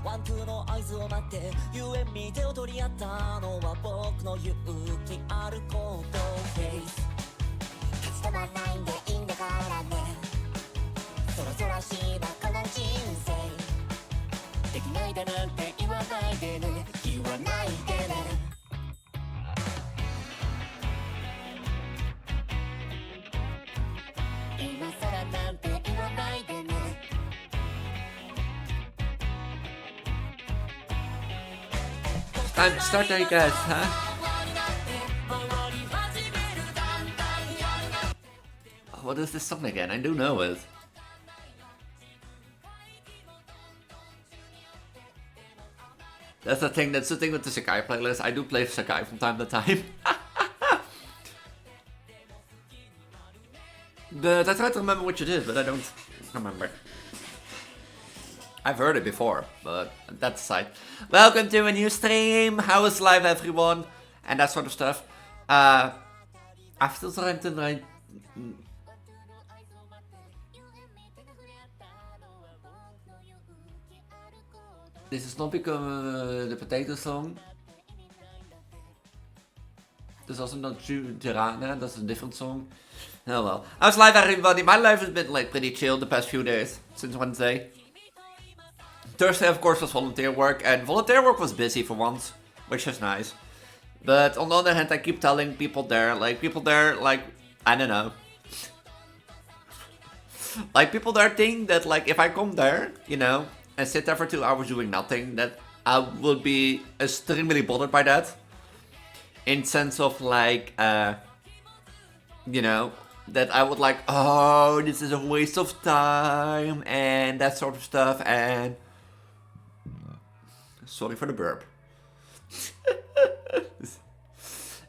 ワンツーの合図を待ってゆえんに手を取り合ったのは僕の勇気ある行動フェイス立ち止まんないんでいいんだからねそろそろしいばこの人生できないだなんて言わないでね言わないでね今さらなんて言わないでねTime to start now, you guys, huh? What is this song again? I do know it. That's the thing with the Sakai playlist. I do play Sakai from time to time. But I try to remember what you did, but I don't remember. I've heard it before, but that's aside. Welcome to a new stream. How is life, everyone? And that sort of stuff. I'm still trying to This is not because the potato song. This is also not Tirana, that's a different song. Oh well. How's life, everybody? My life has been like pretty chill the past few days, since Wednesday. Thursday, of course, was volunteer work, and volunteer work was busy for once, which is nice. But on the other hand, I keep telling people there, like, I don't know. Like, people there think that, like, if I come there, you know, and sit there for 2 hours doing nothing, that I will be extremely bothered by that. In sense of, like, you know, that I would like, oh, this is a waste of time, and that sort of stuff, and... Sorry for the burp.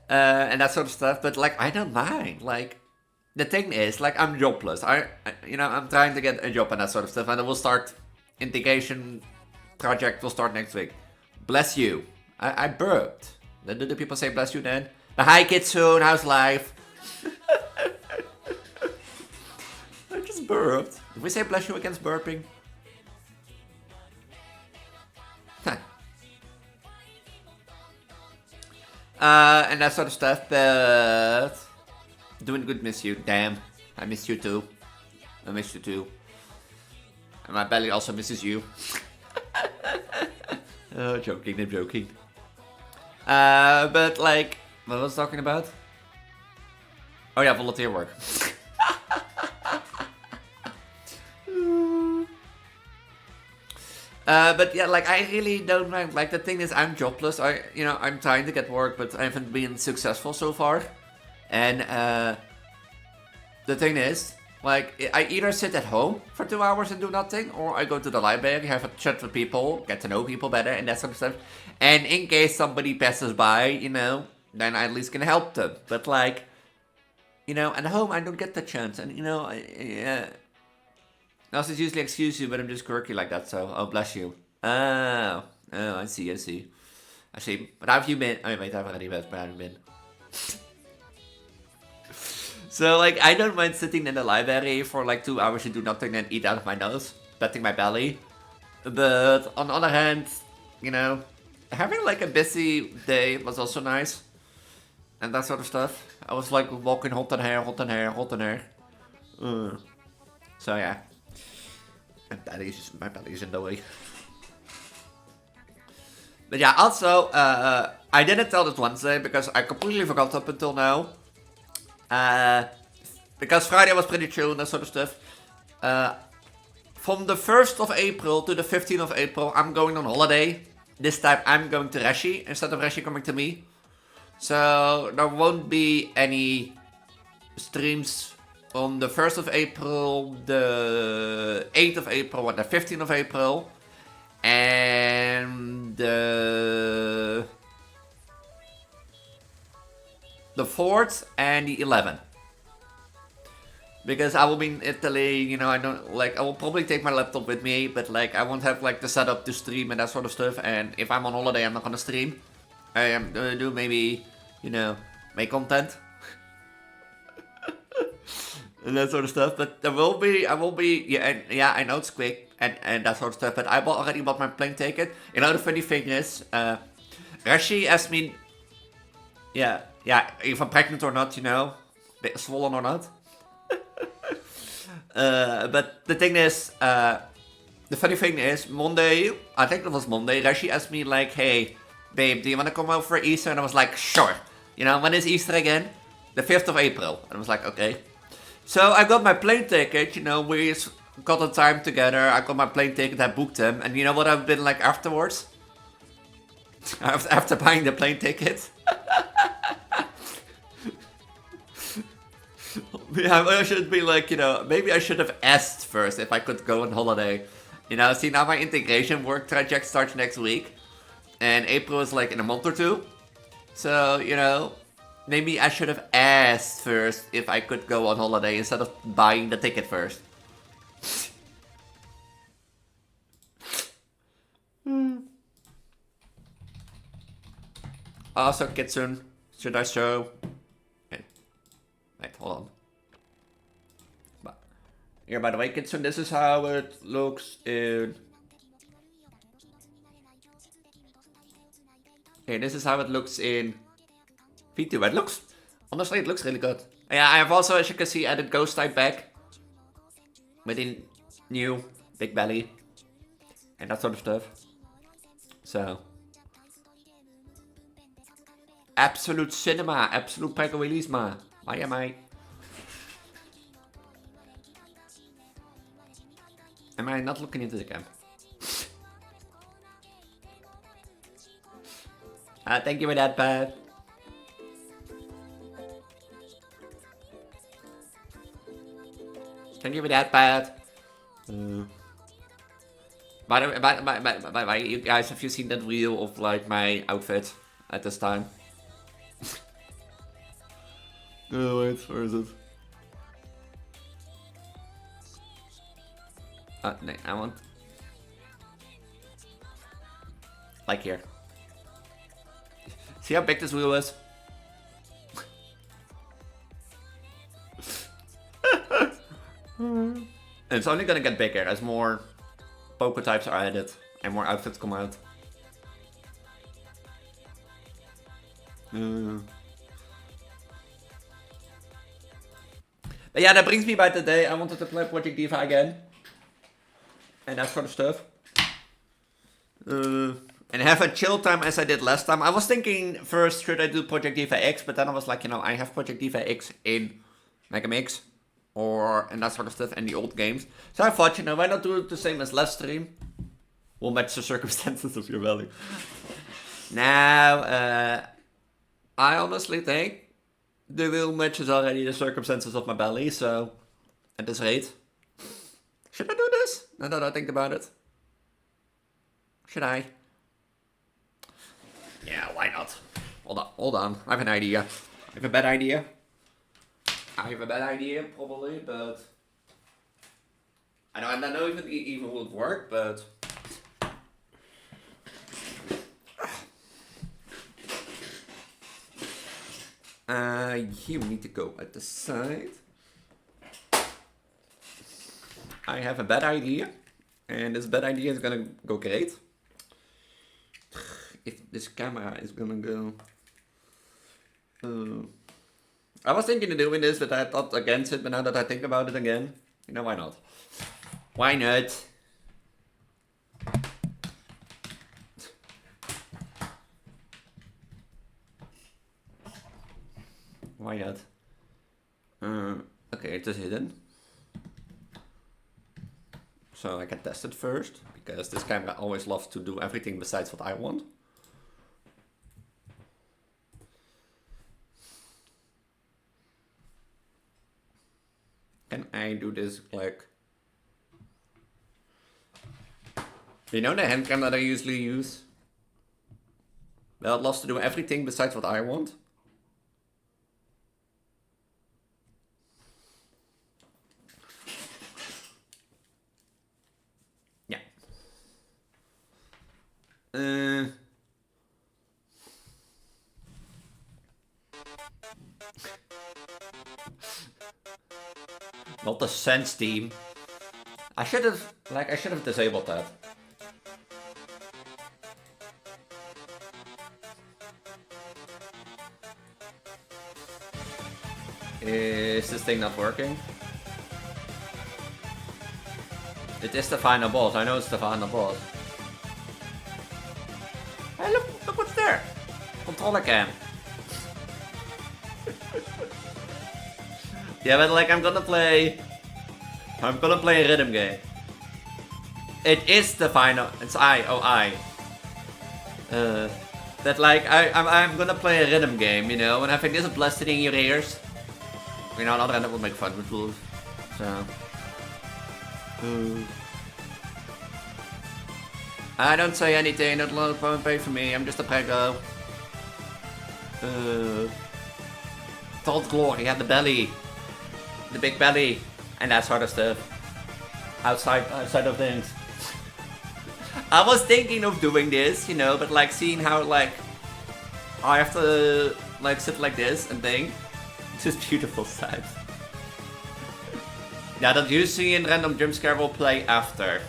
And that sort of stuff, but like, I don't mind. Like, the thing is, like, I'm jobless. You know, I'm trying to get a job and that sort of stuff, and it will start, integration project will start next week. Bless you. I burped. Do the people say bless you then? But hi Kitsune, how's life? I just burped. Did we say bless you against burping? And that sort of stuff, but... Doing good, miss you. Damn, I miss you too. I miss you too. And my belly also misses you. Oh, joking, I'm joking. But like... What was I talking about? Oh yeah, volunteer work. But yeah, like, I really don't mind. Like, the thing is, I'm jobless. I'm trying to get work, but I haven't been successful so far. And, the thing is, like, I either sit at home for 2 hours and do nothing, or I go to the library, have a chat with people, get to know people better, and that sort of stuff. And in case somebody passes by, you know, then I at least can help them. But, like, you know, at home, I don't get the chance. And, you know, I also usually excuse you, but I'm just quirky like that, so, oh, bless you. Oh, I see. But how have you been? Oh, wait, I've already met, but I haven't been. So, like, I don't mind sitting in the library for, like, 2 hours and do nothing and eat out of my nose, petting my belly. But, on the other hand, you know, having, like, a busy day was also nice. And that sort of stuff. I was, like, walking hot and hair. So, yeah. My belly's in the way. But yeah, also, I didn't tell this Wednesday because I completely forgot up until now. Because Friday was pretty chill and that sort of stuff. From the 1st of April to the 15th of April, I'm going on holiday. This time I'm going to Reshi instead of Reshi coming to me. So there won't be any streams on the 1st of April, the 8th of April, and the 15th of April. And the 4th and the 11th. Because I will be in Italy, you know, I will probably take my laptop with me, but like, I won't have like the setup to stream and that sort of stuff. And if I'm on holiday, I'm not gonna stream. I am gonna do maybe, you know, make content. and that sort of stuff. But I will be, yeah, and yeah, I know it's quick and that sort of stuff. But I already bought my plane ticket. You know, the funny thing is, Rashi asked me, yeah, if I'm pregnant or not, you know, bit swollen or not. But the thing is, the funny thing is, Monday, I think it was Monday, Rashi asked me like, hey, babe, do you want to come over for Easter? And I was like, sure. You know, when is Easter again? The 5th of April. And I was like, okay. So I got my plane ticket, you know, we got the time together, I got my plane ticket, I booked them, and you know what I've been like afterwards? After buying the plane ticket? Yeah, I should be like, you know, maybe I should have asked first if I could go on holiday. You know, see, now my integration work project starts next week. And April is like in a month or two. So, you know, maybe I should have asked first if I could go on holiday instead of buying the ticket first. Also, Kitsune, should I show? Okay. Wait, hold on. Yeah, by the way, Kitsune, this is how it looks in... Okay, this is how it looks in Vtuber. It looks... Honestly, it looks really good. Yeah, I have also, as you can see, added Ghost type back. With a new big belly. And that sort of stuff. So... Absolute cinema, absolute pregoilisma. Why am I... Am I not looking into the camp? Thank you for that, Pat. Thank you for that, Pat. By the way, you guys, have you seen that reel of like my outfit at this time? Oh wait, where is it? No, I want... Like here. See how big this wheel is? And it's only gonna get bigger as more Poké types are added and more outfits come out. But yeah, that brings me by today. I wanted to play Project Diva again. And that sort of stuff. And have a chill time as I did last time. I was thinking first, should I do Project Diva X? But then I was like, you know, I have Project Diva X in Mega Mix. And that sort of stuff in the old games. So I thought, you know, why not do it the same as last stream? We'll match the circumstances of your value. Now, I honestly think the wheel matches already the circumstances of my belly, so at this rate. Should I do this? Now that I think about it. Should I? Yeah, why not? Hold on. I have an idea. I have a bad idea. Probably, but I don't know if it even would work, but here we need to go at the side. I have a bad idea, and this bad idea is gonna go great. If this camera is gonna go... I was thinking of doing this, but I thought against it, but now that I think about it again, you know, why not? Why not? Why not? Okay, it is hidden. So I can test it first, because this camera always loves to do everything besides what I want. Can I do this like... You know the hand cam that I usually use? Well, it loves to do everything besides what I want. Yeah. Not the sense team. I should have disabled that. Is this thing not working? It is the final boss. I know it's the final boss. Hey, look what's there. Controller cam. Yeah, but like I'm gonna play a rhythm game. It is the final. It's I. That like I'm gonna play a rhythm game, you know, and I think this is blasted in your ears. You know, on the other hand, that will make fun with rules. So. I don't say anything. Don't pay for me. I'm just a prego. Told Glory had the belly. The big belly. And that sort of stuff. Outside of things. I was thinking of doing this, you know, but like seeing how like I have to like sit like this and think. It's just beautiful sight. Yeah, that usually in random jump scare will play after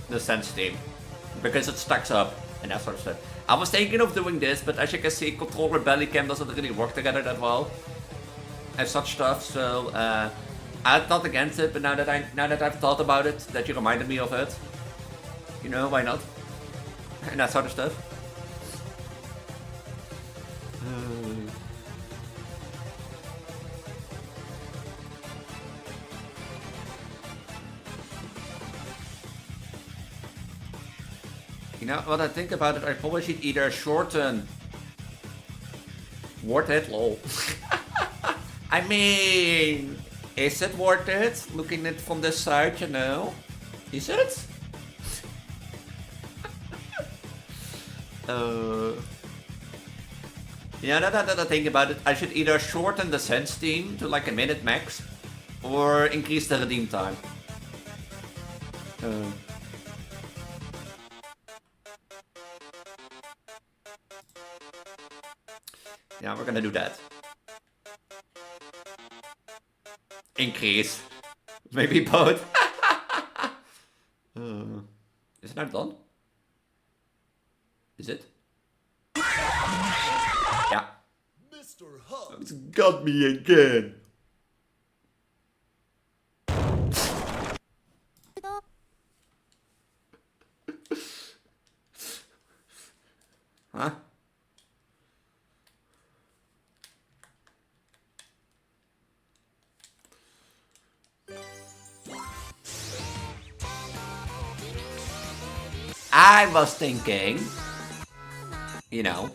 the sense team. Because it stacks up and that sort of stuff. I was thinking of doing this, but as you can see, controller belly cam doesn't really work together that well. And such stuff, so I'm not against it, but now that I've thought about it, that you reminded me of it. You know, why not? And that sort of stuff. You know, what I think about it, I probably should either shorten... Worth it, lol. I mean... Is it worth it? Looking at it from this side, you know? Is it? Yeah, now that I think about it, I should either shorten the sense team to like a minute max, or increase the redeem time. Yeah, we're gonna do that. Increase. Maybe both. Is it not done? Is it? Yeah. Mr. Hub. It's got me again. Huh? I was thinking, you know,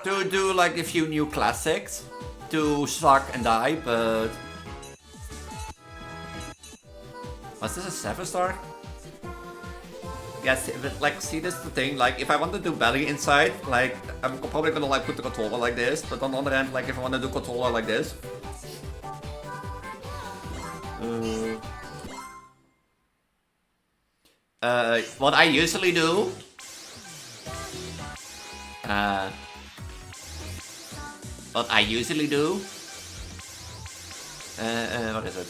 to do like a few new classics to suck and die, but was this a 7-star? Yes, but like, see, this is the thing, like, if I want to do belly inside, like, I'm probably gonna like put the controller like this, but on the other hand, like, if I want to do controller like this, what I usually do, what is it?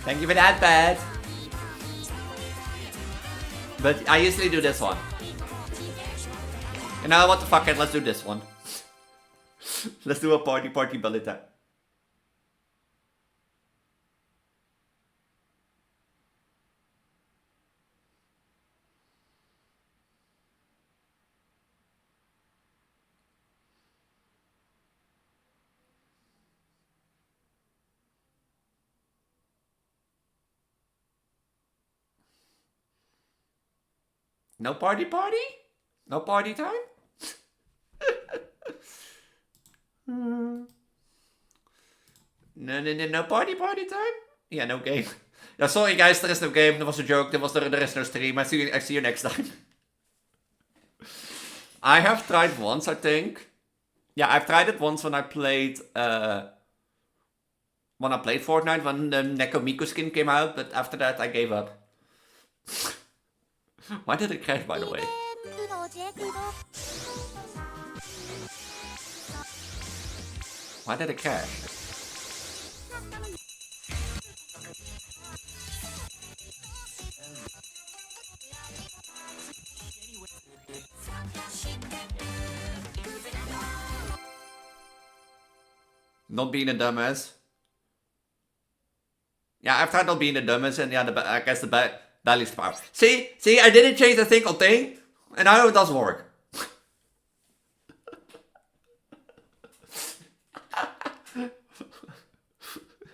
Thank you for that, Pat. But I usually do this one. You know what the fuck it, let's do this one. Let's do a party belly tap. No party? No party time? No party time? Yeah, no game. Yeah, sorry guys, there is no game, there was a joke, there is no stream. I see you next time. I have tried once, I think. Yeah, I've tried it once when I played Fortnite, when the Nekomiku skin came out, but after that I gave up. Why did it crash, by the way? Why did it crash? Not being a dumbass. Yeah, I've tried not being a dumbass, and yeah, I guess the belly's power. See, I didn't change the single thing, and I know it doesn't work.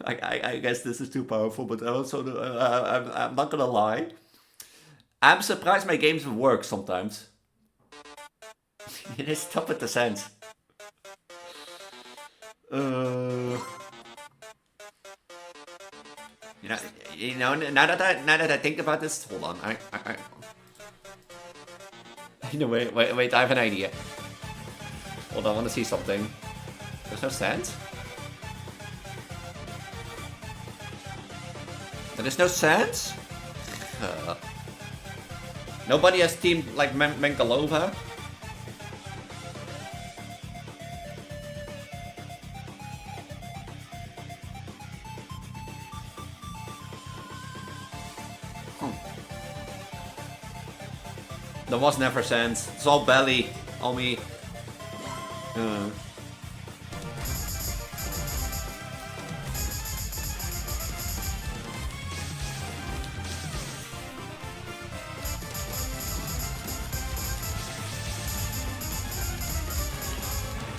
I guess this is too powerful, but also I'm not gonna lie. I'm surprised my games work sometimes. It is tough with the sense. You know. Now that I think about this, hold on. No, wait. I have an idea. Hold on, I want to see something. There's no sense. There is no sense. Nobody has teamed like Menkalova. There was never sense. It's all belly on me.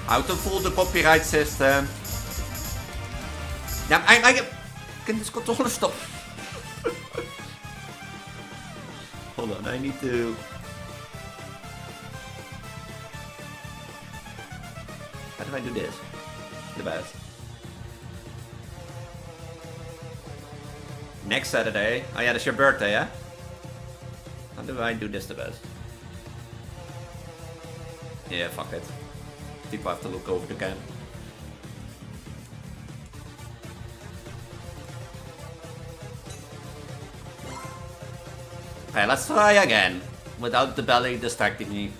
How to fool the copyright system. Ja, can this controller stop? Hold on, I need to. How do I do this? The best. Next Saturday. Oh yeah, that's your birthday, yeah? How do I do this the best? Yeah, fuck it. People have to look over the cam. Okay, let's try again. Without the belly distracting me.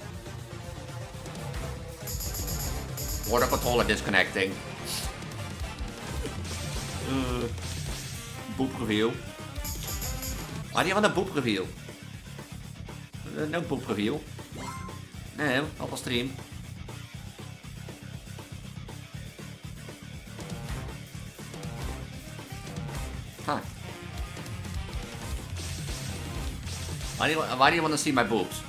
Or the controller disconnecting. Boop review. Why do you want a boop review? No boop review. No, op stream. Huh. Why do you want to see my boobs?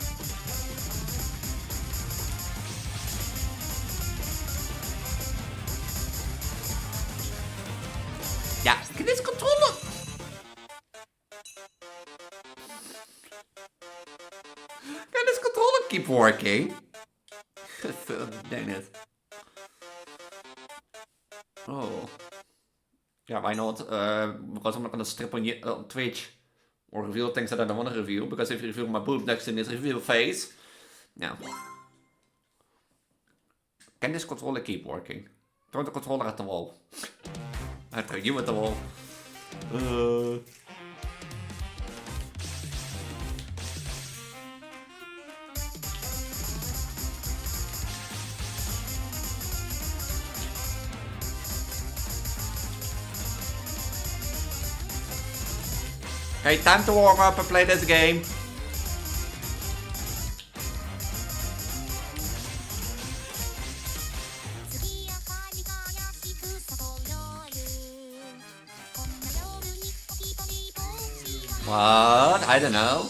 Yeah, can this controller? Can this controller keep working? Dang it. Oh. Yeah, why not? Because I'm not gonna strip on Twitch or reveal things that I don't want to reveal. Because if you reveal my boob next to this reveal face, yeah. Can this controller keep working? Throw the controller at the wall. I throw you at the wall. Okay, time to warm up and play this game. What? I don't know.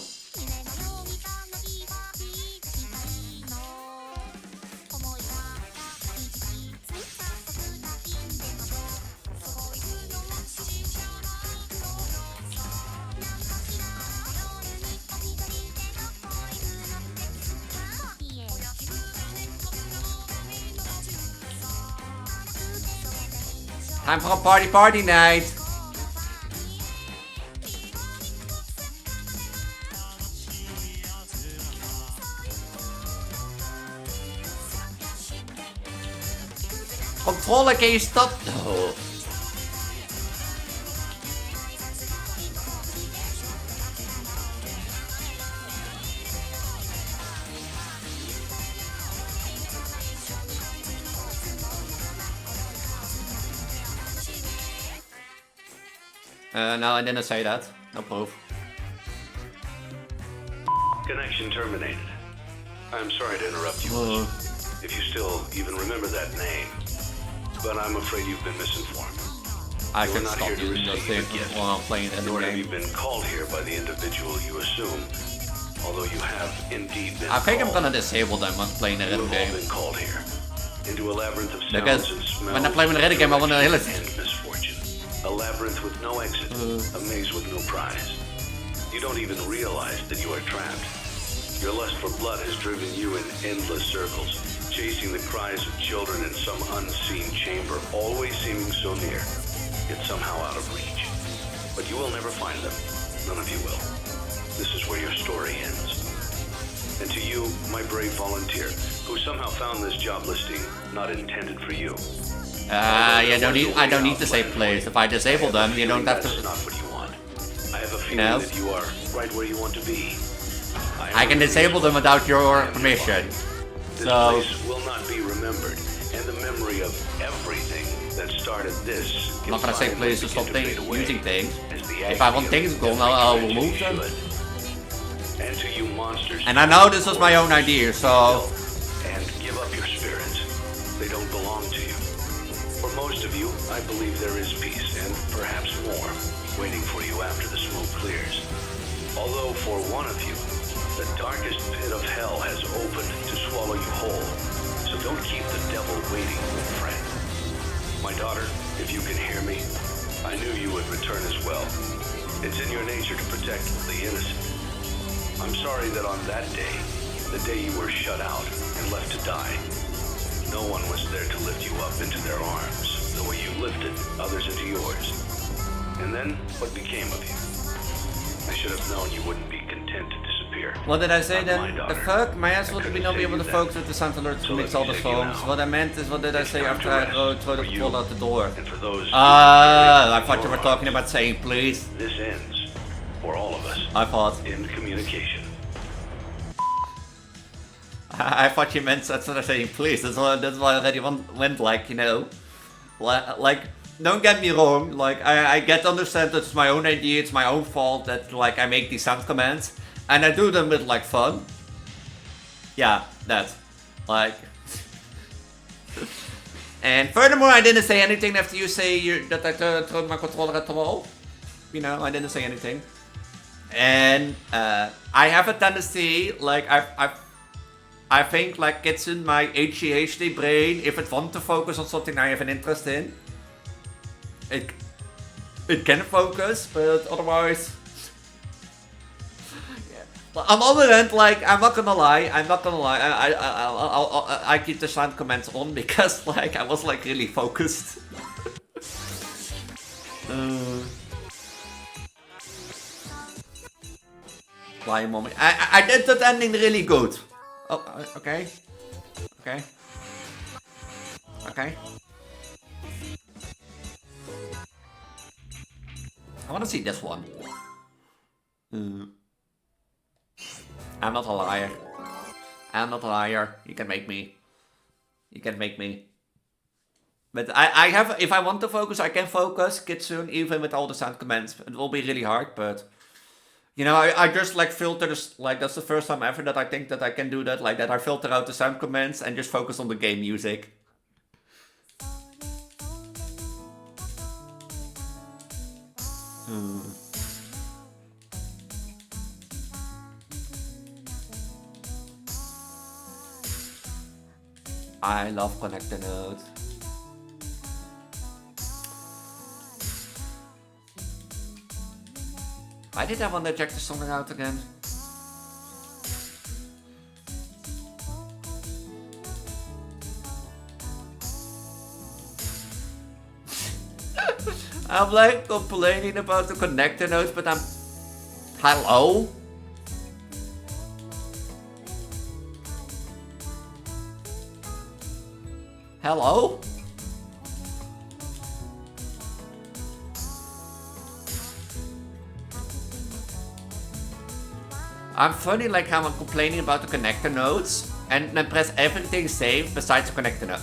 Time for a party night. controller, can you stop? No. No, I didn't say that. No proof. Connection terminated. I'm sorry to interrupt you, if you still even remember that name. But I'm afraid you've been misinformed. I You're can not stop here to using those receive things a gift, while I'm playing in the nor have you game. been called here by the individual you assume, although you have indeed been I think I'm called. gonna disable them when playing the rhythm You've all game. been called here, into a labyrinth of sounds Because and smells, when I play with the rhythm game, I wanna heal it. and misfortune. A labyrinth with no exit, a maze with no prize. You don't even realize that you are trapped. Your lust for blood has driven you in endless circles, chasing the cries of children in some unseen chamber, always seeming so near, yet somehow out of reach. But you will never find them. None of you will. This is where your story ends. And to you, my brave volunteer, who somehow found this job listing not intended for you. I don't need to say please. If I disable them, you don't have That's to. not what you want. I have a feeling No. that you are right where you want to be. I can disable them without your permission. This So place will not be remembered, and the memory of everything that started this. I'm not gonna say please to stop using things. If I want things gone, gone, I'll remove them. And to you monsters. And I know this was my own idea, so And give up your spirits. They don't belong to you. For most of you, I believe there is peace, and perhaps more, waiting for you after the smoke clears. Although for one of you, the darkest pit of hell has opened to swallow you whole. So don't keep the devil waiting, old friend. My daughter, if you can hear me, I knew you would return as well. It's in your nature to protect the innocent. I'm sorry that on that day, the day you were shut out and left to die, no one was there to lift you up into their arms, the way you lifted others into yours. And then, what became of you? I should have known you wouldn't be content to disappear. what did I say Not then? my The daughter. fuck? My ass I would couldn't not be save able to you focus then. with the sound alert to So mix let all me the save you songs. now. What I meant is, what did I It's say time after to I rest throw the for you. controller out the door? And for those I thought you were talking about saying please. This ends, for all of us, I thought. in communication. I thought you meant that's what I saying please. That's why I already went like, you know. Like, don't get me wrong, like I get to understand that it's my own idea, it's my own fault that like I make these sound commands. And I do them with like fun. Yeah, that. Like. And furthermore, I didn't say anything after you say that I threw my controller at the wall. You know, I didn't say anything. And I have a tendency, like I think like it's in my ADHD brain, if it wants to focus on something I have an interest in, it can focus, but otherwise. On the other hand, like, I'm not gonna lie, I keep the sound comments on because, like, I was, like, really focused. Why a moment? I did that ending really good. Oh, okay. Okay. Okay. I wanna see this one. I'm not a liar. I'm not a liar. You can make me. You can make me. But I have, if I want to focus, I can focus Kitsune even with all the sound commands. It will be really hard, but you know, I just like filter this, like that's the first time ever that I think that I can do that, like that I filter out the sound commands and just focus on the game music. I love connector nodes. Why did I want to check the song out again? I'm like complaining about the connector nodes, but I'm... Hello? Hello? I'm funny like how I'm complaining about the connector nodes and then press everything safe besides the connector node.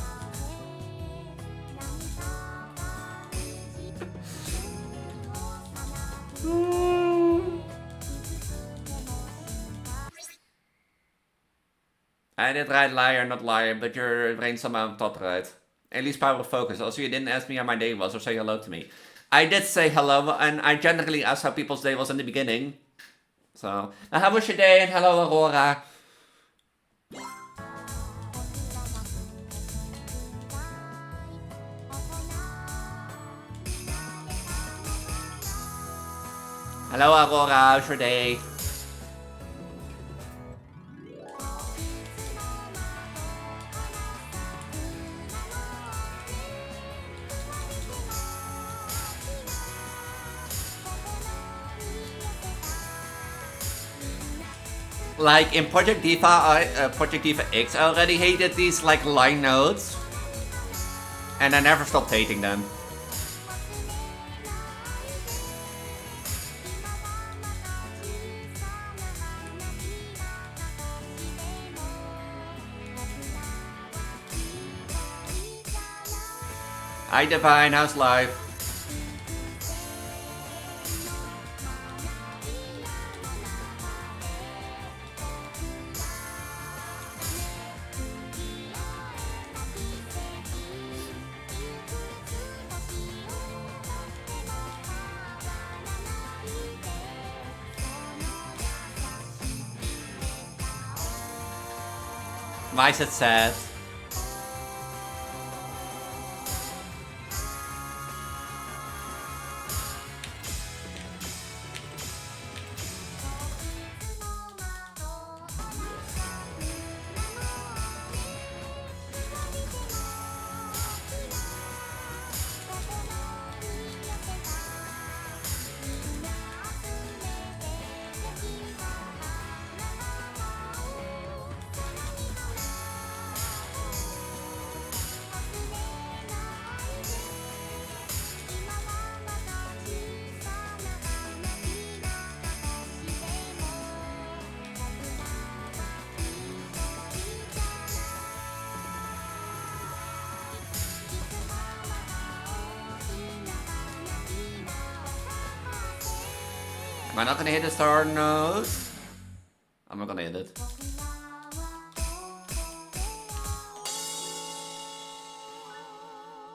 I did right, liar, not liar, but your brain somehow thought right. Elise power of focus. Also, you didn't ask me how my day was or say hello to me. I did say hello, and I generally asked how people's day was in the beginning. So, how was your day? And hello, Aurora. Hello, Aurora. How's your day? Like in Project Diva, Project Diva X, I already hated these like line nodes, and I never stopped hating them. Hi Divine, how's life? Why is it sad? Am I not gonna hit the star node? I'm not gonna hit it.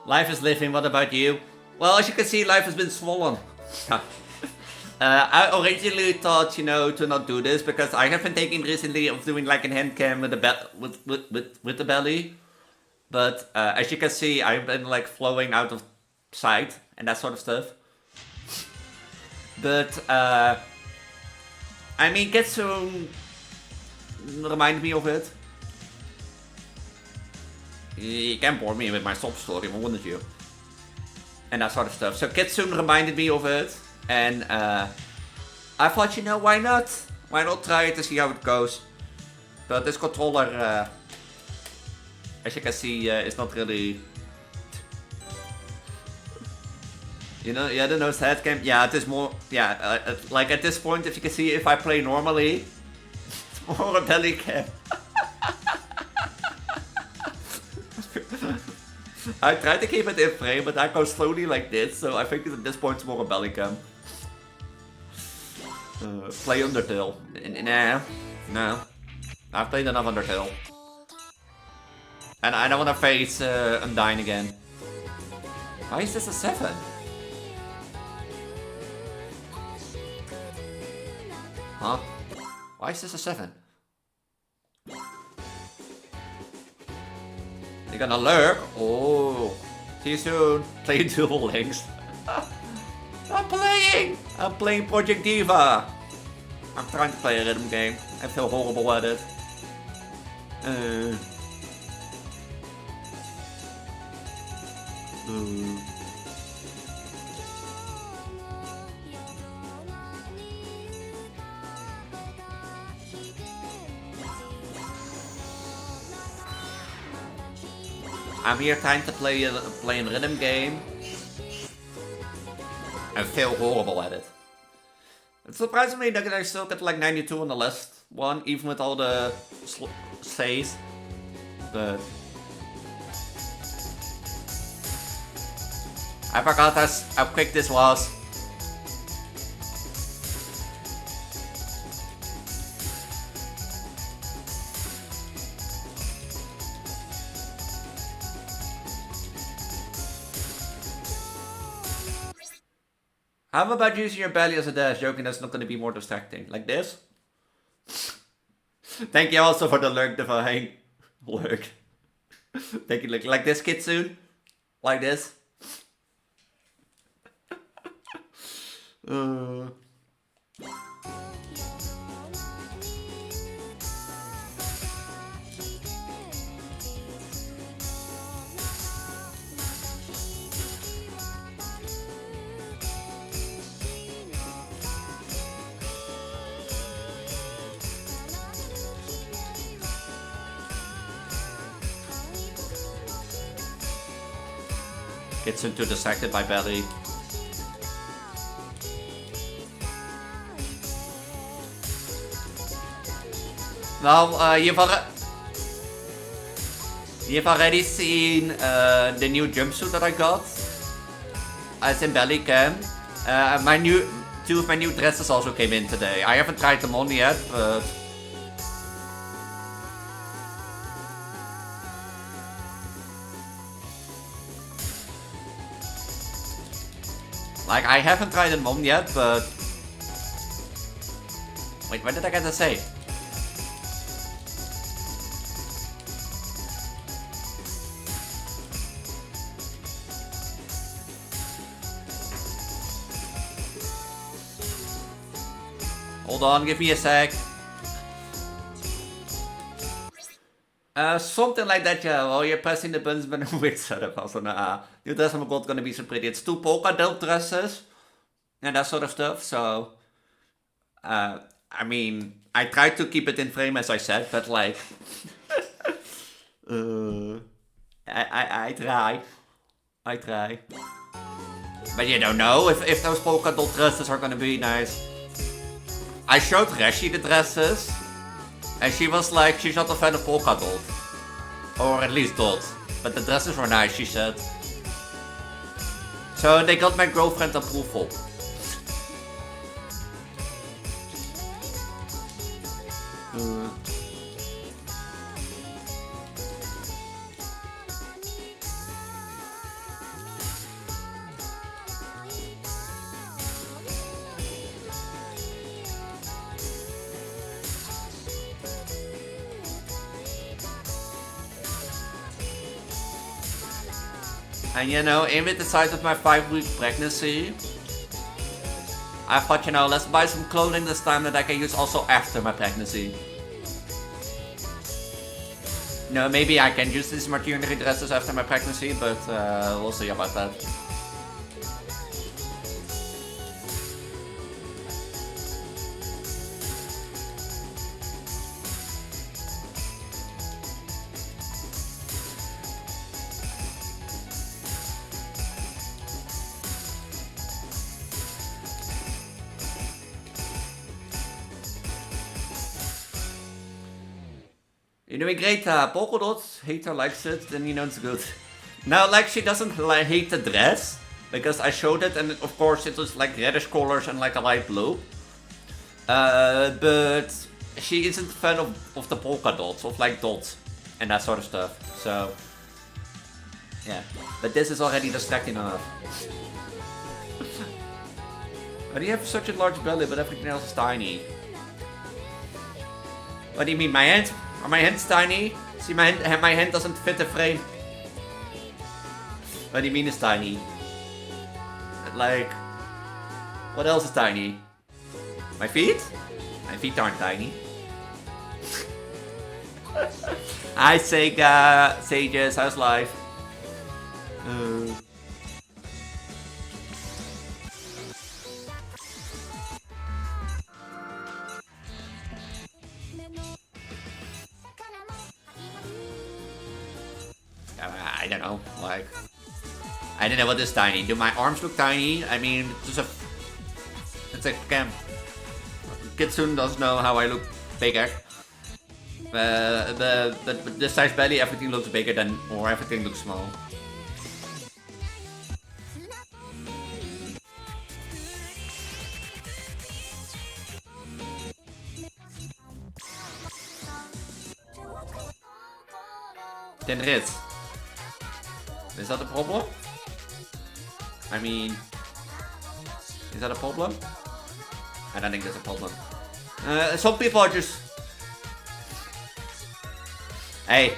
Life is living, what about you? Well, as you can see, life has been swollen. I originally thought, you know, to not do this because I have been thinking recently of doing like a hand cam with the belly. But as you can see, I've been like flowing out of sight and that sort of stuff. But I mean, Getsun reminded me of it. You can bore me with my sob story, why wouldn't you? And that sort of stuff. So Kitsune reminded me of it. And I thought, you know, why not? Why not try it to see how it goes? But this controller, as you can see, is not really... You know, yeah, the nose head cam. Yeah, it is more... Yeah, like at this point, if you can see, if I play normally, it's more a belly cam. I try to keep it in frame, but I go slowly like this, so I think at this point it's more a belly cam. Play Undertale. No. I've played enough Undertale. And I don't want to face Undyne again. Why is this a 7? Huh? Why is this a 7? You're gonna lurk? Oh. See you soon. Play Duel Links. I'm playing Project Diva. I'm trying to play a rhythm game. I feel horrible at it. I'm here trying to play a rhythm game. I feel horrible at it. It surprised me that I still get like 92 on the last one, even with all the saves. But I forgot how quick this was. How about using your belly as a dash? Joking, that's not going to be more distracting. Like this? Thank you also for the lurk divine. Lurk. Thank you, like this, Kitsune? Like this? Gets into distracted by belly. Well, you've already seen the new jumpsuit that I got as in belly cam. Two of my new dresses also came in today. I haven't tried them on yet, but like I haven't tried them on yet, but wait, what did I get to say? Hold on, give me a sec. Something like that, yeah. Well, you're pressing the buttons with a weird setup. Also, new dress I'm not gonna be so pretty. It's 2 polka dot dresses and that sort of stuff. So, I mean, I tried to keep it in frame as I said, but like, I try. But you don't know if those polka dot dresses are gonna be nice. I showed Reshi the dresses, and she was like, she's not a fan of polka dot. Or at least dot. But the dresses were nice, she said. So they got my girlfriend approval. And you know, in with the size of my 5-week pregnancy, I thought, you know, let's buy some clothing this time that I can use also after my pregnancy. No, maybe I can use these maternity dresses after my pregnancy, but we'll see about that. You're doing great, polka dots. Hater likes it, then you know it's good. Now, like, she doesn't like hate the dress, because I showed it, and of course it was like reddish colors and like a light blue. But she isn't a fan of the polka dots, of like dots and that sort of stuff. So, yeah. But this is already distracting enough. Why do you have such a large belly, but everything else is tiny? What do you mean, my hand? Are my hands tiny? See, my hand doesn't fit the frame. What do you mean it's tiny? Like, what else is tiny? My feet? My feet aren't tiny. Hi Sega, Sages, how's life? I don't know, like, I don't know what is tiny. Do my arms look tiny? I mean, it's a cam. Kitsune doesn't know how I look bigger. The size belly, everything looks bigger than, or everything looks small. Thin rit. Is that a problem? I mean, is that a problem? I don't think that's a problem. Some people are just... Hey,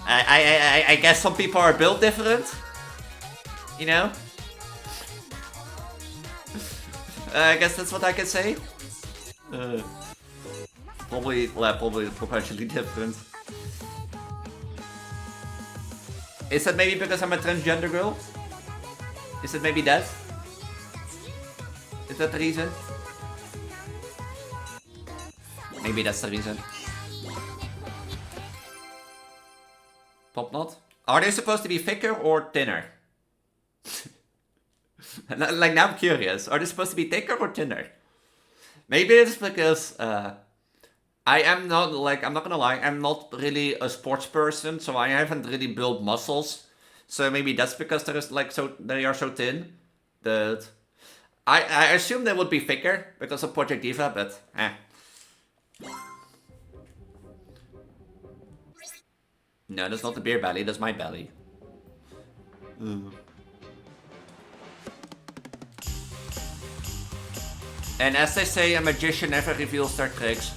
I guess some people are built different. You know? I guess that's what I can say. Probably proportionally different. Is that maybe because I'm a transgender girl? Is it maybe that? Is that the reason? Maybe that's the reason. Pop not? Are they supposed to be thicker or thinner? Like, now I'm curious. Are they supposed to be thicker or thinner? Maybe it's because I am not, like, I'm not gonna lie, I'm not really a sports person, so I haven't really built muscles. So maybe that's because they are so thin. But I assume they would be thicker because of Project Diva, but No, that's not the beer belly, that's my belly. And as they say, a magician never reveals their tricks.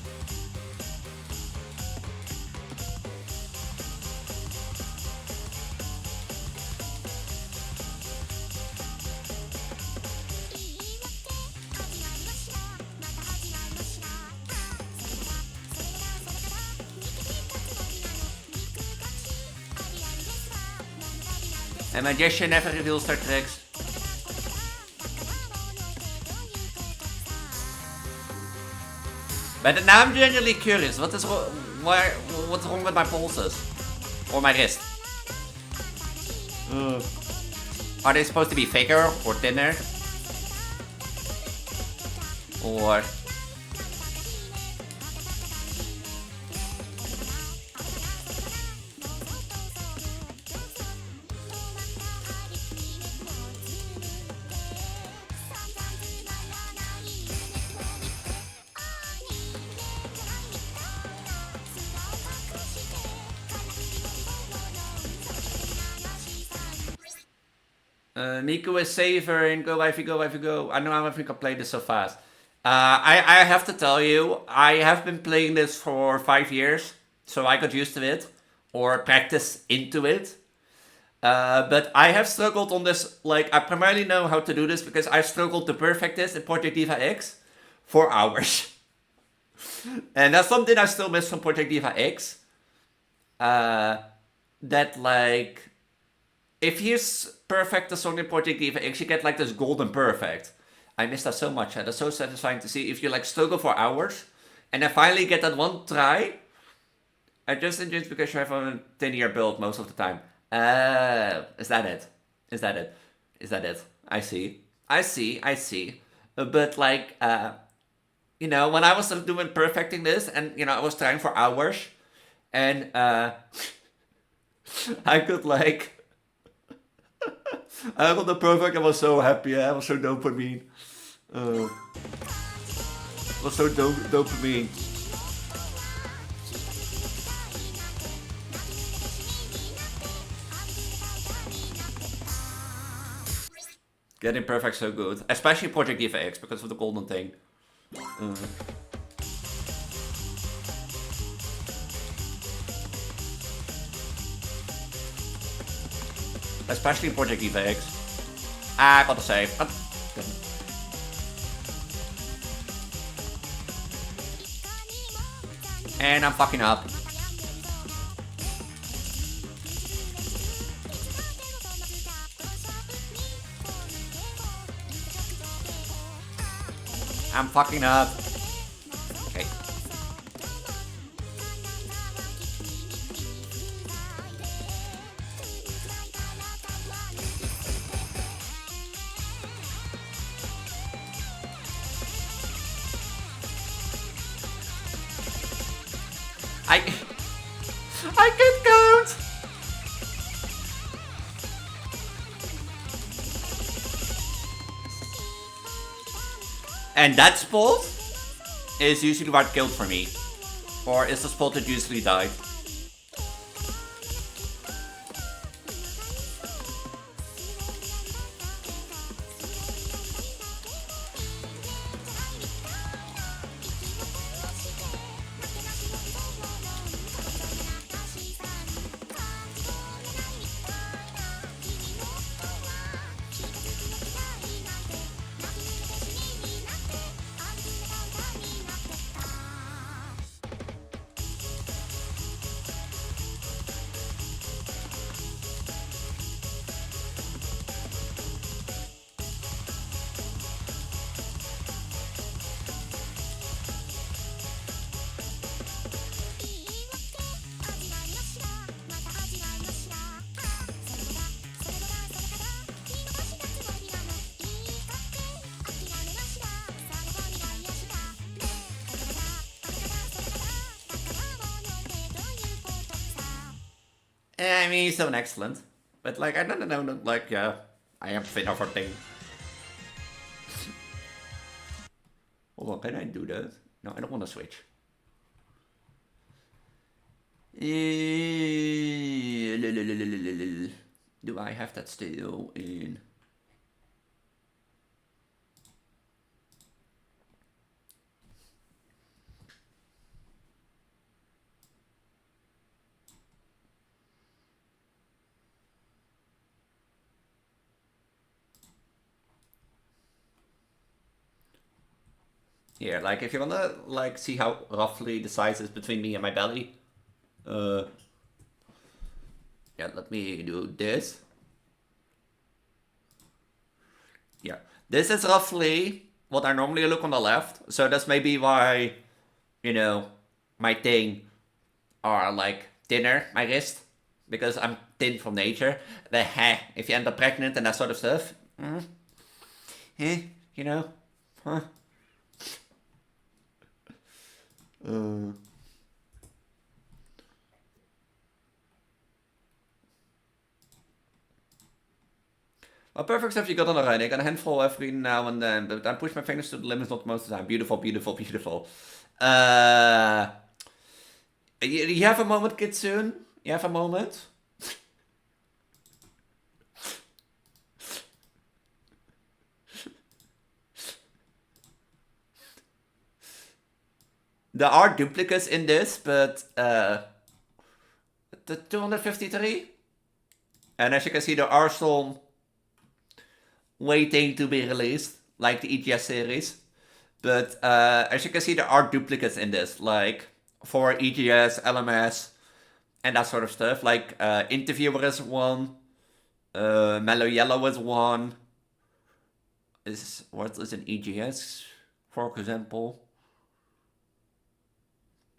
A magician never reveals their tricks. But now I'm genuinely curious. What's wrong with my pulses? Or my wrist? Are they supposed to be thicker or thinner? Or... Nico is safer and go wifey go wifey go. I know how I play this so fast. I have to tell you, I have been playing this for 5 years, so I got used to it or practice into it. But I have struggled on this. Like, I primarily know how to do this because I struggled to perfect this in Project Diva X for hours. And that's something I still miss from Project Diva X. That, like, if he's perfect the song in Project Diva X, you get like this golden perfect. I miss that so much. That's so satisfying to see. If you like struggle for hours and then finally get that one try. I just enjoy it because you have a 10-year build most of the time. Is that it? Is that it? Is that it? I see. But like, you know, when I was doing perfecting this and, you know, I was trying for hours and I could like... I got the perfect, I was so happy, I was so dopamine. Was so dopamine. Getting perfect so good. Especially Project Diva X because of the golden thing. Especially Project Diva X. I gotta save. And I'm fucking up. I'm fucking up. Okay. I can't count! And that spot is usually what killed for me. Or is the spot that usually died. I mean, he's so excellent. But like, I don't know, like, yeah, I am fit for thing. Hold on, can I do that? No, I don't want to switch. Do I have that still in? Here, like, if you wanna, like, see how roughly the size is between me and my belly, yeah, let me do this. Yeah, this is roughly what I normally look on the left, so that's maybe why, you know, my thing are, like, thinner, my wrist, because I'm thin from nature. But, if you end up pregnant and that sort of stuff, you know, huh? Well, perfect stuff you got on already. I got a handful every now and then, but I push my fingers to the limits not most of the time. Beautiful, beautiful, beautiful. You have a moment, Kitsune? You have a moment? There are duplicates in this, but the 253. And as you can see, there are some waiting to be released, like the EGS series. But as you can see, there are duplicates in this, like for EGS, LMS, and that sort of stuff. Like Interviewer is one, Mellow Yellow is one. What is an EGS, for example?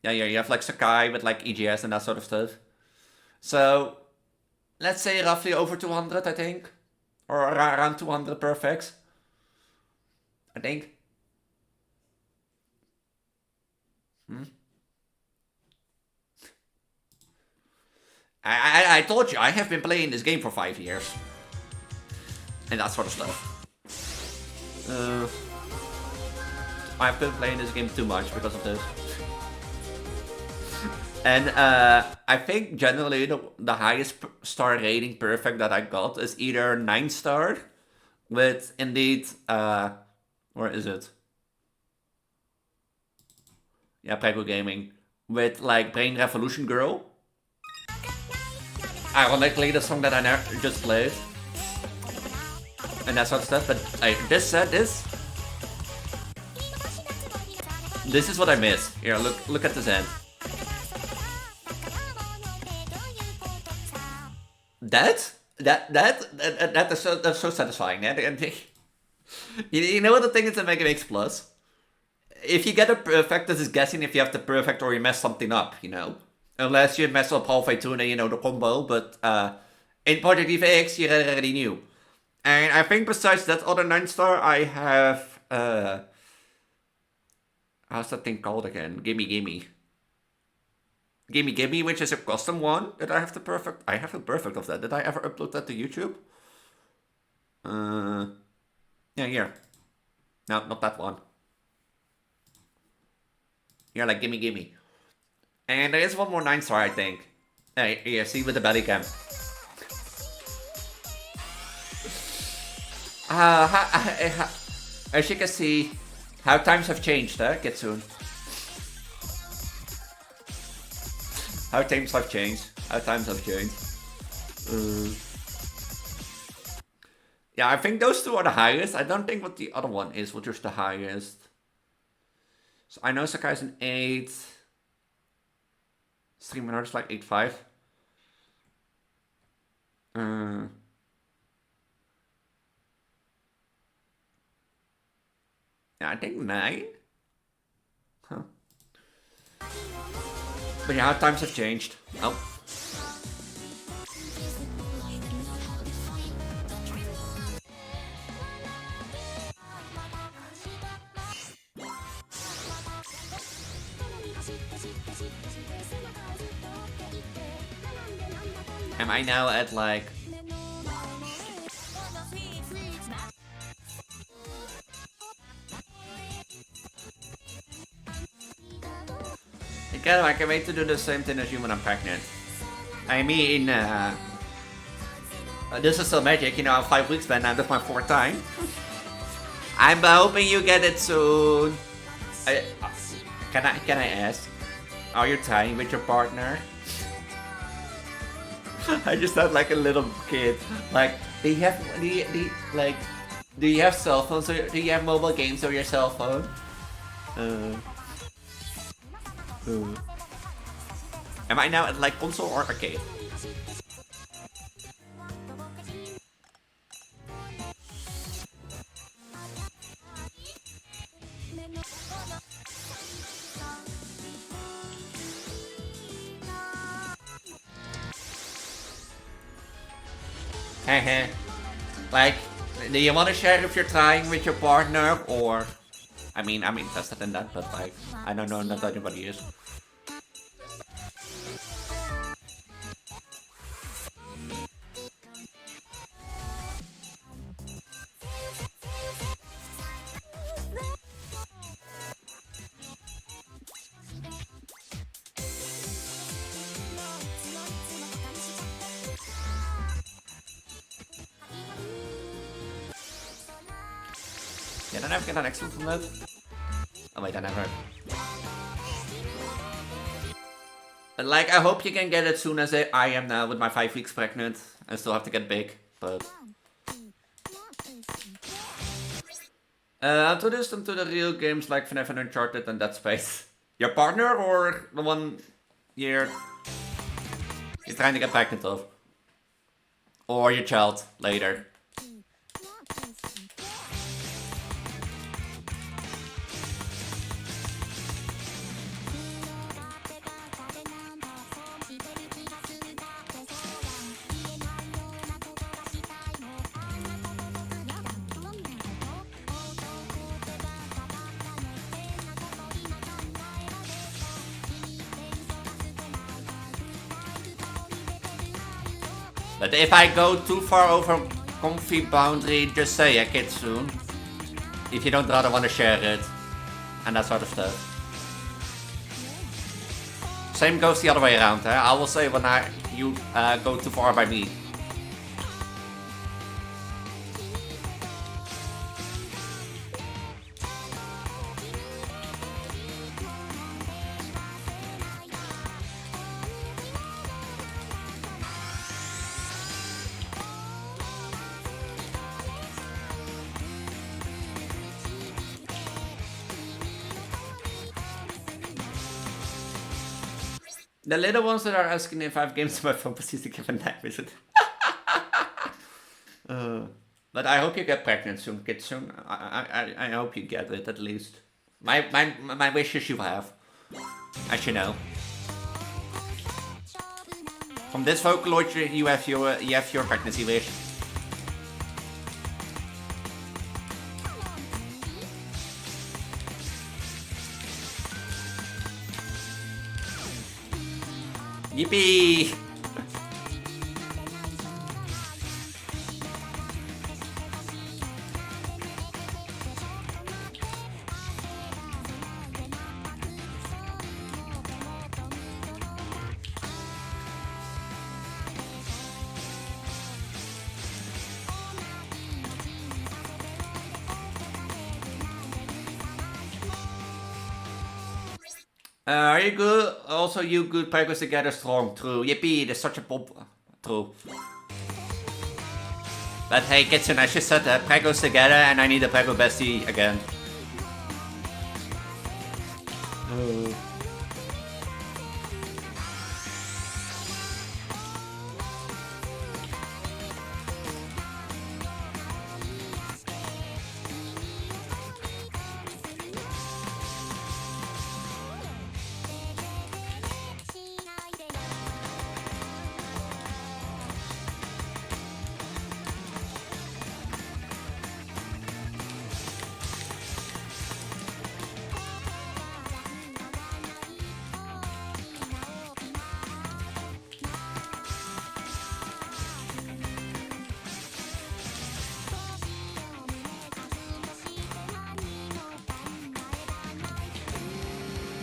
Yeah, you have like Sakai with like EGS and that sort of stuff. So, let's say roughly over 200, I think. Or around 200 perfects. I think. I told you, I have been playing this game for 5 years. And that sort of stuff. I've been playing this game too much because of this. And I think generally the highest star rating perfect that I got is either 9 star with indeed, where is it? Yeah, Prego Gaming. With like Brain Revolution Girl. Ironically, the song that I just played. And that sort of stuff, but this is what I miss. Here, look at this end. That's so satisfying. You know what the thing is in Mega Mix Plus? If you get a perfect, this is guessing if you have the perfect or you mess something up, you know? Unless you mess up halfway through and you know the combo, but in Project EVX you already knew. And I think besides that other 9 star, I have how's that thing called again? Gimme Gimme. Gimme Gimme, which is a custom one. Did I have the perfect? I have the perfect of that. Did I ever upload that to YouTube? Yeah, here. No, not that one. Here, like Gimme Gimme. And there is one more 9-star, I think. Hey, here, see with the belly cam. As you can see, how times have changed, Kitsune. How times have changed. How times have changed. Yeah, I think those two are the highest. I don't think what the other one is, which is the highest. So I know Sakai's an 8. Streamer is like 8.5. Yeah, I think 9. Huh. But yeah, how times have changed. Oh. Am I now at like... I can't wait to do the same thing as you when I'm pregnant. I mean, this is still magic, you know, I'm 5 weeks then, that's my 4th time. I'm hoping you get it soon. Can I ask? Are you tying with your partner? I just sound like a little kid. Like, do you have cell phones? Or do you have mobile games on your cell phone? Am I now at like console or arcade? Like, do you want to share if you're trying with your partner, or... I mean, I'm interested in that, but like, I don't know if anybody is. Yeah, then I get an excellent from that. Oh wait, I never. But like, I hope you can get it soon as I am now with my 5 weeks pregnant. I still have to get big, but... introduce them to the real games like FNAF and Uncharted and Dead Space. Your partner or the one you're trying to get pregnant of? Or your child later? But if I go too far over comfy boundary, just say a kid soon. If you don't rather want to share it. And that sort of stuff. Same goes the other way around, eh? I will say when you go too far by me. The little ones that are asking if I have games on my phone proceeds to give a night visit. But I hope you get pregnant soon, kid soon. I hope you get it at least. My wishes you have, as you know. From this Vocaloid you have your pregnancy wish. Yippee! Are you good? Also, you good Pegos together strong. True. Yippee, there's such a pop. True. But hey, Kitchen, I just said that Pegos together and I need a Pego bestie again.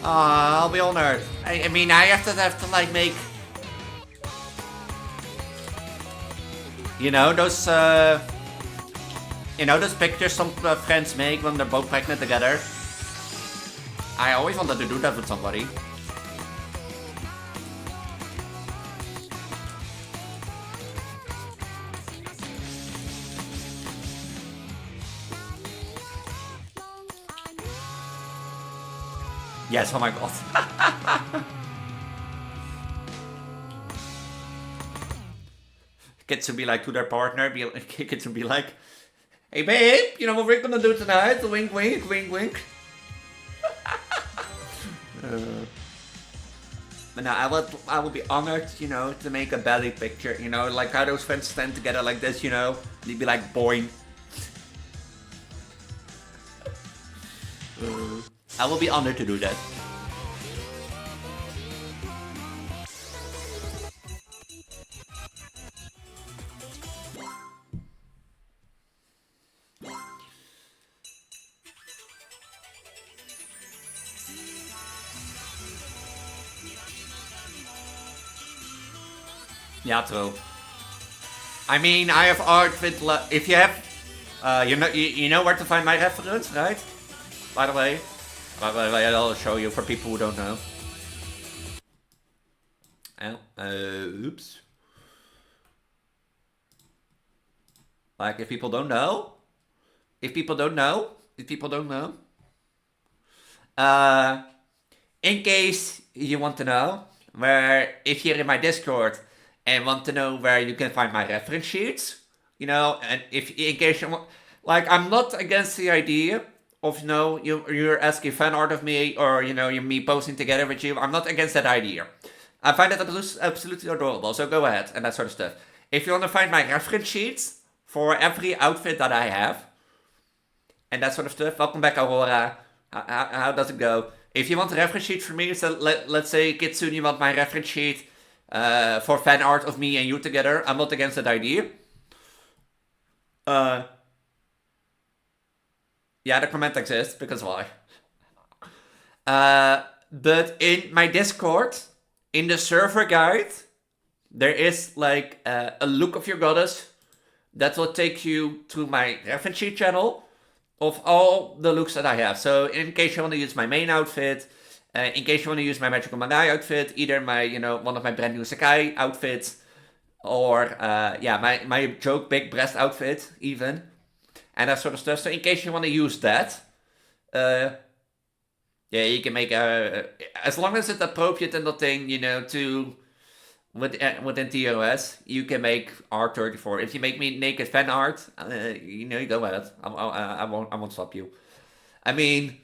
I'll be honored. I mean, I have to like make, you know, those pictures some friends make when they're both pregnant together. I always wanted to do that with somebody. Yes, oh my god. Kids to be like to their partner, kids to be like, hey babe, you know what we're gonna do tonight? Wink, wink, wink, wink. But no, I will be honored, you know, to make a belly picture, you know, like how those friends stand together like this, you know, they'd be like, boing. I will be honored to do that. Yeah, true. I mean, I have art with, if you have, you know where to find my reference, right? By the way, I'll show you for people who don't know. Oops. Like, if people don't know, in case you want to know, where if you're in my Discord and want to know where you can find my reference sheets, you know, and if in case you want, like, I'm not against the idea of, you know, you're asking fan art of me, or, you know, me posting together with you. I'm not against that idea. I find that absolutely adorable, so go ahead, and that sort of stuff. If you want to find my reference sheets for every outfit that I have, and that sort of stuff, welcome back, Aurora. How does it go? If you want a reference sheet for me, so let's say, Kitsune, you want my reference sheet for fan art of me and you together, I'm not against that idea. Yeah, the comment exists, because why? But in my Discord, in the server guide, there is like a look of your goddess that will take you to my reference sheet channel of all the looks that I have. So in case you want to use my main outfit, in case you want to use my Magical Manai outfit, either my, you know, one of my brand new Sakai outfits, or yeah, my joke big breast outfit even, and that sort of stuff. So in case you want to use that, yeah, you can make as long as it's appropriate in the thing, you know, to within TOS, you can make R34. If you make me naked fan art, you know, you go ahead. I won't stop you. I mean,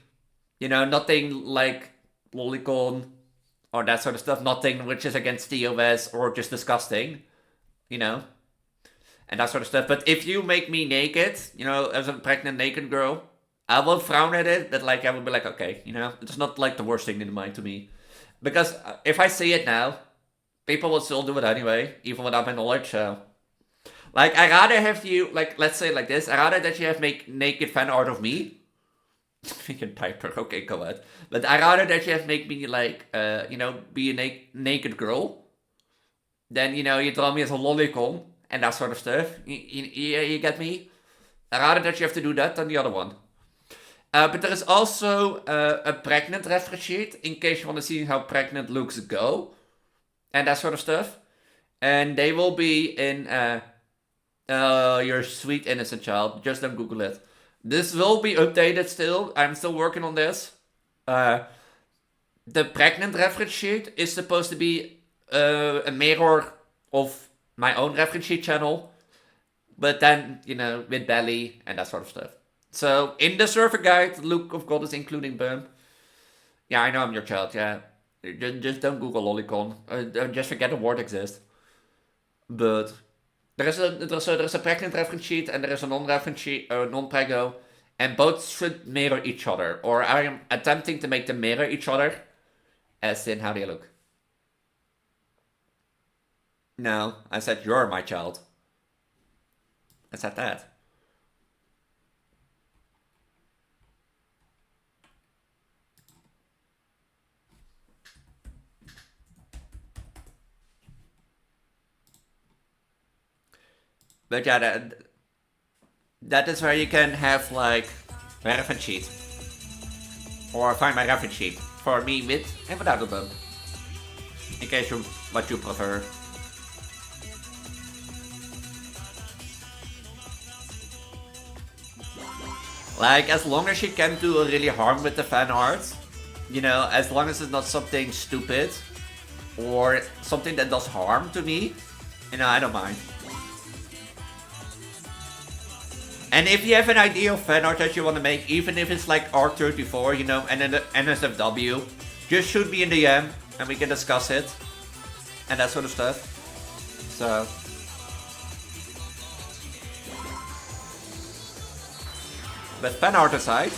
you know, nothing like lolicon or that sort of stuff. Nothing which is against TOS or just disgusting, you know, and that sort of stuff. But if you make me naked, you know, as a pregnant naked girl, I won't frown at it, but like I will be like, okay, you know, it's not like the worst thing in the mind to me, because if I see it now, people will still do it anyway, even without my knowledge, so. Like, I rather have you, like, let's say it like this, I rather that you have make naked fan art of me. Naked typer, okay, go ahead. But I rather that you have make me, like, you know, be a naked girl. Then, you know, you draw me as a lolicon and that sort of stuff. You get me? I rather that you have to do that than the other one. But there is also a pregnant reference sheet, in case you want to see how pregnant looks go. And that sort of stuff. And they will be in your sweet innocent child. Just don't Google it. This will be updated still. I'm still working on this. The pregnant reference sheet is supposed to be a mirror of my own reference sheet channel. But then, you know, with belly and that sort of stuff. So, in the server guide, look of God is including bum. Yeah, I know I'm your child, yeah. Just don't Google lolicon. Just forget the word exists. But there's a pregnant reference sheet and there is a non-reference sheet, non-prego. And both should mirror each other. Or I am attempting to make them mirror each other. As in how they look. No, I said you're my child. I said that. But yeah, that is where you can have like my reference sheet. Or find my reference sheet. For me with and without a bump. In case you what you prefer. Like, as long as you can't do really harm with the fan art, you know, as long as it's not something stupid or something that does harm to me, you know, I don't mind. And if you have an idea of fan art that you want to make, even if it's like R34, you know, and then the NSFW, just shoot me in the DM and we can discuss it and that sort of stuff. So. But fan art aside.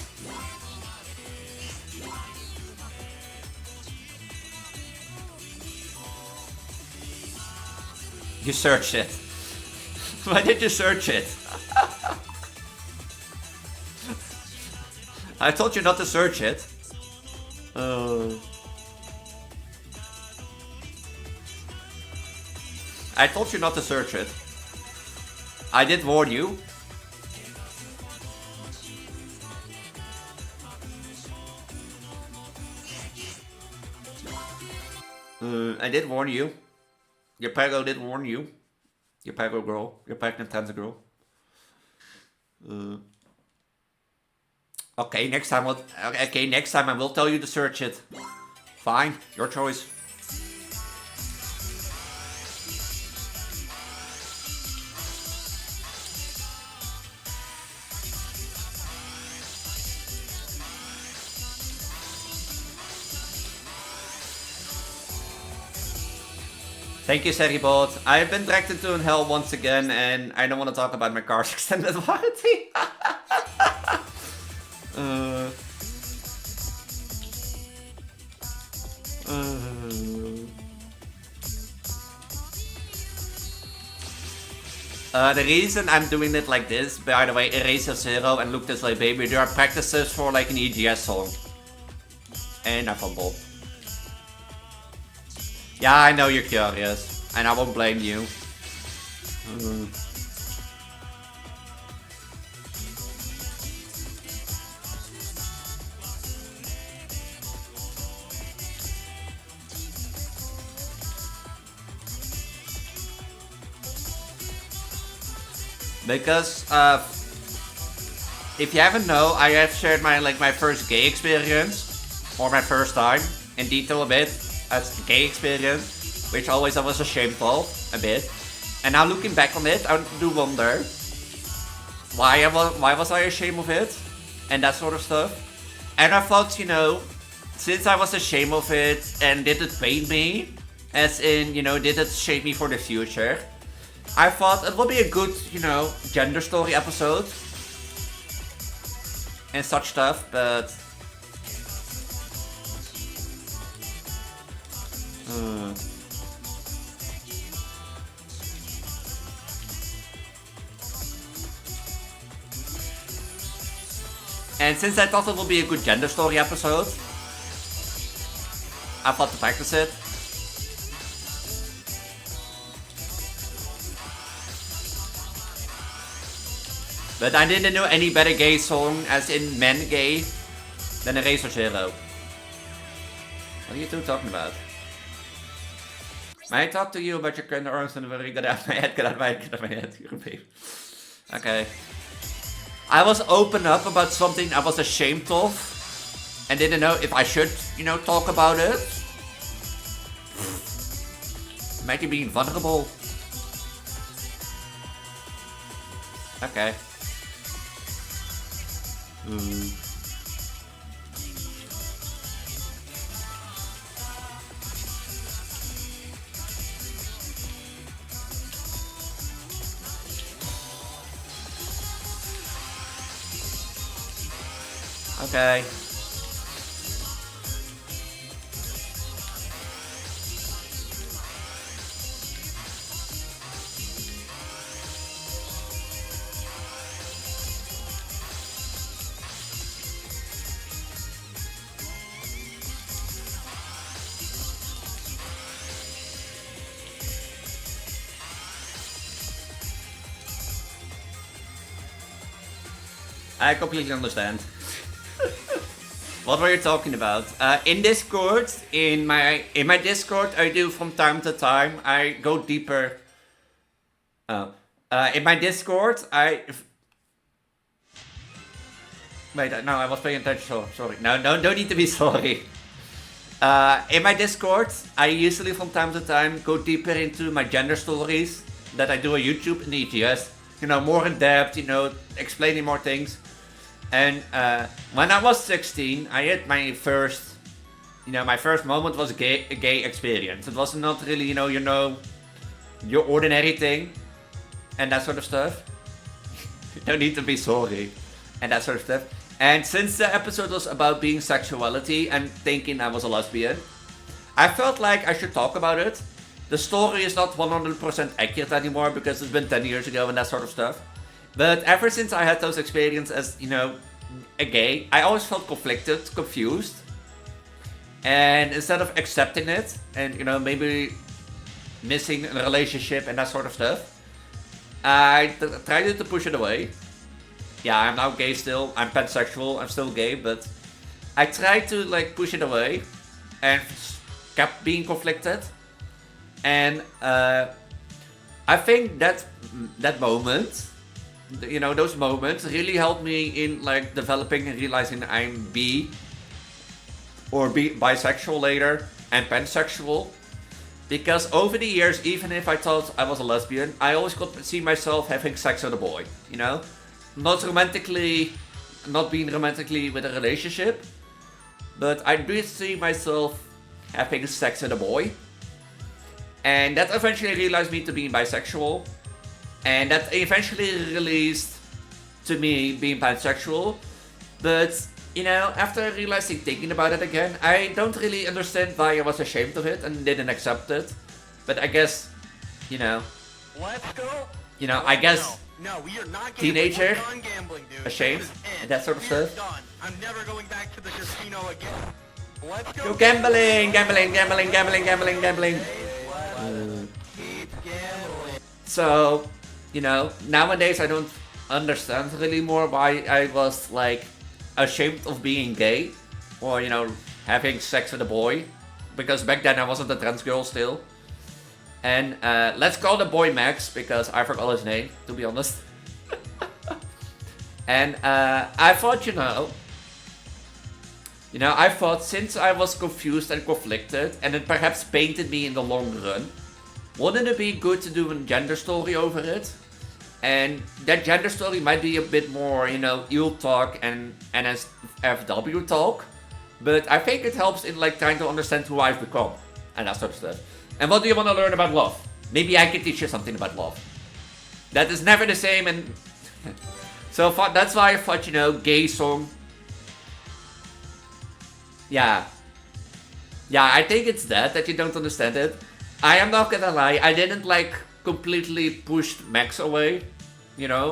You searched it. Why did you search it? I told you not to search it. I told you not to search it. I did warn you. I did warn you. Your Pyro did warn you. Your Pyro girl. Your pregnant trans girl. Okay, next time I will tell you to search it. Fine, your choice. Thank you, Seribot. I've been dragged into hell once again, and I don't want to talk about my car's extended warranty. The reason I'm doing it like this, by the way, Eraser Zero and Look This Way Baby, there are practices for like an EGS song. And I fumbled. Yeah, I know you're curious, and I won't blame you. Because, if you haven't know, I have shared my first gay experience, or my first time, in detail a bit, as a gay experience, which always I was ashamed of, a bit. And now looking back on it, I do wonder, why was I ashamed of it? And that sort of stuff. And I thought, you know, since I was ashamed of it, and did it pain me, as in, you know, did it shape me for the future, I thought it would be a good, you know, gender story episode. And such stuff, but... And since I thought it would be a good gender story episode, I thought to practice it. But I didn't know any better gay song, as in men gay, than Eraser Zero. What are you two talking about? May I talk to you about your current organs and whether you got out of my head, get out of my head, get out of my head, you're a babe. Okay. I was open up about something I was ashamed of and didn't know if I should, you know, talk about it. Might you being vulnerable? Okay. Okay. I completely understand. What were you talking about? In Discord, in my Discord, I do from time to time. I go deeper. In my Discord, wait. No, I was paying attention. So sorry. No, don't need to be sorry. In my Discord, I usually from time to time go deeper into my gender stories that I do on YouTube and EGS. You know, more in depth. You know, explaining more things. And when I was 16, I had my first, my first moment was a gay experience. It was not really, your ordinary thing and that sort of stuff. You don't need to be sorry and that sort of stuff. And since the episode was about being sexuality and thinking I was a lesbian, I felt like I should talk about it. The story is not 100% accurate anymore because it's been 10 years ago and that sort of stuff. But ever since I had those experiences as, a gay, I always felt conflicted, confused. And instead of accepting it and, maybe missing a relationship and that sort of stuff, I tried to push it away. Yeah, I'm now gay still. I'm pansexual. I'm still gay, but I tried to push it away and kept being conflicted. And I think that moment, those moments really helped me in developing and realizing I'm bisexual later and pansexual. Because over the years, even if I thought I was a lesbian, I always could see myself having sex with a boy, Not romantically, not being romantically with a relationship, but I did see myself having sex with a boy. And that eventually realized me to be bisexual. And that eventually released to me being pansexual. But, after realizing, thinking about it again, I don't really understand why I was ashamed of it and didn't accept it. But I guess, Let's go. I guess No, we are not teenager, done gambling, dude. ashamed, This is it. and that sort of We're stuff. done. I'm never going back to the casino again. Let's go. Go gambling. Keep gambling. So, nowadays I don't understand really more why I was ashamed of being gay or, having sex with a boy. Because back then I wasn't a trans girl still. And let's call the boy Max because I forgot his name, to be honest. And I thought, I thought since I was confused and conflicted and it perhaps painted me in the long run, wouldn't it be good to do a gender story over it? And that gender story might be a bit more, eel talk and NSFW talk. But I think it helps in trying to understand who I've become and that sort of stuff. And what do you want to learn about love? Maybe I can teach you something about love. That is never the same and... So that's why I thought, gay song. Yeah. Yeah, I think it's that you don't understand it. I am not gonna lie, I didn't completely pushed Max away.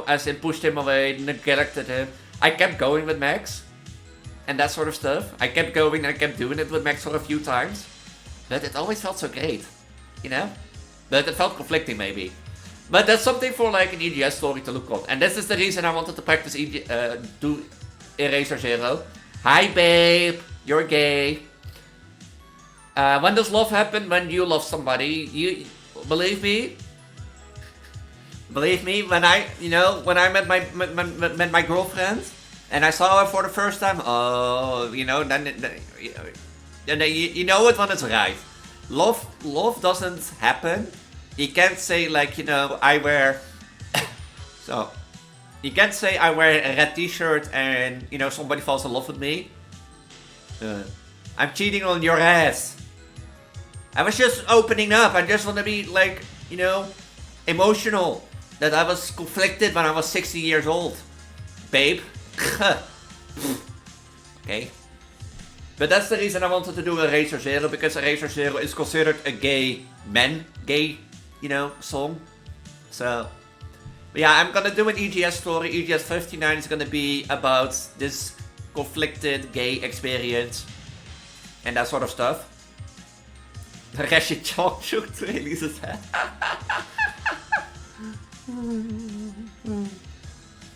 As in pushed him away, neglected him. I kept going with Max and that sort of stuff. I kept going and I kept doing it with Max for a few times. But it always felt so great, you know? But it felt conflicting maybe. But that's something for like an EGS story to look on. And this is the reason I wanted to practice do Eraser Zero. Hi babe, you're gay. When does love happen? When you love somebody. You believe me? Believe me, when I met my girlfriend and I saw her for the first time, oh, you know, then you know it when it's right. Love doesn't happen. You can't say like, you know, I wear so you can't say I wear a red t-shirt and, you know, somebody falls in love with me. I'm cheating on your ass. I was just opening up. I just want to be like, you know, emotional. That I was conflicted when I was 16 years old. Babe. Okay. But that's the reason I wanted to do Eraser Zero, because Eraser Zero is considered a gay, you know, song. So, but yeah, I'm gonna do an EGS story. EGS 59 is gonna be about this conflicted gay experience and that sort of stuff. Rashid chalk shook to Elise's head.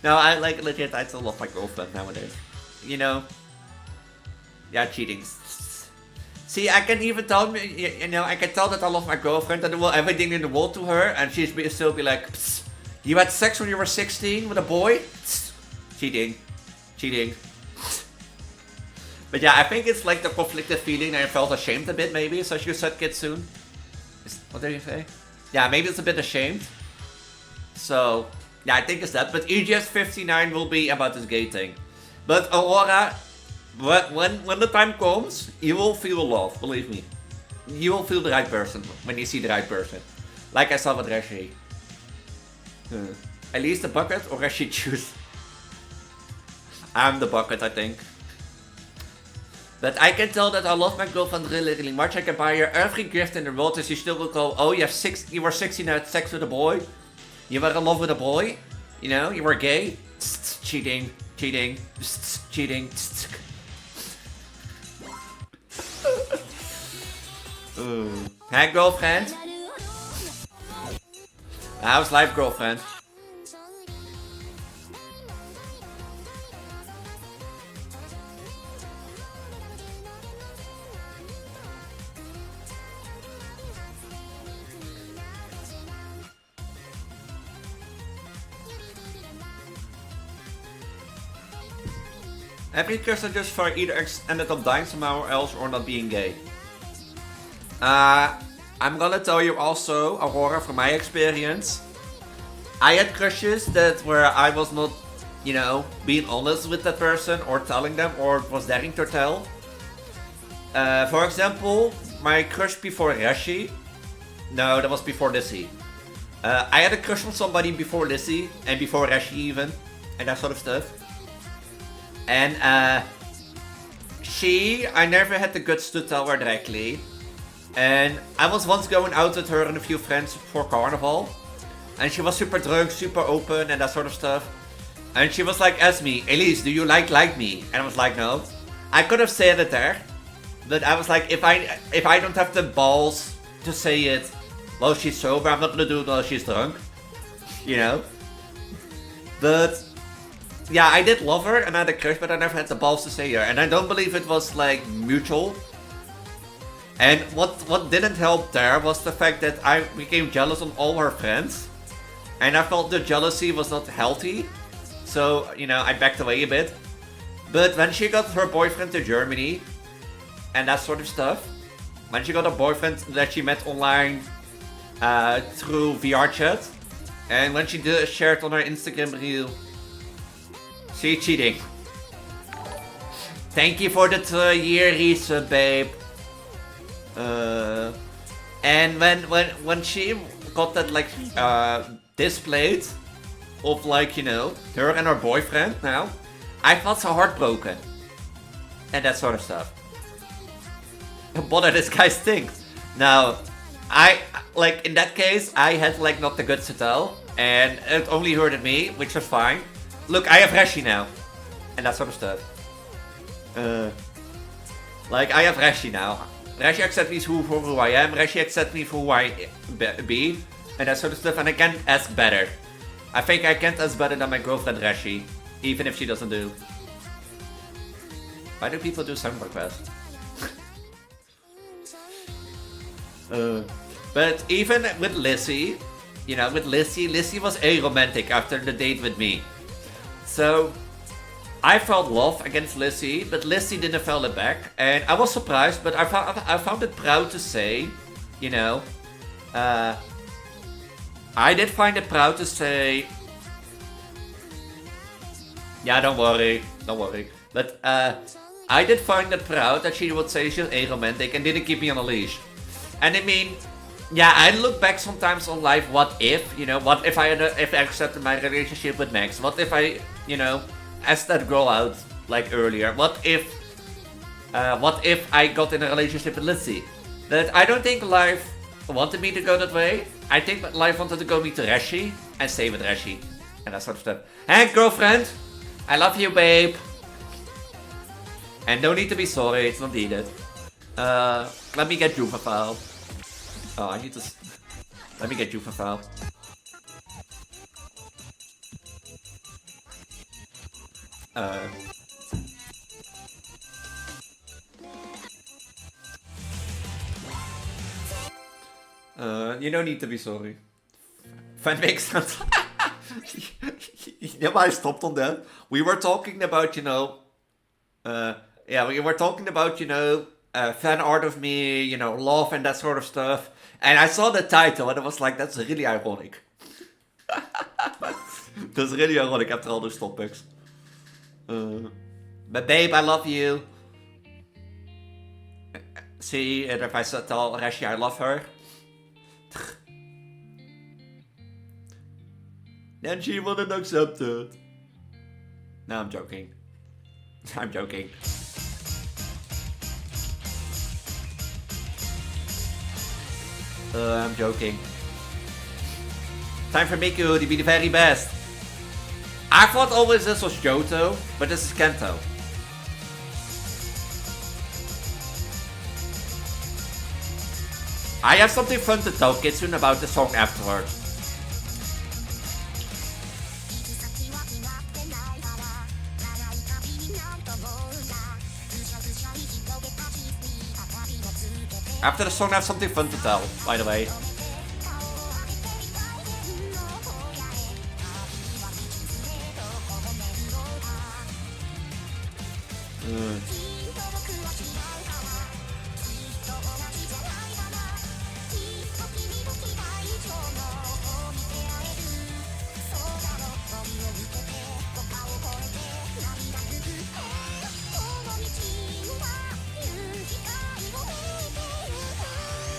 No, I like legit. I still love my girlfriend nowadays. You know. Yeah, cheating. See, I can even tell me, you know, I can tell that I love my girlfriend and I will everything in the world to her, and she's still be like, you had sex when you were 16 with a boy? Cheating. But yeah, I think it's like the conflicted feeling and I felt ashamed a bit maybe, so she said Kitsune. What did you say? Yeah, maybe it's a bit ashamed. So, yeah, I think it's that. But EGS 59 will be about this gay thing. But Aurora, when the time comes, you will feel love, believe me. You will feel the right person when you see the right person. Like I saw with Rashi. Elise the bucket or Rashi choose? I'm the bucket, I think. But I can tell that I love my girlfriend really, really much. I can buy her every gift in the world and she still will go, oh, you were 16 and had sex with a boy? You were in love with a boy? You know, you were gay? Cheating. Hey, girlfriend? How's life, girlfriend? Every cursor just for either ended up dying somehow else or not being gay. I'm gonna tell you also, Aurora, from my experience. I had crushes that where I was not, you know, being honest with that person or telling them or was daring to tell. For example, my crush before Rashi. No, that was before Lissy. I had a crush on somebody before Lissy and before Rashi even, and that sort of stuff. And I never had the guts to tell her directly. And I was once going out with her and a few friends for carnival. And she was super drunk, super open and that sort of stuff. And she was like, asked me, Elise, do you like me? And I was like, no. I could have said it there. But I was like, if I don't have the balls to say it while she's sober, I'm not gonna do it while she's drunk. You know? But yeah, I did love her and I had a crush, but I never had the balls to say her. And I don't believe it was like mutual. And what didn't help there was the fact that I became jealous on all her friends. And I felt the jealousy was not healthy. So, you know, I backed away a bit. But when she got her boyfriend to Germany and that sort of stuff, when she got a boyfriend that she met online through VR chat, and when she shared on her Instagram reel, she's cheating. Thank you for the 2-year resub, babe. And when she got that like displayed of like, you know, her and her boyfriend now, I felt so heartbroken and that sort of stuff. What are this guy thinks? Now, I like in that case I had like not the guts to tell, and it only hurted me, which was fine. Look, I have Rashi now. and that sort of stuff. Like, I have Reshi now. Reshi accepts me for who I am, Reshi accepts me for who I be, and that sort of stuff, and I can't ask better. I think I can't ask better than my girlfriend Reshi, even if she doesn't do. Why do people do song requests? But even with Lissy, you know, with Lissy was aromantic after the date with me. So, I felt love against Lissy, but Lissy didn't feel it back. And I was surprised, but I found it proud to say, you know, I did find it proud to say, yeah, don't worry. But I did find it proud that she would say she's aromantic and didn't keep me on a leash. And I mean, yeah, I look back sometimes on life, what if, you know, what if I accepted my relationship with Max? What if I, you know, asked that girl out, like, earlier? What if I got in a relationship with Lizzie? But I don't think life wanted me to go that way. I think that life wanted to go me to Reshi and stay with Reshi. And that sort of stuff. Hey, girlfriend! I love you, babe! And no need to be sorry, it's not needed. Let me get Juvafile. Oh, I need to... Let me get Juvafile. You don't need to be sorry. Fun makes sense. Yeah, I stopped on that. We were talking about, you know... yeah, we were talking about, you know... fan art of me, you know, love and that sort of stuff. And I saw the title and it was like, that's really ironic. That's really ironic after all those topics. But babe, I love you. See, and if I tell Reshi I love her, then she wouldn't accept it. No, I'm joking. I'm joking. I'm joking. Time for Miku to be the very best. I thought always this was Johto, but this is Kento. I have something fun to tell Kitsune about the song afterwards. After the song, I have something fun to tell, by the way.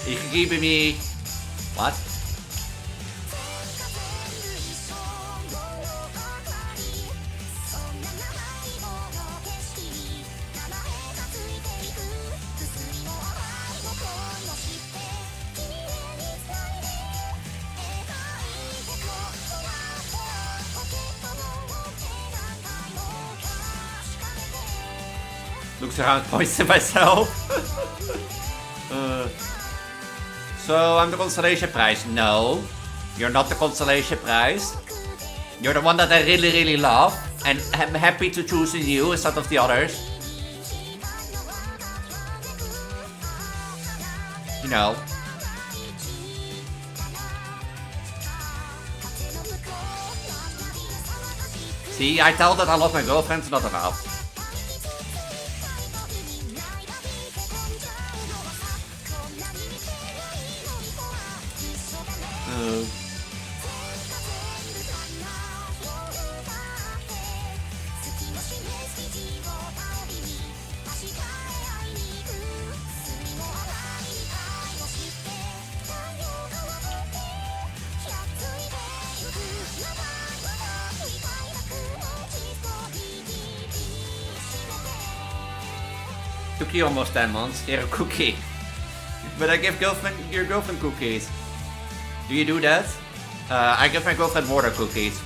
You can keep me. What? Looks around, points to myself. So I'm the consolation prize. No, you're not the consolation prize. You're the one that I really, really love, and I'm happy to choose you instead of the others. You know. See, I tell that I love my girlfriends, not enough. Took you almost 10 months. Here, a cookie. But I give your girlfriend cookies. Do you do that? I give my girlfriend more than cookies.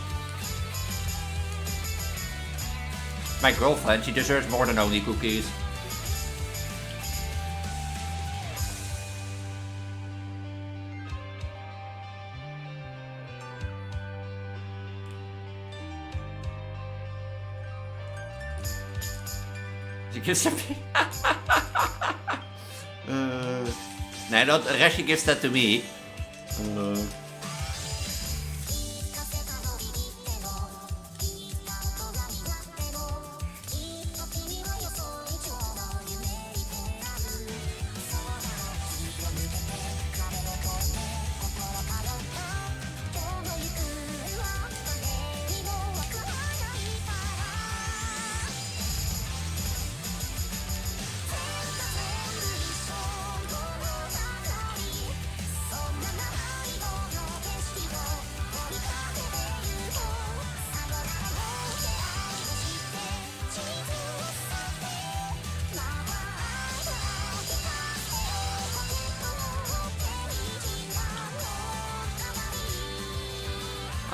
My girlfriend, she deserves more than only cookies. She gives me. Nee, dat Reshi gives that to me.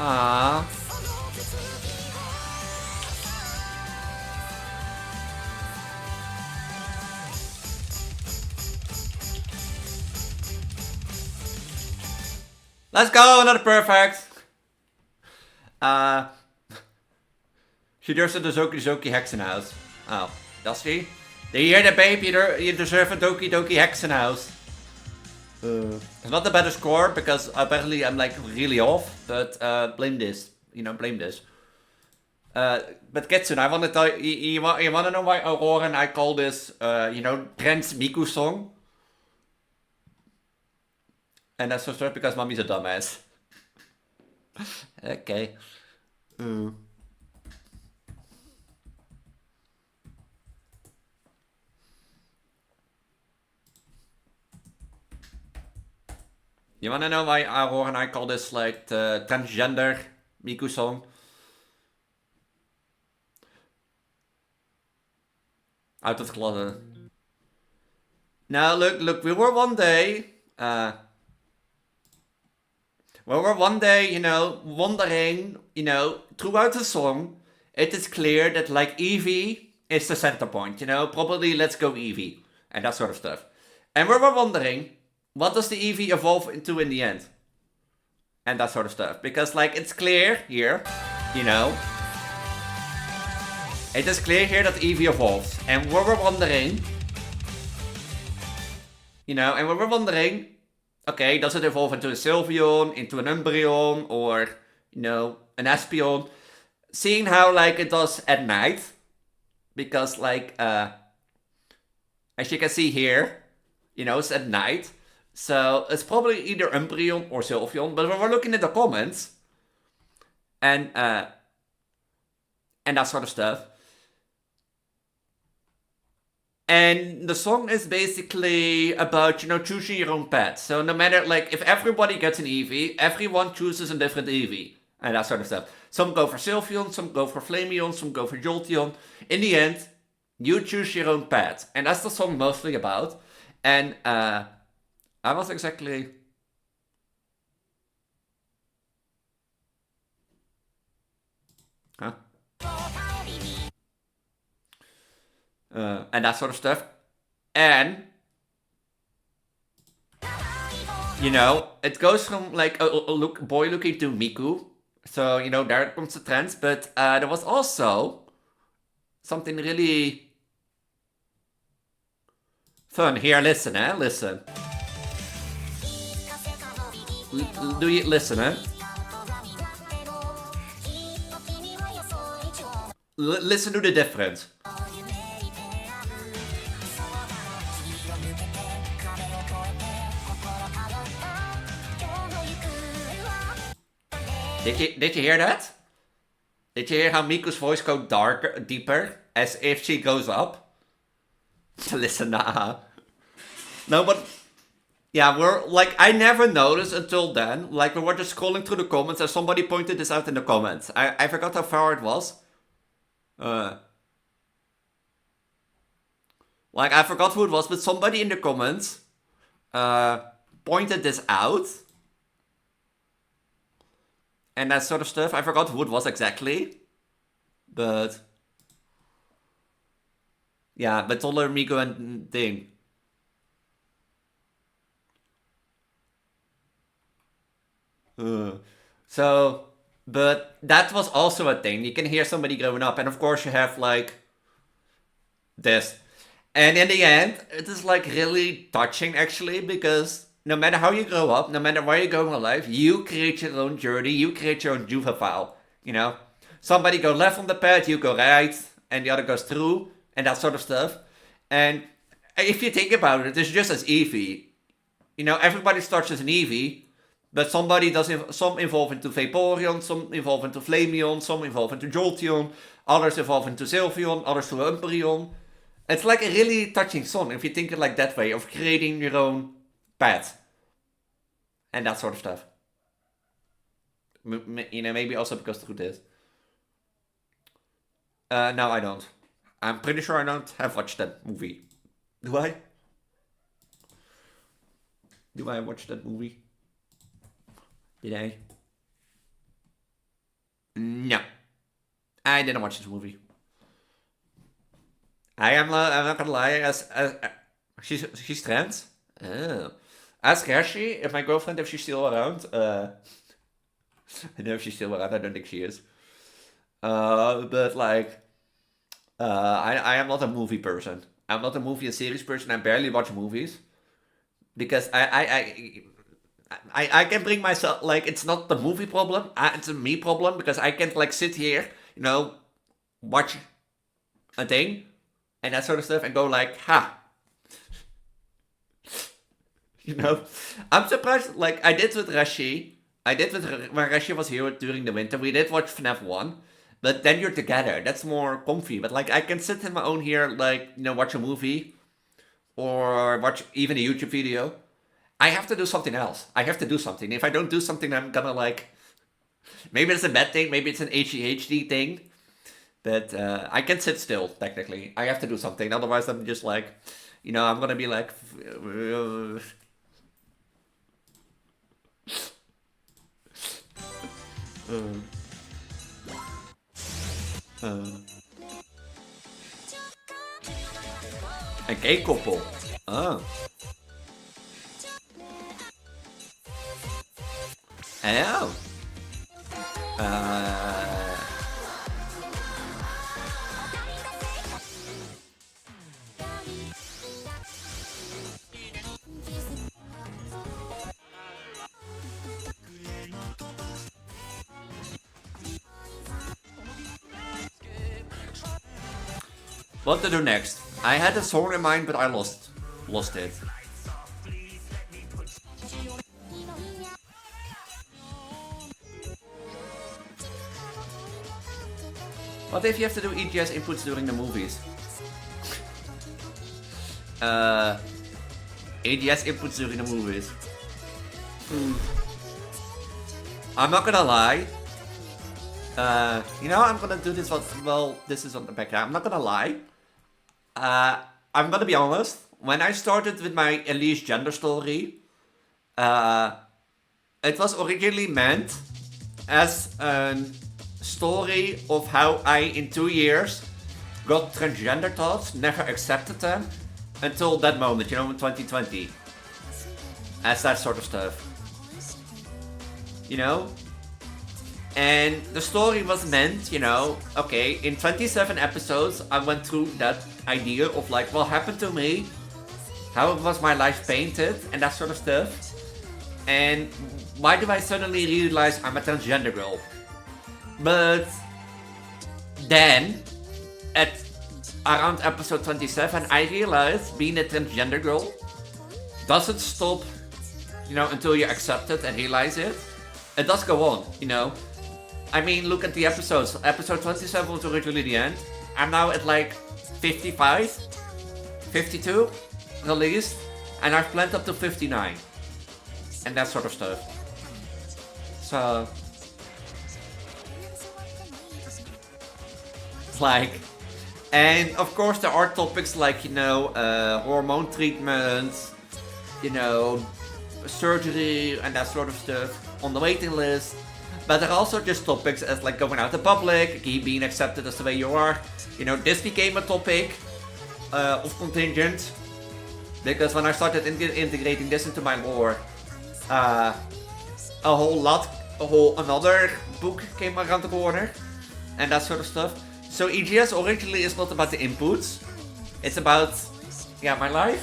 Ah. Let's go, another perfect. She deserves a Doki Doki Hexenhouse. Oh, does she? Do you hear that, babe? You deserve a Doki Doki Hexenhouse. It's not the better score because apparently I'm like really off, but blame this. You know, blame this. But Kitsune, I want to tell you, you want to know why Aurora and I call this, you know, Trends Miku song? And that's just because mommy's a dumbass. Okay. You wanna know why Aurora and I call this like the transgender Miku song? Out of the closet. Now look, we were one day, you know, wondering, you know, throughout the song, it is clear that like Eevee is the center point, you know, probably let's go Eevee, and that sort of stuff. And we were wondering, what does the Eevee evolve into in the end? And that sort of stuff. Because like it's clear here, you know. It is clear here that Eevee evolves. And we were wondering, you know, and we were wondering, okay, does it evolve into a Sylveon, into an Umbreon, or, you know, an Espeon? Seeing how like it does at night. Because like, as you can see here, you know, it's at night. So it's probably either Umbreon or Sylveon, but when we're looking at the comments and that sort of stuff. And the song is basically about, you know, choosing your own pet. So no matter, like, if everybody gets an Eevee, everyone chooses a different Eevee. And that sort of stuff. Some go for Sylveon, some go for Flameon, some go for Jolteon. In the end, you choose your own pet. And that's the song mostly about. And, I was exactly... Huh? And that sort of stuff. And... You know, it goes from like a boy looking to Miku. So, you know, there comes the trends. But there was also something really fun. Here, listen, listen. Do you listen, listen to the difference. Did you hear that? Did you hear how Miku's voice goes darker, deeper, as if she goes up? Listen, No, but... Yeah, we're like, I never noticed until then. Like, we were just scrolling through the comments and somebody pointed this out in the comments. I forgot how far it was. Like, I forgot who it was, but somebody in the comments pointed this out. And that sort of stuff. I forgot who it was exactly. But... Ja, met Toller, Migo en ding. So, but that was also a thing. You can hear somebody growing up, and of course you have like this. And in the end, it is like really touching actually, because no matter how you grow up, no matter where you go in life, you create your own journey, you create your own Juva file, you know? Somebody go left on the path, you go right, and the other goes through, and that sort of stuff. And if you think about it, it's just as Eevee. You know, everybody starts as an Eevee, but somebody does, some evolve into Vaporeon, some evolve into Flameon, some evolve into Jolteon, others evolve into Sylveon, others to Umbreon. It's like a really touching song if you think it like that way, of creating your own path. And that sort of stuff. You know, maybe also because through this. No, I don't. I'm pretty sure I don't have watched that movie. Do I? Do I watch that movie? Did I? No. I didn't watch this movie. I'm not gonna lie, as she's trans? Oh. Ask Hershey, if my girlfriend, if she's still around. I know if she's still around, I don't think she is. But like, I am not a movie person. I'm not a movie and series person. I barely watch movies. Because I can bring myself, like, it's not the movie problem, it's a me problem, because I can't like sit here, you know, watch a thing, and that sort of stuff, and go like, ha. You know? I'm surprised, like, I did with Rashi, when Rashi was here during the winter, we did watch FNAF 1, but then you're together, that's more comfy, but like, I can sit in my own here, like, you know, watch a movie, or watch even a YouTube video. I have to do something else. I have to do something. If I don't do something, I'm gonna like... Maybe it's a bad thing, maybe it's an ADHD thing. But I can sit still, technically. I have to do something, otherwise I'm just like... You know, I'm gonna be like... Een gay koppel. Oh. Oh. What to do next? I had a song in mind, but I lost it. What if you have to do EGS inputs during the movies? EGS inputs during the movies. I'm not gonna lie. You know, I'm gonna do this. Well, this is on the background. I'm not gonna lie. I'm gonna be honest. When I started with my Elise gender story, it was originally meant as a story of how I, in 2 years, got transgender thoughts, never accepted them, until that moment, you know, in 2020. As that sort of stuff. You know? And the story was meant, you know, okay, in 27 episodes, I went through that idea of like, what happened to me, how was my life painted, and that sort of stuff. And why do I suddenly realize I'm a transgender girl? But then, at around episode 27, I realized being a transgender girl doesn't stop, you know, until you accept it and realize it. It does go on, you know. I mean, look at the episodes. Episode 27 was originally the end. I'm now at like 55, 52 released, and I've planned up to 59. And that sort of stuff. So... like... And of course there are topics like, you know, hormone treatments, you know, surgery and that sort of stuff on the waiting list. But there are also just topics as like going out to public, being accepted as the way you are. You know, this became a topic. of contingent, because when I started integrating this into my lore, another book came around the corner, and that sort of stuff. So EGS originally is not about the inputs, it's about, yeah, my life.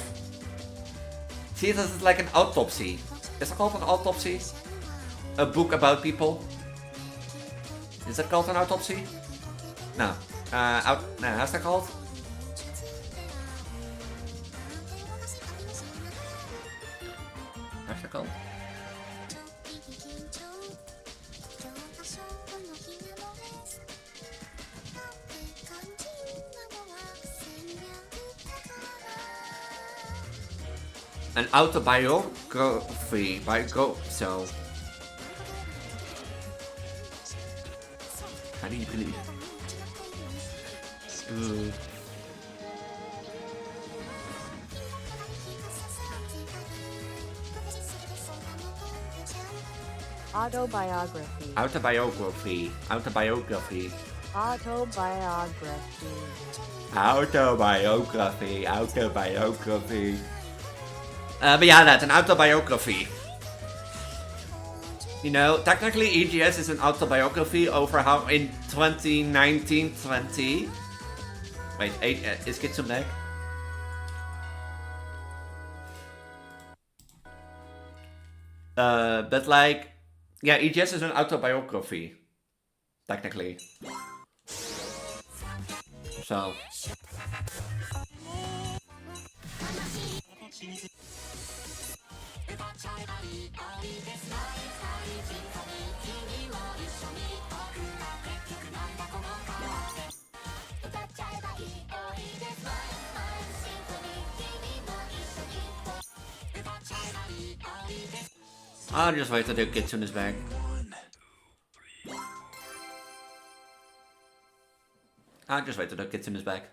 See, this is like an autopsy. Is it called an autopsy? A book about people? Is that called an autopsy? No. No, how's that called? How's that called? An autobiography. So. How do you believe? Autobiography. Autobiography. Autobiography. Autobiography. Autobiography. Autobiography. But yeah, that's an autobiography. You know, technically EGS is an autobiography over how in 2019-20... Wait, is Kitsu back? But like... Yeah, EGS is an autobiography. Technically. So... I'll just wait till Kitsune is back. I'll just wait till Kitsune is back.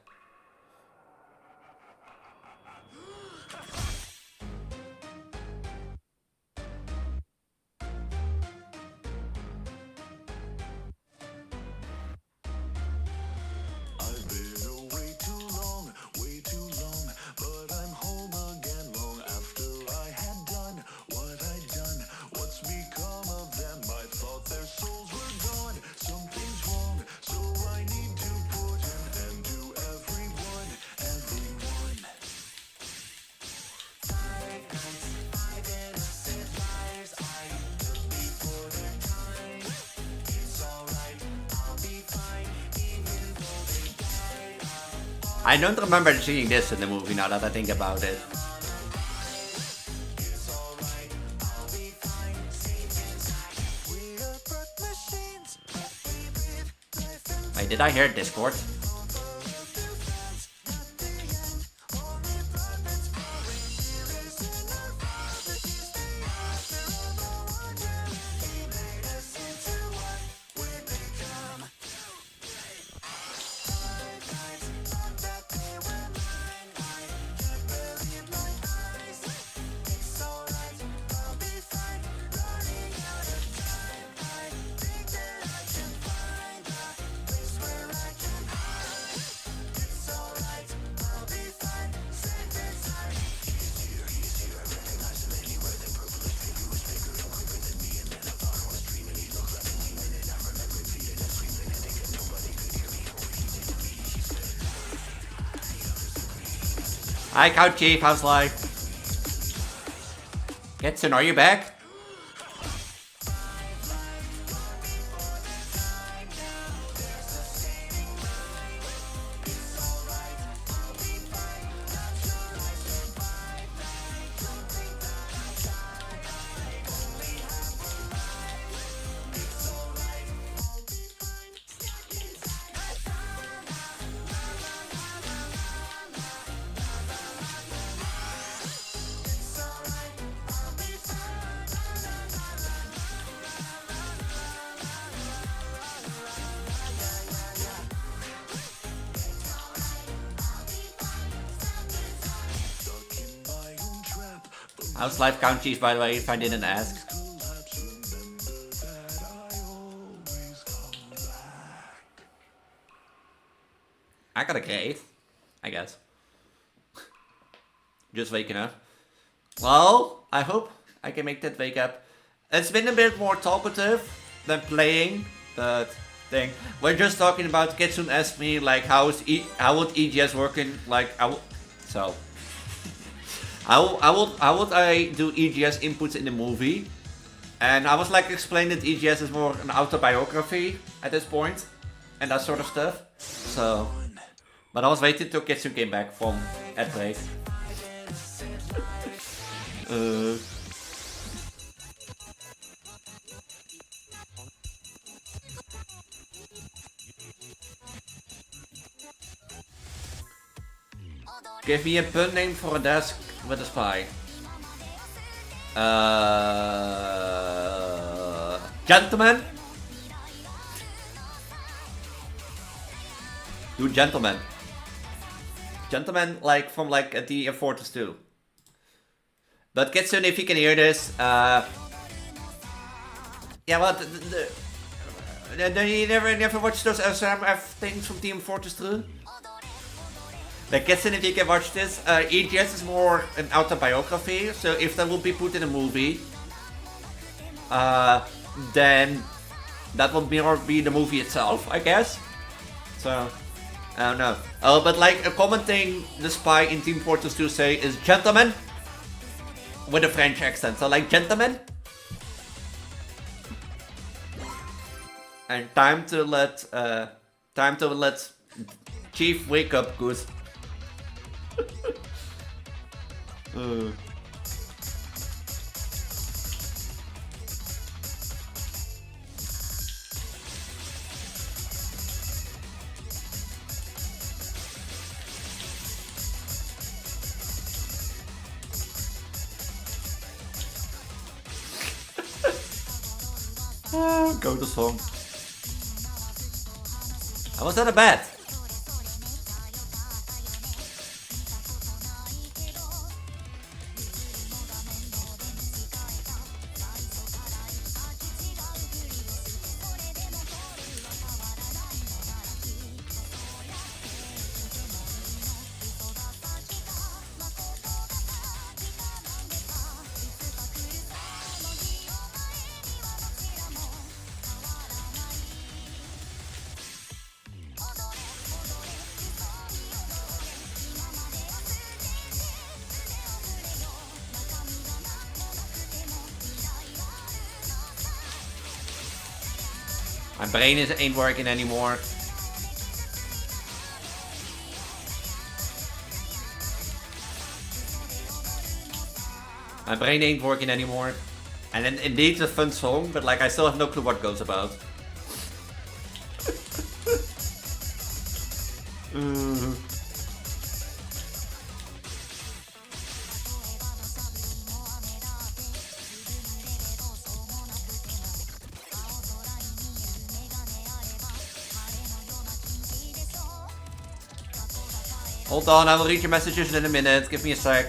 I don't remember seeing this in the movie now that I think about it. Wait, did I hear Discord? Hi, Couch Chief, how's life? Getson, are you back? How's life, Count Chief, by the way, if I didn't ask? I got a grade, I guess. just waking up. Well, I hope I can make that wake up. It's been a bit more talkative than playing, but thing. We're just talking about. Kitsune asked me like how would EGS working? Like how would I do EGS inputs in the movie? And I was like explaining that EGS is more an autobiography at this point, and that sort of stuff. So, but I was waiting till Kitsune came back from ad break. Give me a pun name for a desk with a spy. Gentleman? Do gentleman. Gentleman like from like the Fortress 2. But Kitsune, if you can hear this, yeah, well, you never watched those SRMF things from Team Fortress 2? Like Kitsune, if you can watch this, EGS is more an autobiography, so if that will be put in a movie, then that will more be the movie itself, I guess. So, I don't know. But like commenting the spy in Team Fortress 2 say is gentleman with a French accent. So like gentlemen. And time to let Chief wake up, Goose. Go to song. How was that a bet? My brain ain't working anymore. My brain ain't working anymore. And then indeed it's a fun song, but like I still have no clue what it goes about. Hold on, I will read your messages in a minute. Give me a sec.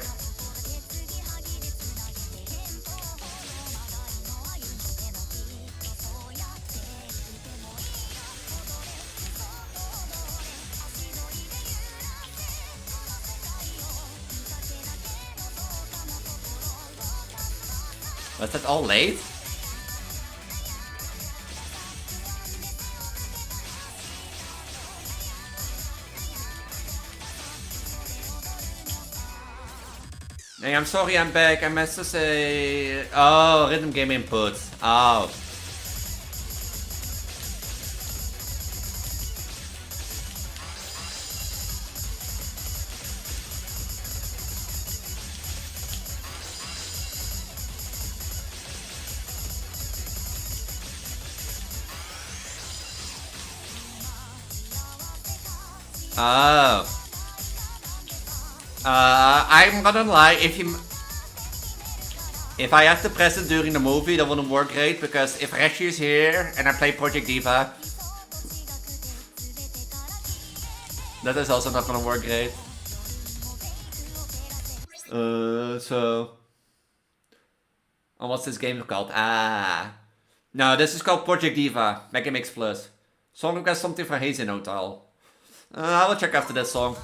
Was that all late? Hey, I'm sorry, I'm back. I meant to say... Oh, rhythm game input. Oh. Oh. I'm gonna lie, if I have to press it during the movie, that wouldn't work great, because if Reshi is here and I play Project Diva, that is also not gonna work great. So... And what's this game called? No, this is called Project Diva, Mega Mix Plus. Song request something from Hazy Hotel. I will check after that song.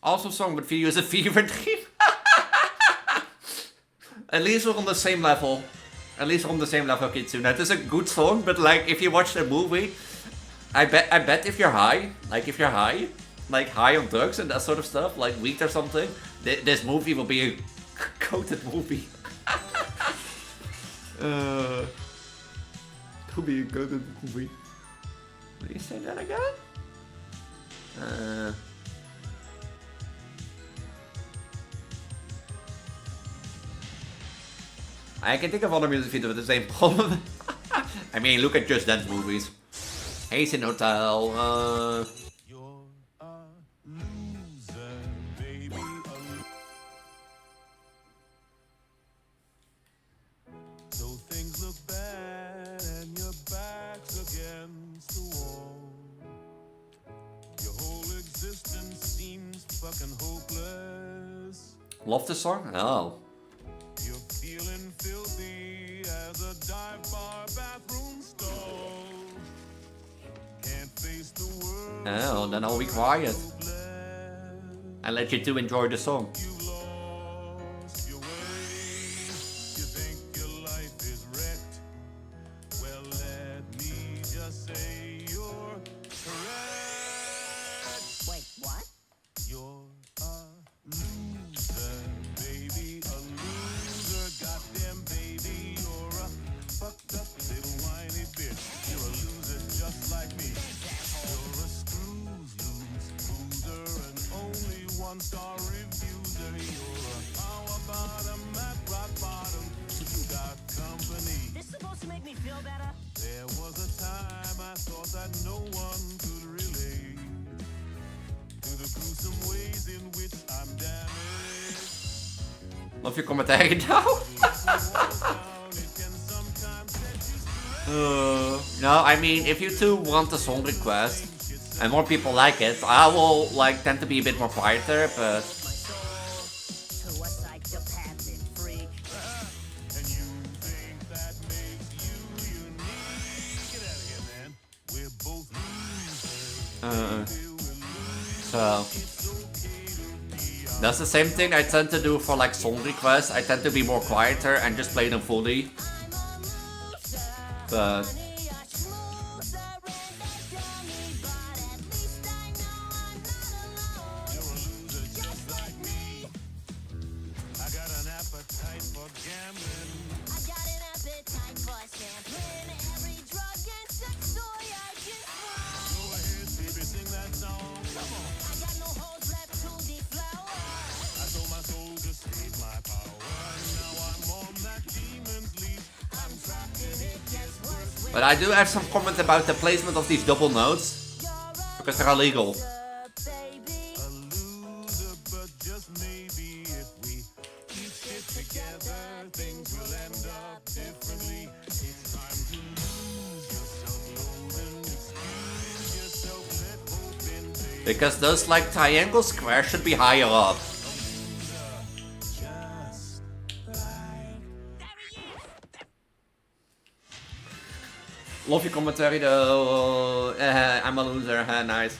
Awesome song, but video is a fever dream. At least we're on the same level. At least we're on the same level, Kitsune. It is a good song, but like if you watch the movie, I bet if you're high, like high on drugs and that sort of stuff, like weed or something, this movie will be a coated movie. It'll be a coated movie. Will you say that again? I can think of other music videos with the same problem. I mean, look at Just Dance movies. Hazen Hotel, You're a loser, baby. So things look bad and your back's against the wall. Your whole existence seems fucking hopeless. Love this song? Oh. You're feeling filthy as a dive bar bathroom stall. Can't face the world. Oh, then I'll be quiet. And let you two enjoy the song. You lost your way. You think your life is wrecked. Well, let me just say you're correct. Wait, what? You're a loser, baby, a loser. Goddamn, baby, you're a fucked up little whiny bitch. You're a loser just like me. You're a screws loose loser, and only one-star refuser. You're a power bottom at rock bottom. You got company. This supposed to make me feel better? There was a time I thought that no one could relate to the gruesome ways in which I'm damaged. Love your commentary now. It can sometimes set you straight. No, I mean, if you two want a song request and more people like it, I will like tend to be a bit more quieter, but To a psychopathic freak. And you think that makes you unique. Get out of here, man. We're both losers. so that's the same thing I tend to do for like song requests. I tend to be more quieter and just play them fully. But You're a loser just like me. I got an appetite for gambling. I got an appetite for sampling every drug and sex toy I can find. Go ahead, baby, sing that song. Come on. I got no holes left to deflower. I sold my soul to save my power. Now I'm on that demon's leash. I'm trapped and it gets worse. I do have some comment about the placement of these double notes because they're illegal. Baby, A loser, but just maybe if we keep it together, things will end up differently. It's time to lose yourself, loathe, excuse yourself, let hope invade. Because those like triangle squares should be higher up. Just like Love your commentary though. I'm a loser. Nice.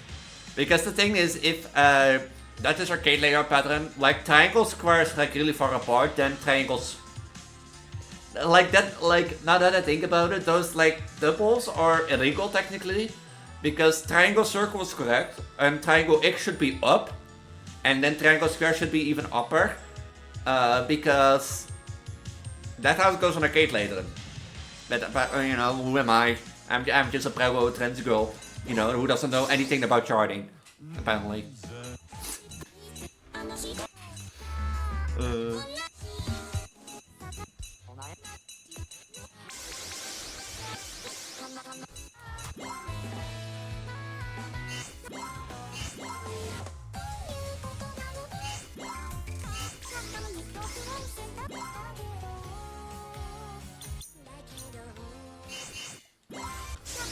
Because the thing is, if that is arcade layout pattern, like triangle squares like really far apart, then triangles like that. Like now that I think about it, those like doubles are illegal technically, because triangle circle is correct and triangle X should be up, and then triangle square should be even upper, because that's how it goes on arcade later. But you know, who am I? I'm just a pro trans girl, you know, who doesn't know anything about charting, apparently.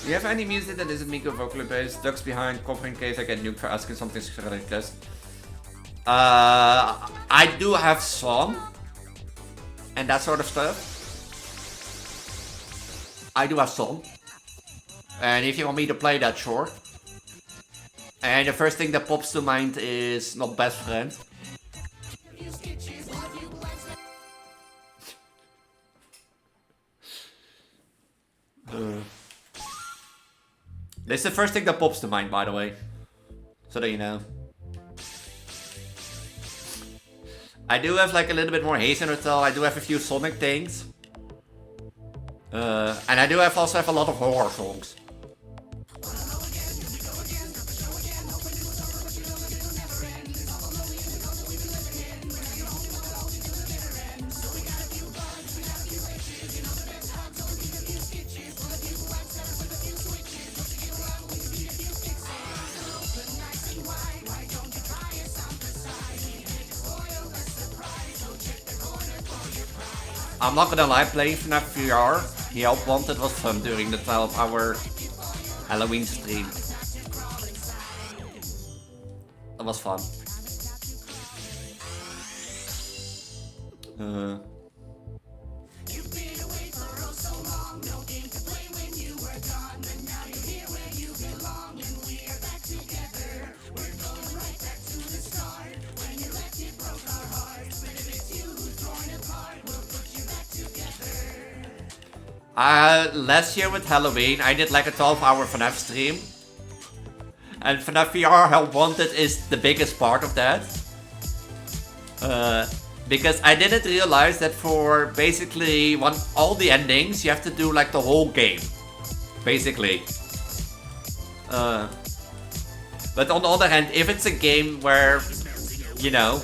Do you have any music that isn't Miko vocally based? Ducks behind, cover in case I get nuked for asking something ridiculous. I do have some, and that sort of stuff. I do have some, and if you want me to play that, sure. And the first thing that pops to mind is not best friend. This is the first thing that pops to mind, by the way. So that you know. I do have like a little bit more haste in Hotel. I do have a few Sonic things. And I do also have a lot of horror songs. I'm not gonna lie, playing FNAF VR, he helped Wanted was fun during the 12-hour Halloween stream. That was fun. Last year with Halloween, I did like a 12-hour FNAF stream. And FNAF VR Help Wanted is the biggest part of that. Because I didn't realize that for basically all the endings, you have to do like the whole game. Basically. But on the other hand, if it's a game where, you know,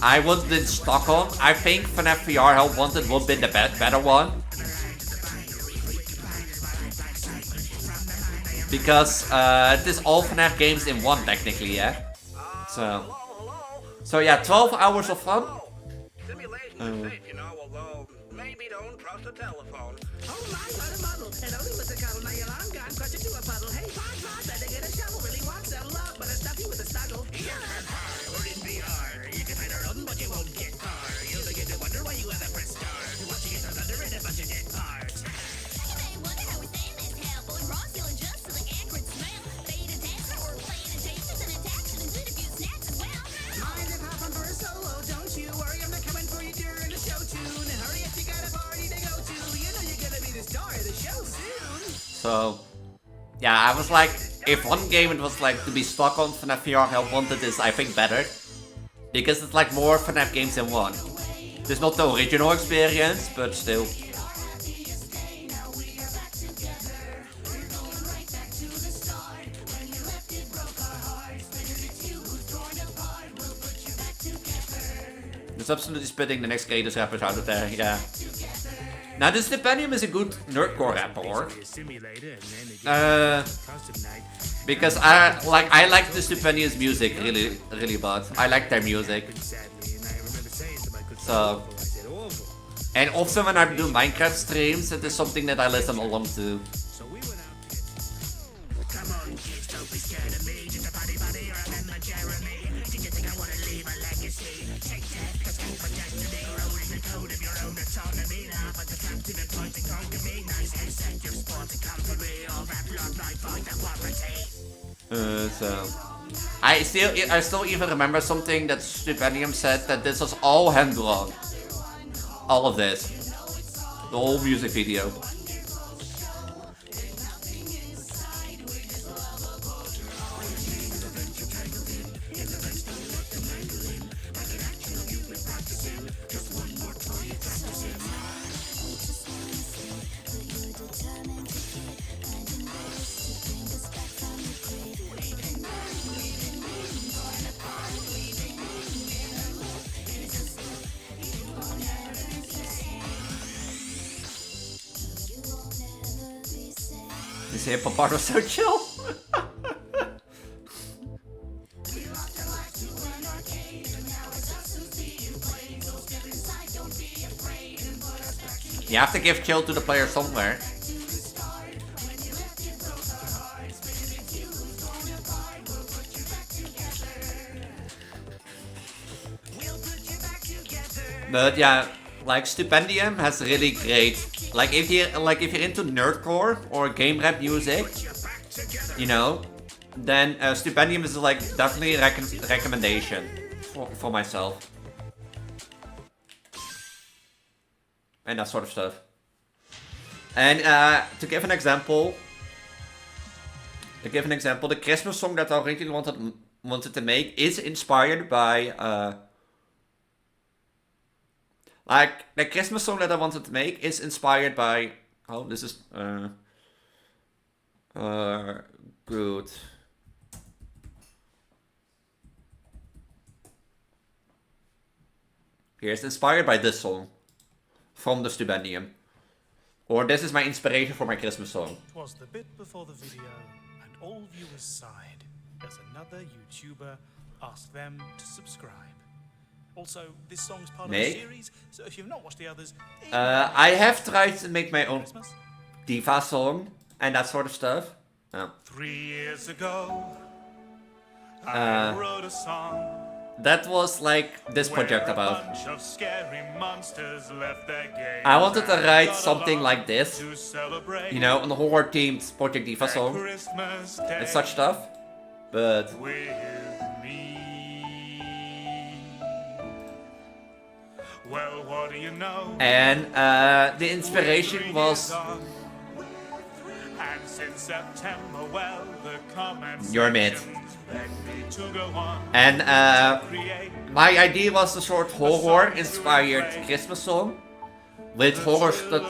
I wasn't in Stockholm, I think FNAF VR Help Wanted would be the better one. Because it is all FNAF games in one technically, yeah? So yeah, 12 hours of fun. Simulation is safe, you know, although maybe don't trust the telephone. Oh my, what a muddle. It only was a cuddle. Now your alarm gone, crush it to a puddle. Hey, Pod, better get a shovel. Really wants that love, but it's stuffy with a snuggle. Or in VR, you can find a run, but you won't get far. You'll begin to wonder why you ever press start. Watching it under in a bunch of dead parts. You may wonder how we stand this hell. Boy, Ron's feeling just to the acrid smell. Fade attention or playing adjacent and attached and include a few snacks as well. Mind if hopping for a solo? Don't you worry, I'm not coming for you during the show tune. And hurry if you got a party to go to. You know you're gonna be the star of the show soon. So, yeah, I was like, if one game it was like to be stuck on FNAF VR Help Wanted is I think better. Because it's like more FNAF games in one. It's not the original experience, but still. It's absolutely spitting the next greatest rappers out of there, yeah. Now this Stipendium is a good nerdcore rapper, because I like the Stipendium's music really bad. I like their music. So, and also when I do Minecraft streams, it is something that I listen along to. Come on, kids, don't be scared of me. Just a party buddy or a member Jeremy. Did you think I wanna leave a legacy? Take that, cause hope for destiny. Rolling the code of your own autonomy. Now, but the captain and point to conquer me. Nice headset, your sport to come for me. All that blood might find the warranty. So I still even remember something that Stipendium said, that this was all hand drawn. All of this. The whole music video. This hip-hop part was so chill. You have to give chill to the player somewhere. But yeah, like Stipendium has really great, like if you're into nerdcore or game rap music, you know, then Stipendium is like definitely a recommendation for myself. And that sort of stuff. And to give an example, the Christmas song that I originally wanted to make is inspired by like the Christmas song that I wanted to make is inspired by this is good. Here's inspired by this song from the Stipendium. Or this is my inspiration for my Christmas song. It was the bit before the video, and all viewers sighed as another YouTuber asked them to subscribe. Also, this song's part of a series, so if you've not watched the others, I have tried to make my own diva song and that sort of stuff. 3 years ago, I wrote a song. That was like this project about. Of scary monsters left their game. I wanted to write something like this, you know, an horror themed Project Diva song and such stuff, but well, what do you know? And the inspiration was and since September, well, the comments your mid. To go on. And my idea was a sort of horror-inspired Christmas song with horrors that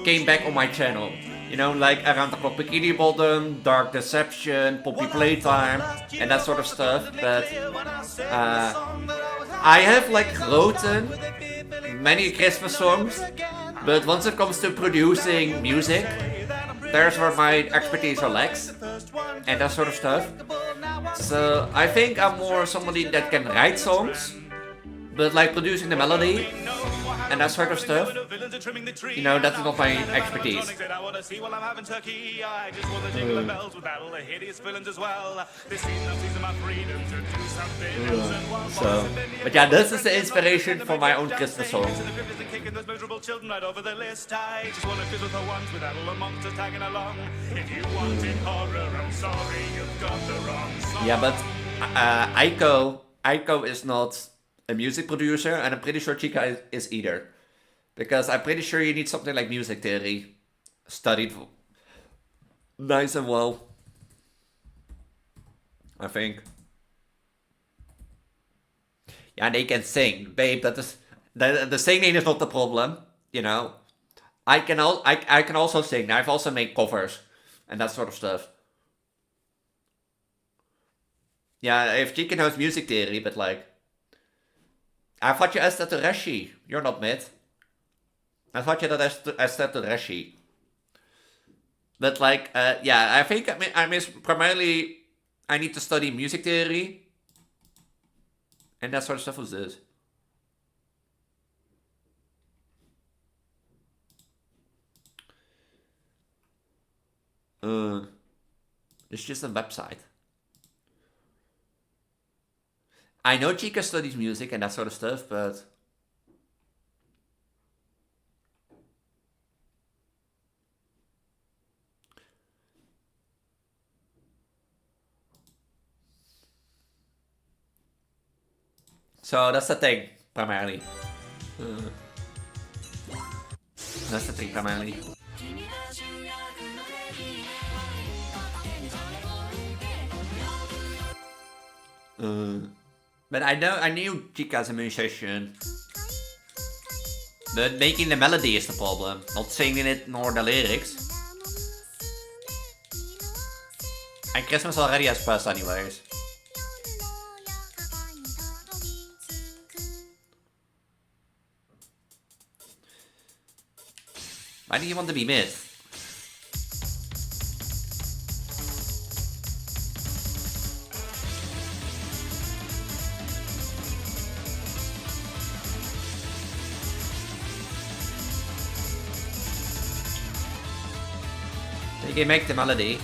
came back on my channel. You know, like Around the Clock Bikini Bottom, Dark Deception, Poppy Playtime, and that sort of stuff. But I have like written many Christmas songs, but once it comes to producing music, there's where my expertise lacks, and that sort of stuff. So I think I'm more somebody that can write songs, but like producing the melody and that sort of stuff, you know, that's not my expertise. So, but yeah, this is the inspiration for my own Christmas song. Yeah, but Aiko is not a music producer, and I'm pretty sure Chica is either. Because I'm pretty sure you need something like music theory studied nice and well. I think. Yeah, they can sing, babe. That is the singing is not the problem, you know. I can also sing. I've also made covers and that sort of stuff. Yeah, if Chica knows music theory, but like, I thought you asked to Reshi. You're not mid. I thought you asked to Reshi. But like, yeah, I think I miss primarily. I need to study music theory, and that sort of stuff was this. It's just a website. I know Chica studies music and that sort of stuff, but so that's the thing, primarily. That's the thing, primarily. But I knew Chica as a musician. But making the melody is the problem, not singing it nor the lyrics. And Christmas already has passed anyways. Why do you want to be mid? They can make the melody,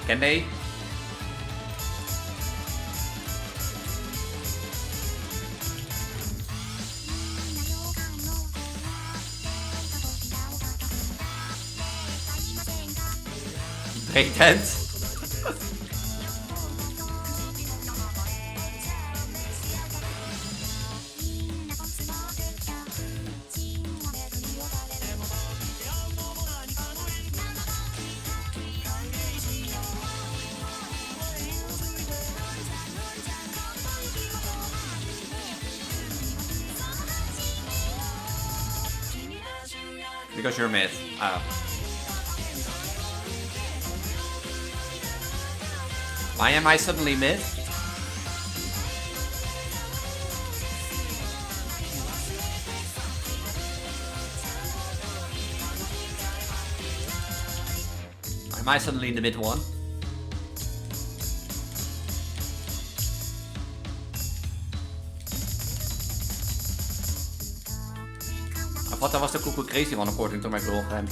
can they? Breakdance? Because you're mid. Why am I suddenly mid? Am I suddenly in the mid one? I thought that was the cuckoo crazy one according to my girlfriend.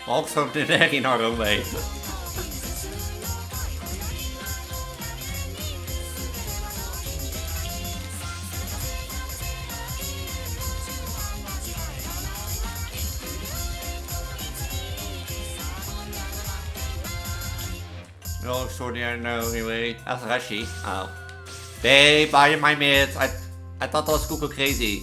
Also did that in our own way. No, extraordinary, no, anyway. That's Rashi. Oh. Babe, I am my mid. I thought that was cuckoo crazy.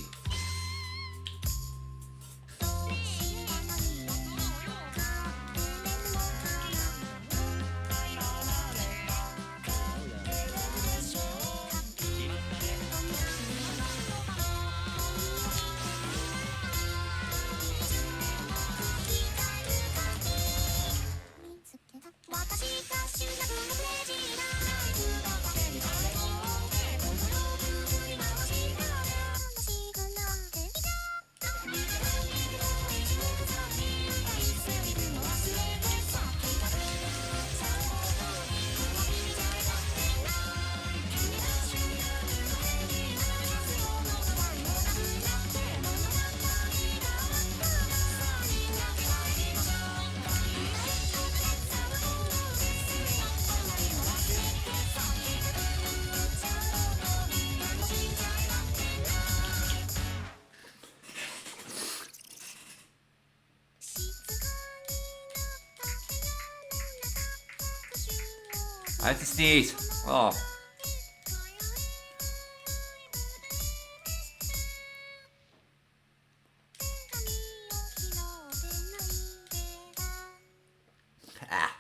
I have to sneeze. Oh. Ah.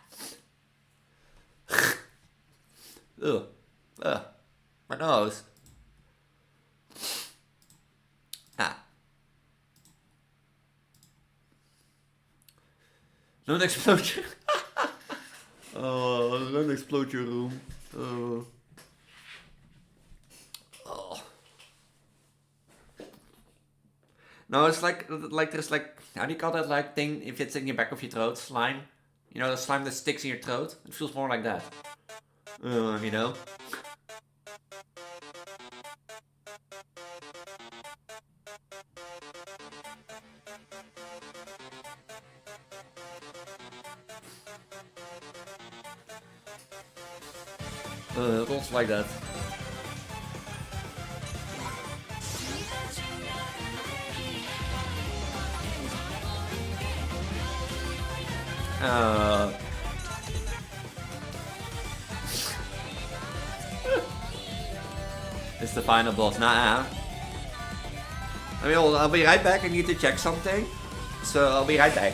Ugh. Ugh. My nose. Ah. Don't explode. Oh, don't explode your room. Oh. Oh. No, it's like there's like, how do you call that like thing if it's in your back of your throat? Slime? You know, the slime that sticks in your throat? It feels more like that. You know? Rolls like that. It's the final boss. Nah. I mean, I'll be right back. I need to check something. So I'll be right back.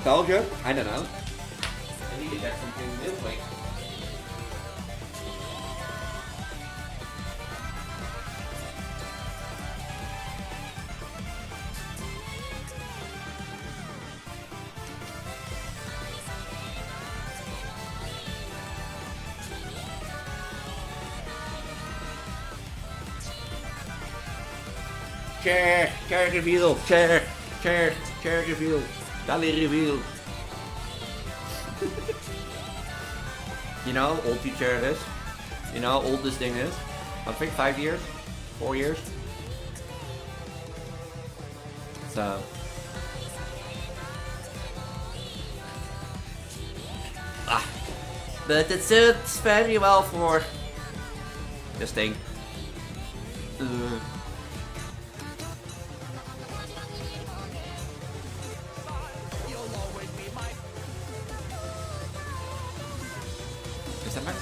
Belgium? I don't know. I need to check something real quick. Chair reveal, chair reveal, Dali reveal. You know how old the chair is? You know how old this thing is? I think 5 years? 4 years? So... But it suits very well for this thing. Is that my...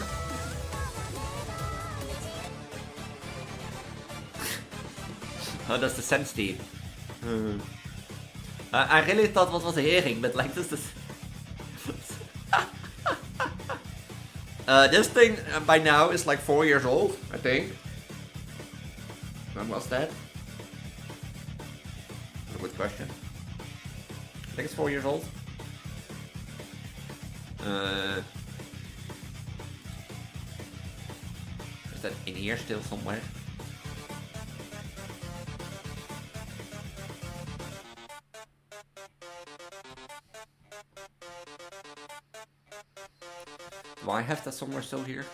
Oh, that's the sense team. I really thought what was a herring, but like this is... this thing by now is like 4 years old, I think. When was that? That's a good question. I think it's 4 years old. Is that in here still somewhere? Do I have that somewhere still here?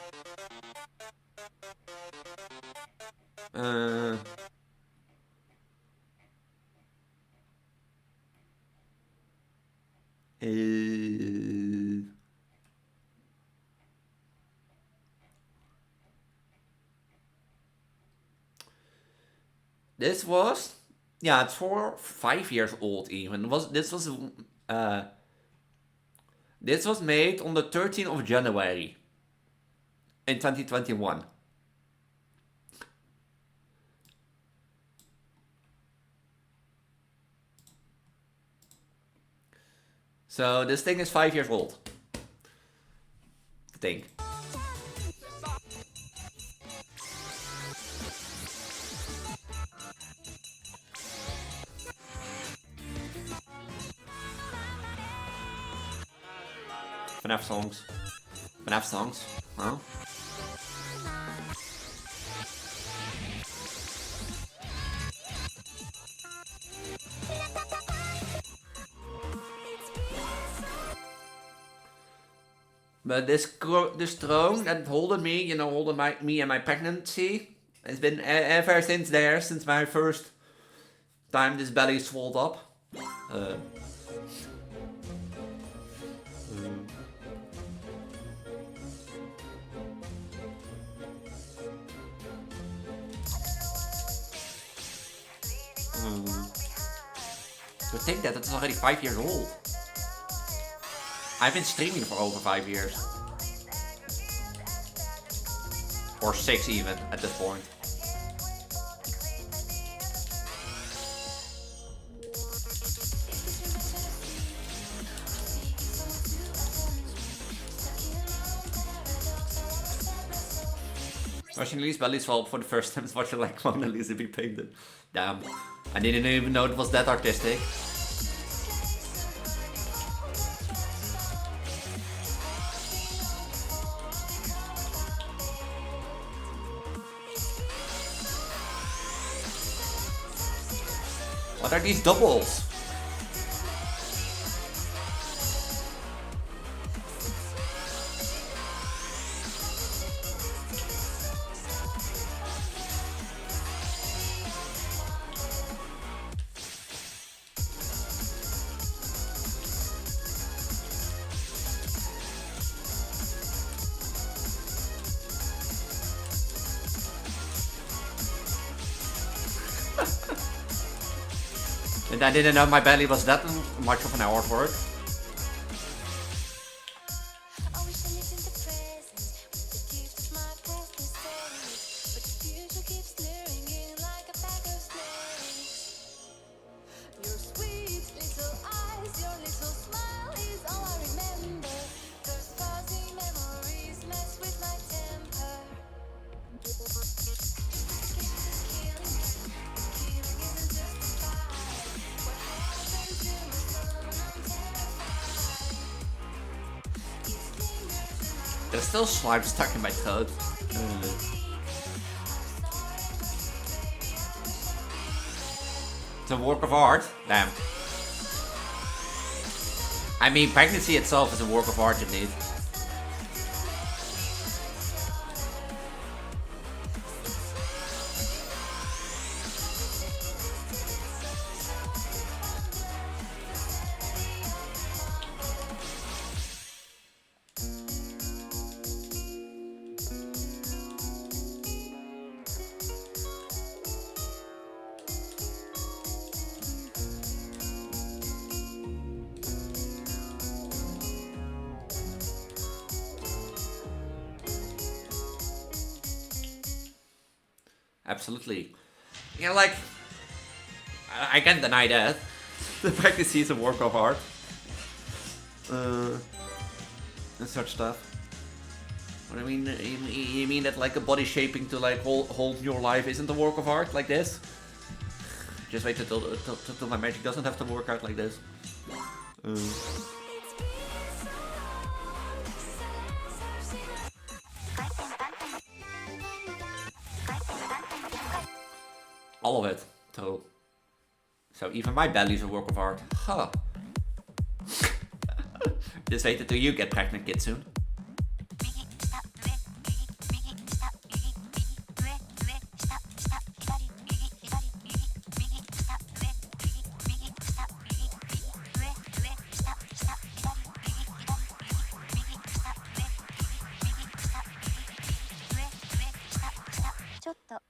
This was, yeah, it's 4 or 5 years old even. This was made on the 13th of January in 2021. So this thing is 5 years old, I think. FNAF songs. FNAF songs, huh? But this throne that holding me, you know, holding me and my pregnancy, has been ever since there, since my first time this belly swelled up. To think that it's already 5 years old. I've been streaming for over 5 years. Or 6 even, at this point. Watching Elise belly swap for the first time is watching like Mona Lisa be painted. Damn. I didn't even know it was that artistic. What are these doubles? And I didn't know my belly was that much of an artwork. There's still slime stuck in my throat. It's a work of art. Damn. I mean, pregnancy itself is a work of art indeed. Absolutely. You know, like, I can't deny that. The pregnancy is a work of art. And such stuff. What I mean, you mean that like a body shaping to like hold your life isn't a work of art like this? Just wait till my magic doesn't have to work out like this. All of it. So even my belly's a work of art. Huh. Just wait till you get pregnant, kid, soon.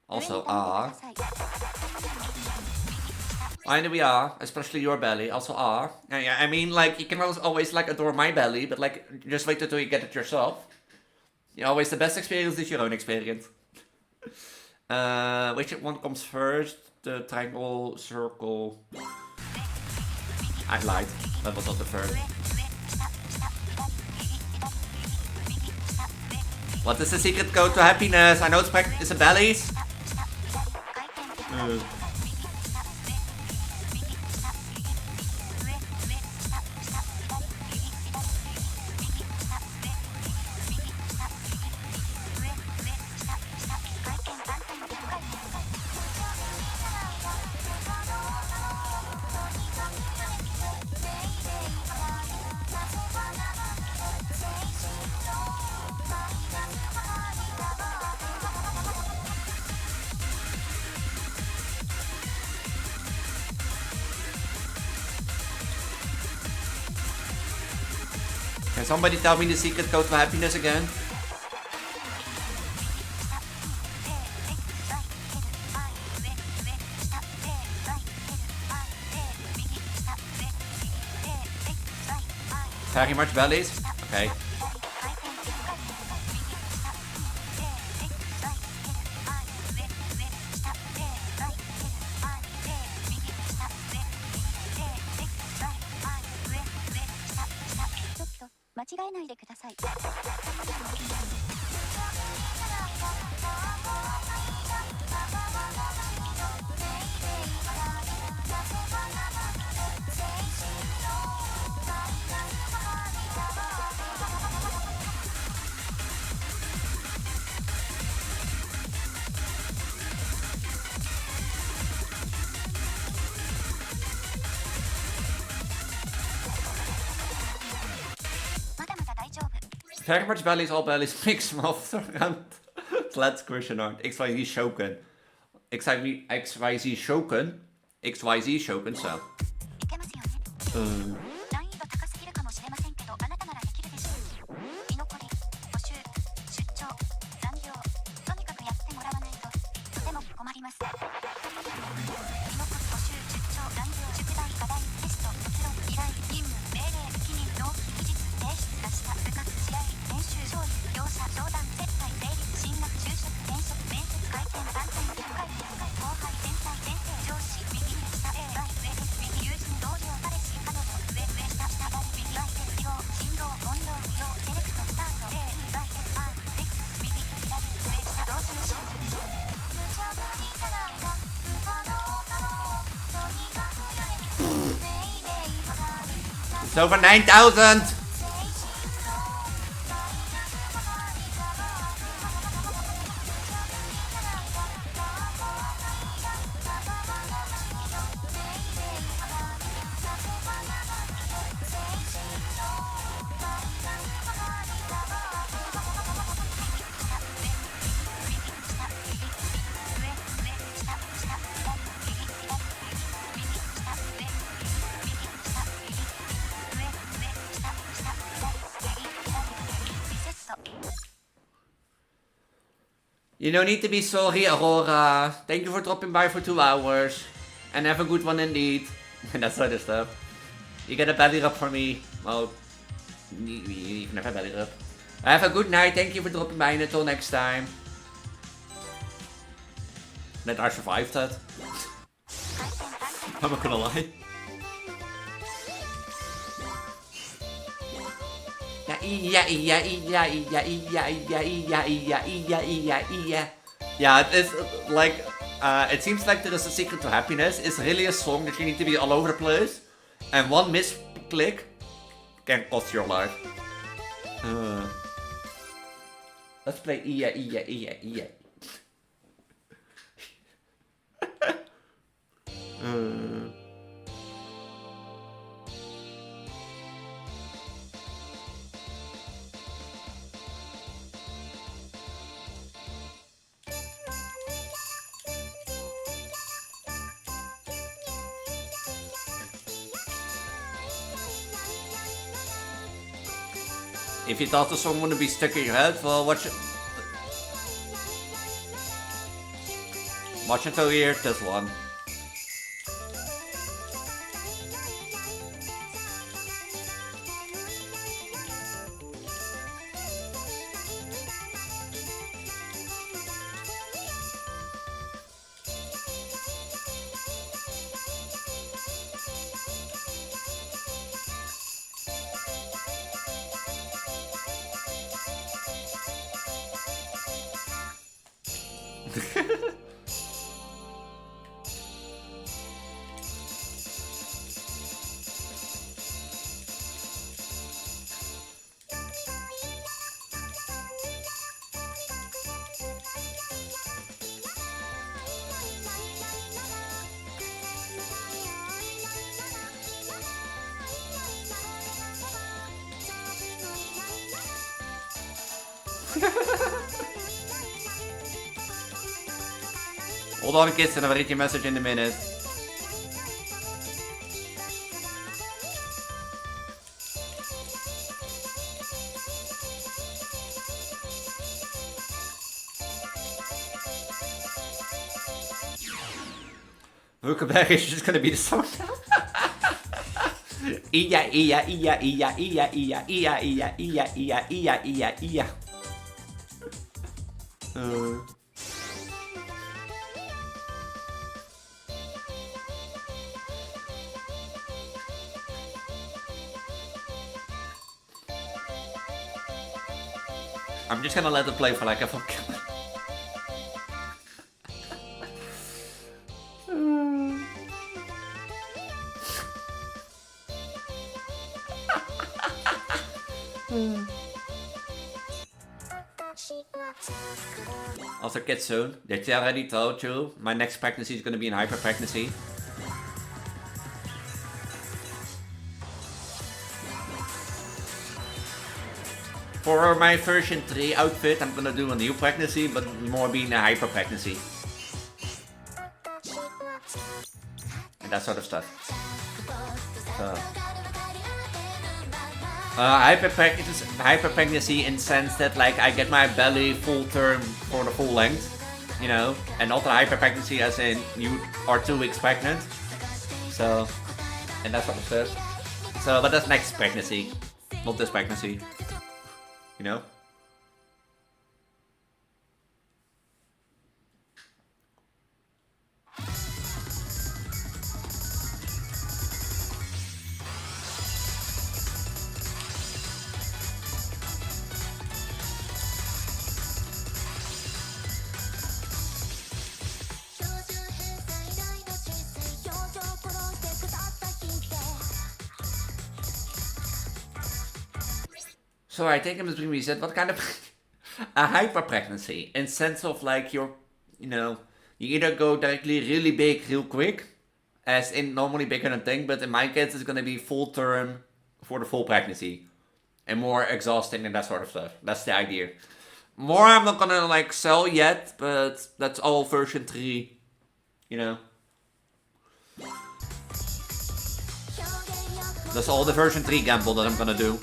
Also, I know we are, especially your belly. Also, I mean, like, you can always like adore my belly, but like, just wait until you get it yourself. Always the best experience is your own experience. Which one comes first? The triangle, circle. I lied. That was not the first. What is the secret code to happiness? I know it's a bellies. Can somebody tell me the secret code for happiness again? Very much bellies? Okay. Very much bellies, all bellies, mix mouth around. Let's question art. XYZ Shoken. XYZ Shoken. XYZ Shoken, so. It's over 9,000! You don't need to be sorry, Aurora. Thank you for dropping by for 2 hours. And have a good one indeed. And that sort of stuff. You get a belly rub for me. Well, you can have a belly rub. Have a good night. Thank you for dropping by and until next time. that I survived that. I'm not gonna lie. Yeah, it's like, it seems like there is a secret to happiness. It's really a song that you need to be all over the place. And one misclick can cost your life. Let's play Iya. If you thought the song wouldn't be stuck in your head, well, watch until you hear this one. Hold on, kids, and I'll read your message in a minute. Huckleberry is just gonna be the song now. Iya. I'm just gonna let it play for like a fucking... Also, kids, soon. Did you already told you my next pregnancy is gonna be an hyper pregnancy? For my version 3 outfit, I'm gonna do a new pregnancy, but more being a hyper pregnancy. And that sort of stuff. So. Hyper pregnancy in the sense that like I get my belly full term for the full length, you know, and not a hyper pregnancy as in you are 2 weeks pregnant. So, and that sort of stuff. So, but that's next pregnancy, not this pregnancy, you know. So I think it must be reset. What kind of a hyper pregnancy in sense of like you're, you know, you either go directly really big real quick, as in normally bigger than thing, but in my case it's gonna be full term for the full pregnancy and more exhausting and that sort of stuff. That's the idea. More I'm not gonna like sell yet, but that's all version 3, you know. That's all the version 3 gamble that I'm gonna do.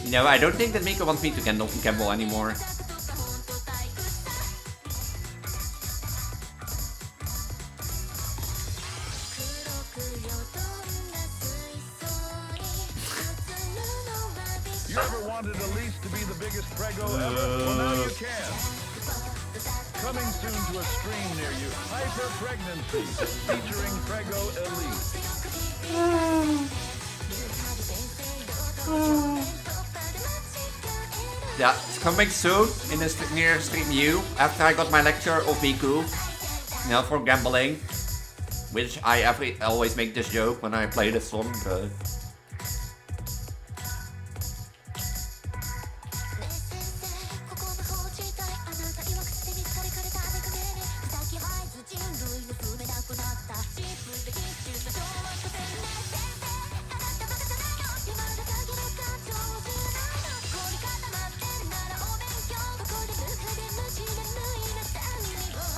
You know, I don't think that Miko wants me to gamble anymore. You ever wanted Elise to be the biggest prego ever? Well, now you can. Coming soon to a stream near you, Hyper Pregnancy, featuring prego Elise. Yeah, it's coming soon in the near stream you after I got my lecture of Miku. You know, for gambling. Which I always make this joke when I play this song, but...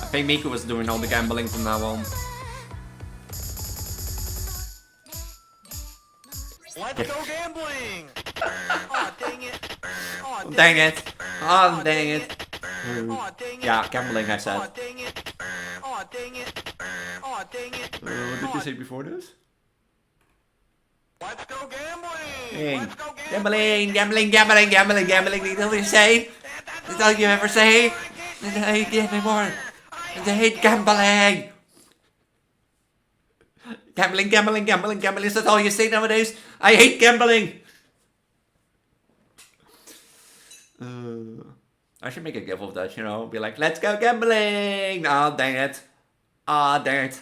I think Miku was doing all the gambling from now on. Let's go gambling! Aw, dang it. Aw, Dang it! Oh, dang it! Aw, dang it. Yeah, gambling I Aw, said. dang it. Aw, dang it. Aw, dang it. What did you say before this? Let's go gambling! Hey, Let's go gambling, gambling, gambling, gambling, gambling. That's all you say. That's all you ever say. I give me more. I hate gambling. Gambling, gambling, gambling, gambling. Is that all you say nowadays? I hate gambling. I should make a gif of that, you know. Be like, let's go gambling. Oh, dang it. Oh, dang it.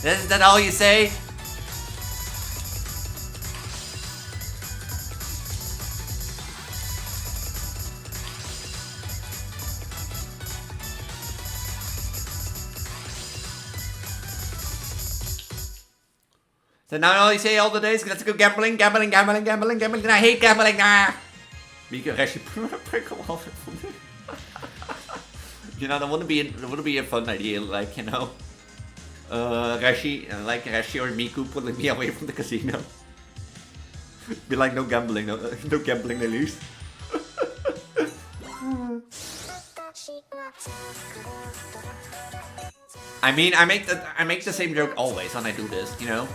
Is that all you say? So now all you say all the days, let's go gambling, gambling, gambling, gambling, gambling, and I hate gambling, nah! Mika actually prickle off it for me. You know, that wouldn't be a fun idea, like, you know. Rashi or Miku pulling me away from the casino. Be like, no gambling, no gambling, Elise. I mean, I make the same joke always when I do this, you know.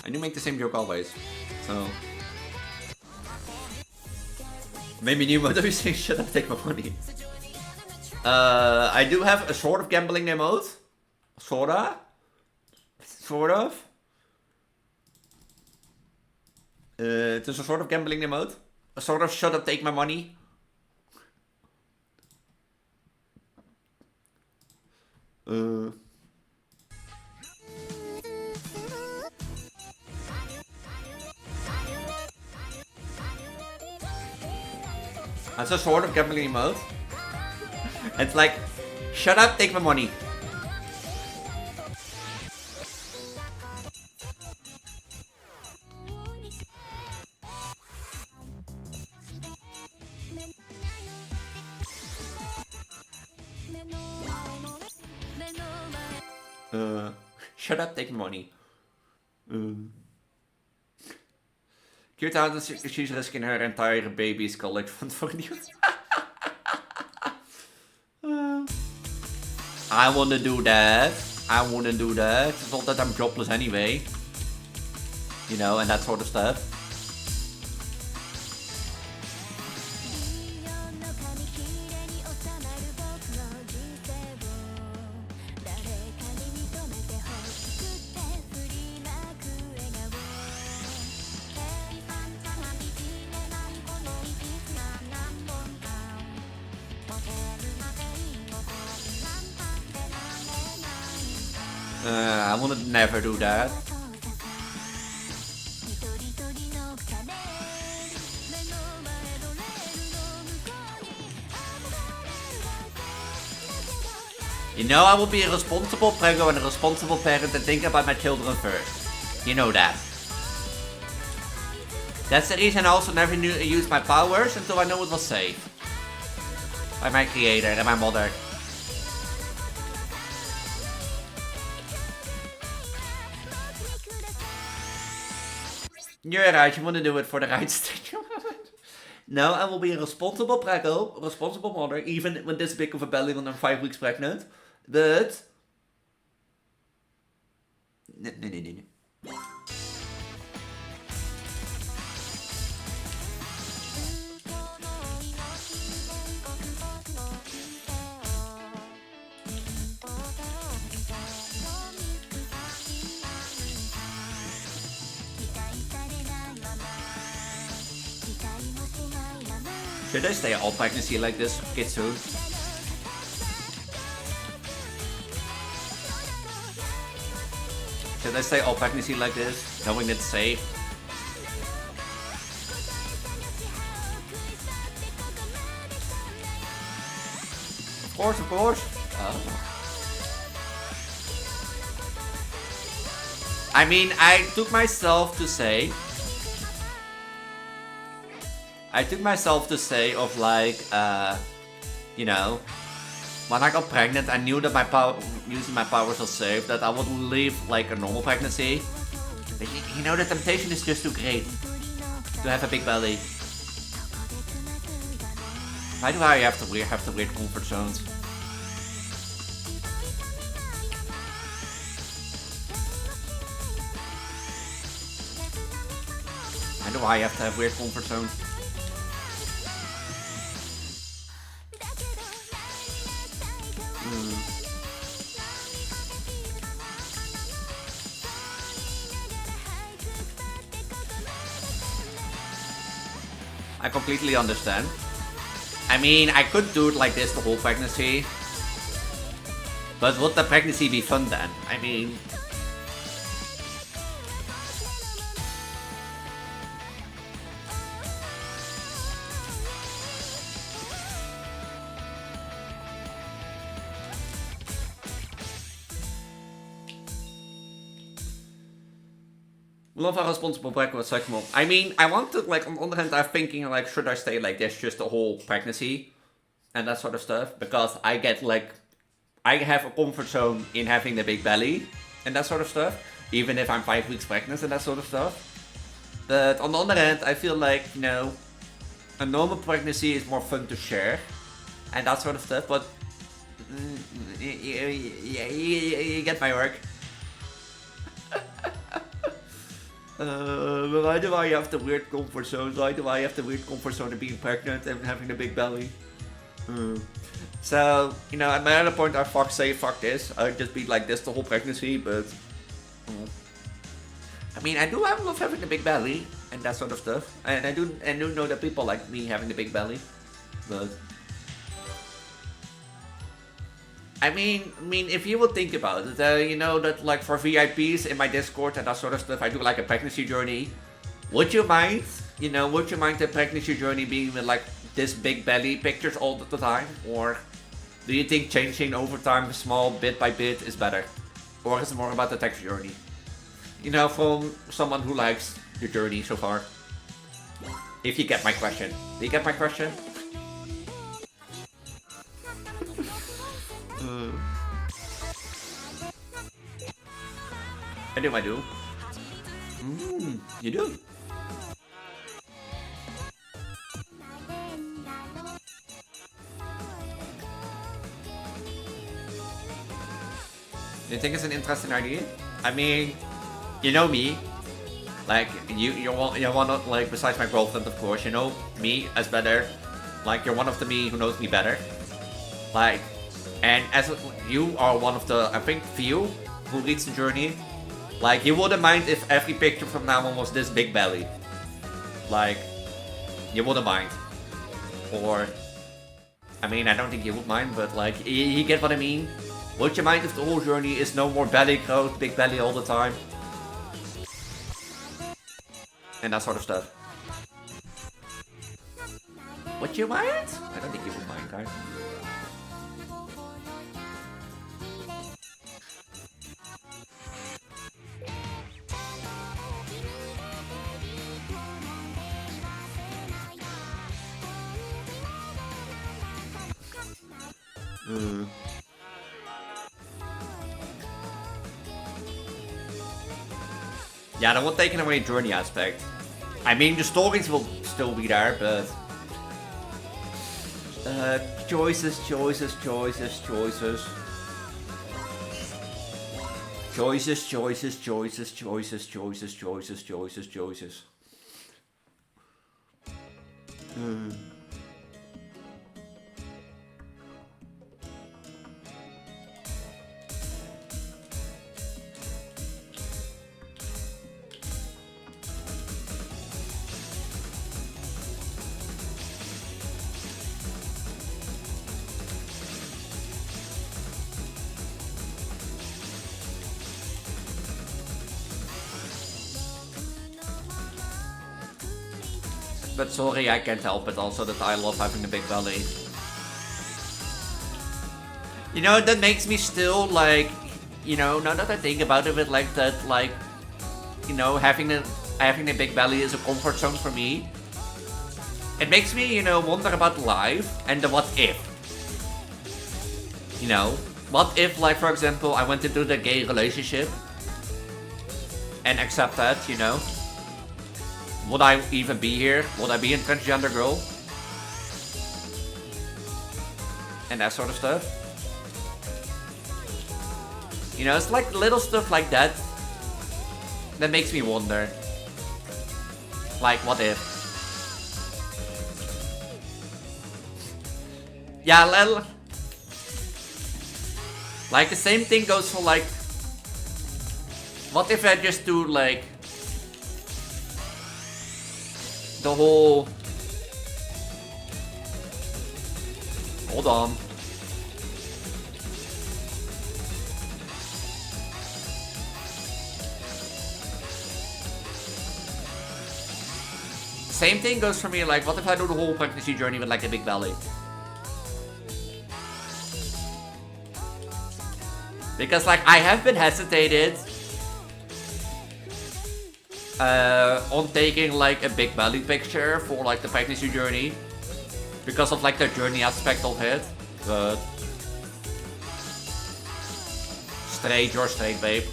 I do make the same joke always, so. Maybe new mode of you saying shut up, take my money. I do have a sort of gambling emote. Sorta. Sort of. It's a sort of gambling emote. A sort of shut up, take my money. That's a sort of gambling emote. It's like, shut up, take my money. Shut up, take my money. Cute how she's risking her entire baby's college fund for news. I wanna do that. I wanna do that. It's not that I'm jobless anyway. You know, and that sort of stuff. I wanna never do that. You know I will be a responsible prego and a responsible parent and think about my children first. You know that. That's the reason I also never used my powers until I know it was safe. By my creator and my mother. You're right, you want to do it for the right stage. No, I will be a responsible prego, a responsible mother, even with this big of a belly when I'm 5 weeks pregnant. But... No. Should I stay all pregnancy like this, kids soon? Should I stay all pregnancy like this, knowing it's safe? Of course. Oh. I mean, I took myself to say of like, you know, when I got pregnant, I knew that using my powers was safe, that I wouldn't live like a normal pregnancy. But you know, the temptation is just too great to have a big belly. Why do I have to weird comfort zones? Why do I have to have weird comfort zones? I completely understand. I mean, I could do it like this the whole pregnancy. But would the pregnancy be fun then? I mean... Love how responsible prego was like more. I mean, I want to, like, on the one hand, I'm thinking, like, should I stay like this just the whole pregnancy? And that sort of stuff. Because I get, like, I have a comfort zone in having the big belly. And that sort of stuff. Even if I'm 5 weeks pregnant and that sort of stuff. But on the other hand, I feel like, you know, a normal pregnancy is more fun to share. And that sort of stuff. But, you get my work. Why do I have the weird comfort zone? Why do I have the weird comfort zone of being pregnant and having a big belly? So, you know, at my other point, I say fuck this. I'd just be like this the whole pregnancy, but... I mean, I love having a big belly and that sort of stuff. And I do know that people like me having a big belly, but... I mean, if you would think about it, you know that like for VIPs in my Discord and that sort of stuff, I do like a pregnancy journey. Would you mind? You know, would you mind the pregnancy journey being with like this big belly pictures all the time? Or do you think changing over time, small bit by bit, is better? Or is it more about the text journey? You know, from someone who likes your journey so far. If you get my question. Do you get my question? I do. You do? You think it's an interesting idea? I mean, you know me. Like, you're one of, like, besides my girlfriend, of course, you know me as better. Like, you're one of the me who knows me better. Like, and as you are one of the, I think, few who leads the journey. Like, you wouldn't mind if every picture from now on was this big belly. Like, you wouldn't mind. Or, I mean, I don't think you would mind, but like, you get what I mean? Would you mind if the whole journey is no more belly growth, big belly all the time? And that sort of stuff. Would you mind? I don't think you would mind, guys. Yeah, that won't take away the journey aspect. I mean, the stories will still be there, but... choices. Choices. But sorry, I can't help it also that I love having a big belly. You know, that makes me still like, you know, now that I think about it like that, like, you know, having a big belly is a comfort zone for me. It makes me, you know, wonder about life and the what if. You know, what if, like, for example, I went into the gay relationship and accept that, you know? Would I even be here? Would I be a transgender girl? And that sort of stuff. You know, it's like little stuff like that that makes me wonder. Like, what if? Yeah, like the same thing goes for like, what if I just do like the whole... Hold on. Same thing goes for me, like, what if I do the whole pregnancy journey with like a big belly? Because like, I have been hesitated on taking like a big belly picture for like the pregnancy journey because of like the journey aspect of it, but you're straight, babe.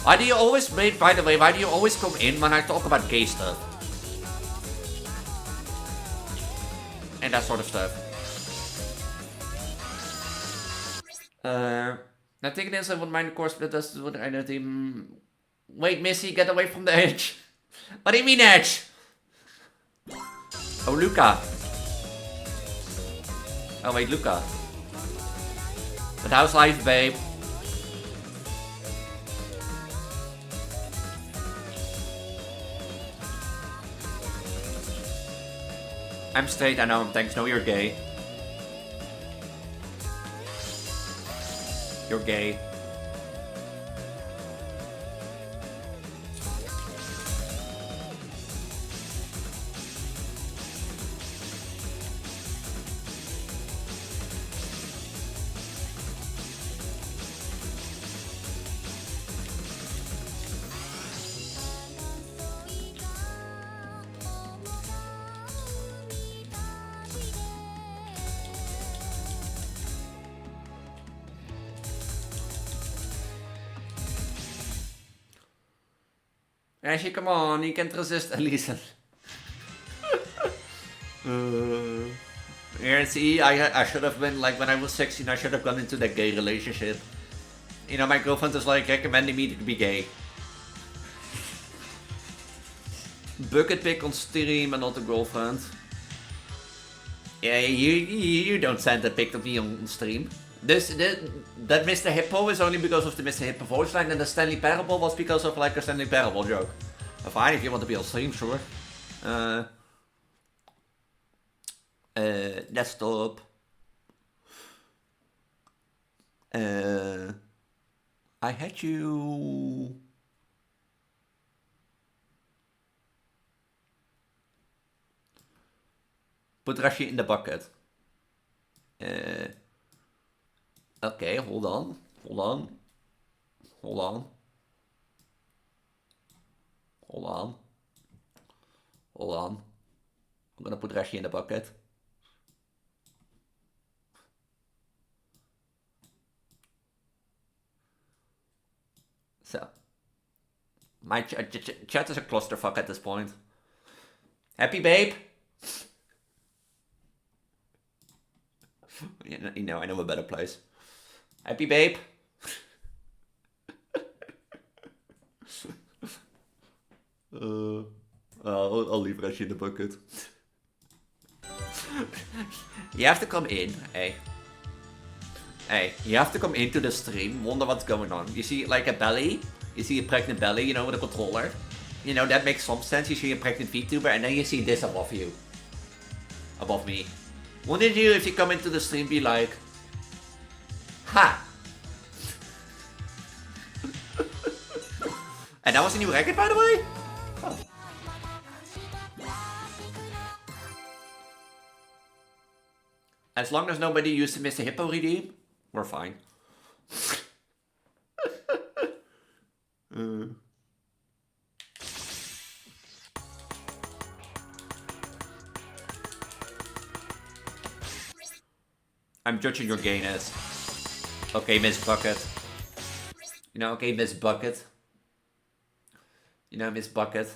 Why do you always, babe, by the way, why do you always come in when I talk about gay stuff? And that sort of stuff. I think it is, I wouldn't mind, of course, but that's what I don't even... Wait, Missy, get away from the edge. What do you mean edge? Oh, Luca. Oh, wait, Luca. But how's life, babe? I'm straight, I know, thanks. No, you're gay. You're gay. Ashley, come on, you can't resist Elise. Here, see, I should have been, like, when I was 16, I should have gone into that gay relationship. You know, my girlfriend is, like, recommending me to be gay. Bucket pic on stream and not a girlfriend. Yeah, you don't send a pic of me on stream. That Mr. Hippo is only because of the Mr. Hippo voice line, and the Stanley Parable was because of like a Stanley Parable joke. Fine, if you want to be on stream, sure. Desktop. I had you. Put Rashi in the bucket. Okay, hold on. I'm gonna put Rashi in the bucket. My chat is a clusterfuck at this point. Happy, babe? You know, I know a better place. Happy, babe? I'll leave Reggie in the bucket. You have to come in, hey. Hey, you have to come into the stream, wonder what's going on. You see like a belly, you see a pregnant belly, you know, with a controller. You know, that makes some sense. You see a pregnant Vtuber, and then you see this above you. Above me. Wouldn't you, if you come into the stream, be like, ha! And that was a new record, by the way? Oh. As long as nobody used Mr. Hippo redeem, we're fine. I'm judging your gayness. Okay, Miss Bucket. You know, okay, Miss Bucket. You know, Miss Bucket.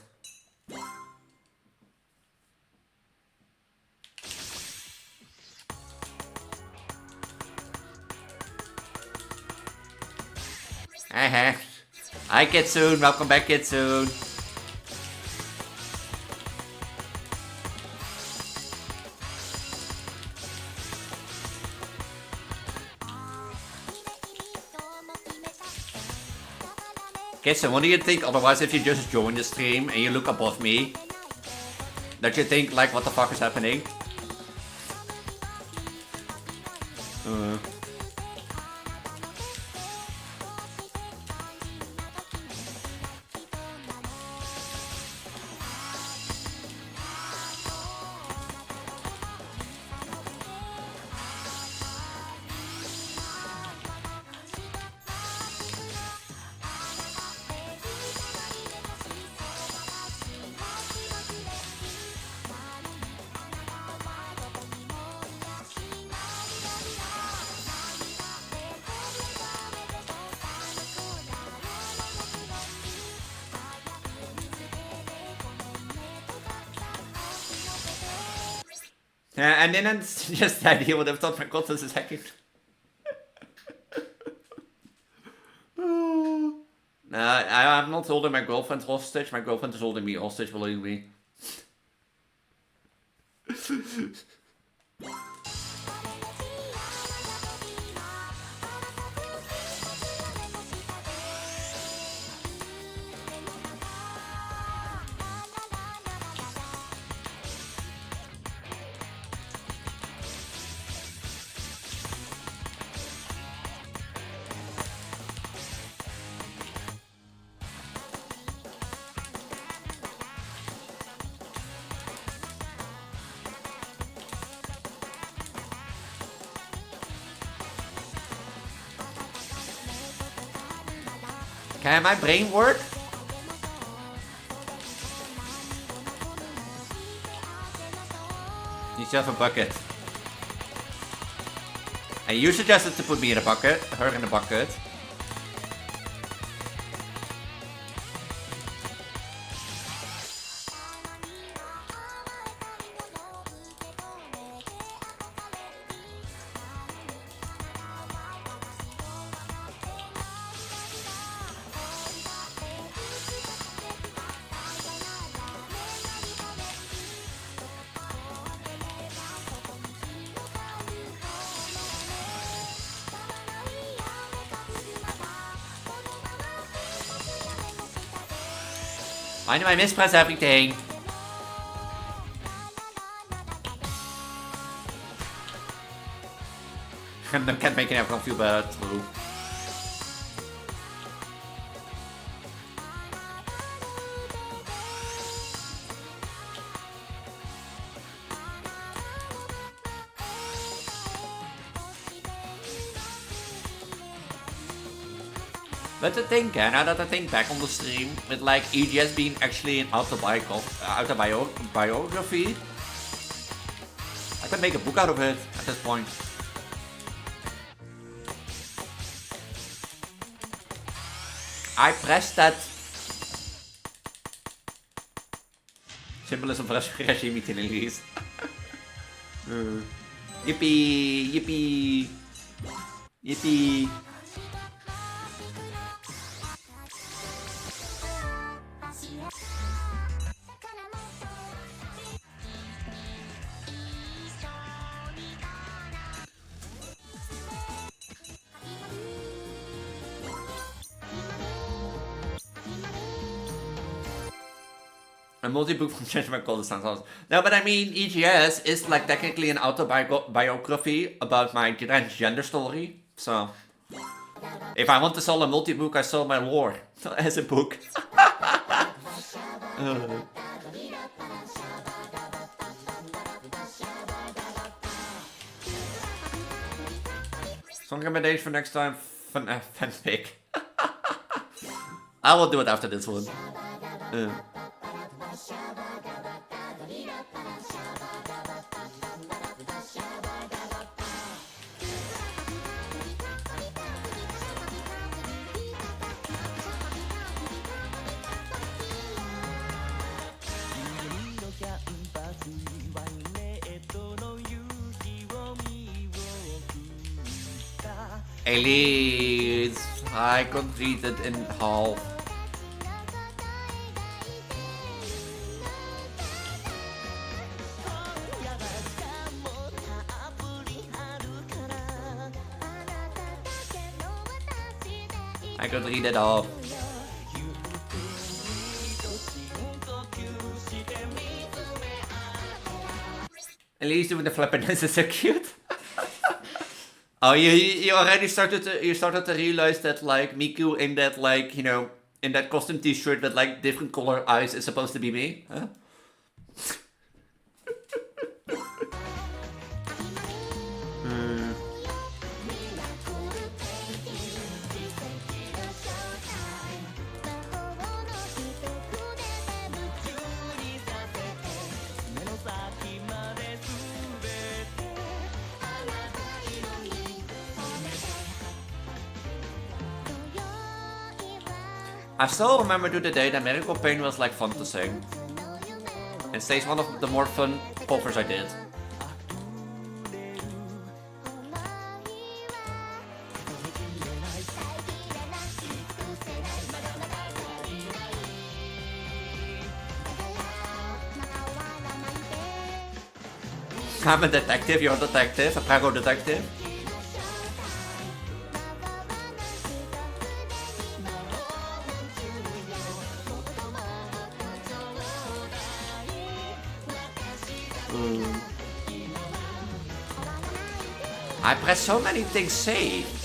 Hi, Kitsune. Welcome back, Kitsune. Kitsune, what do you think otherwise if you just join the stream and you look above me? That you think, like, what the fuck is happening? And then it's just that he would have thought my content is hacking. I'm not holding my girlfriend hostage. My girlfriend is holding me hostage, believe me. Can my brain work? You should have a bucket. And you suggested to put me in a bucket, her in a bucket. Why do I mispress everything? I can't make everyone feel bad. True. But the thing, now that I think back on the stream, with like EGS being actually an autobiography, I could make a book out of it at this point. I pressed that Symbolism van regime in Elise. Yippee, yippee, yippee. A multi-book from Gentleman Cold sounds awesome. No, but I mean, EGS is like technically an autobiography about my transgender story. So, if I want to sell a multi-book, I sell my lore as a book. Song recommendation for next time, fanfic. I will do it after this one. Elise, I could read it in half. I could read it off. Elise doing the flippiness is so cute. Oh, you already started to realize that like Miku in that like, you know, in that custom t-shirt with like different color eyes is supposed to be me, huh? I still remember to the day that Medical Pain was like fun to sing. It stays one of the more fun covers I did. I'm a detective, you're a detective, a prego detective. I press so many things safe.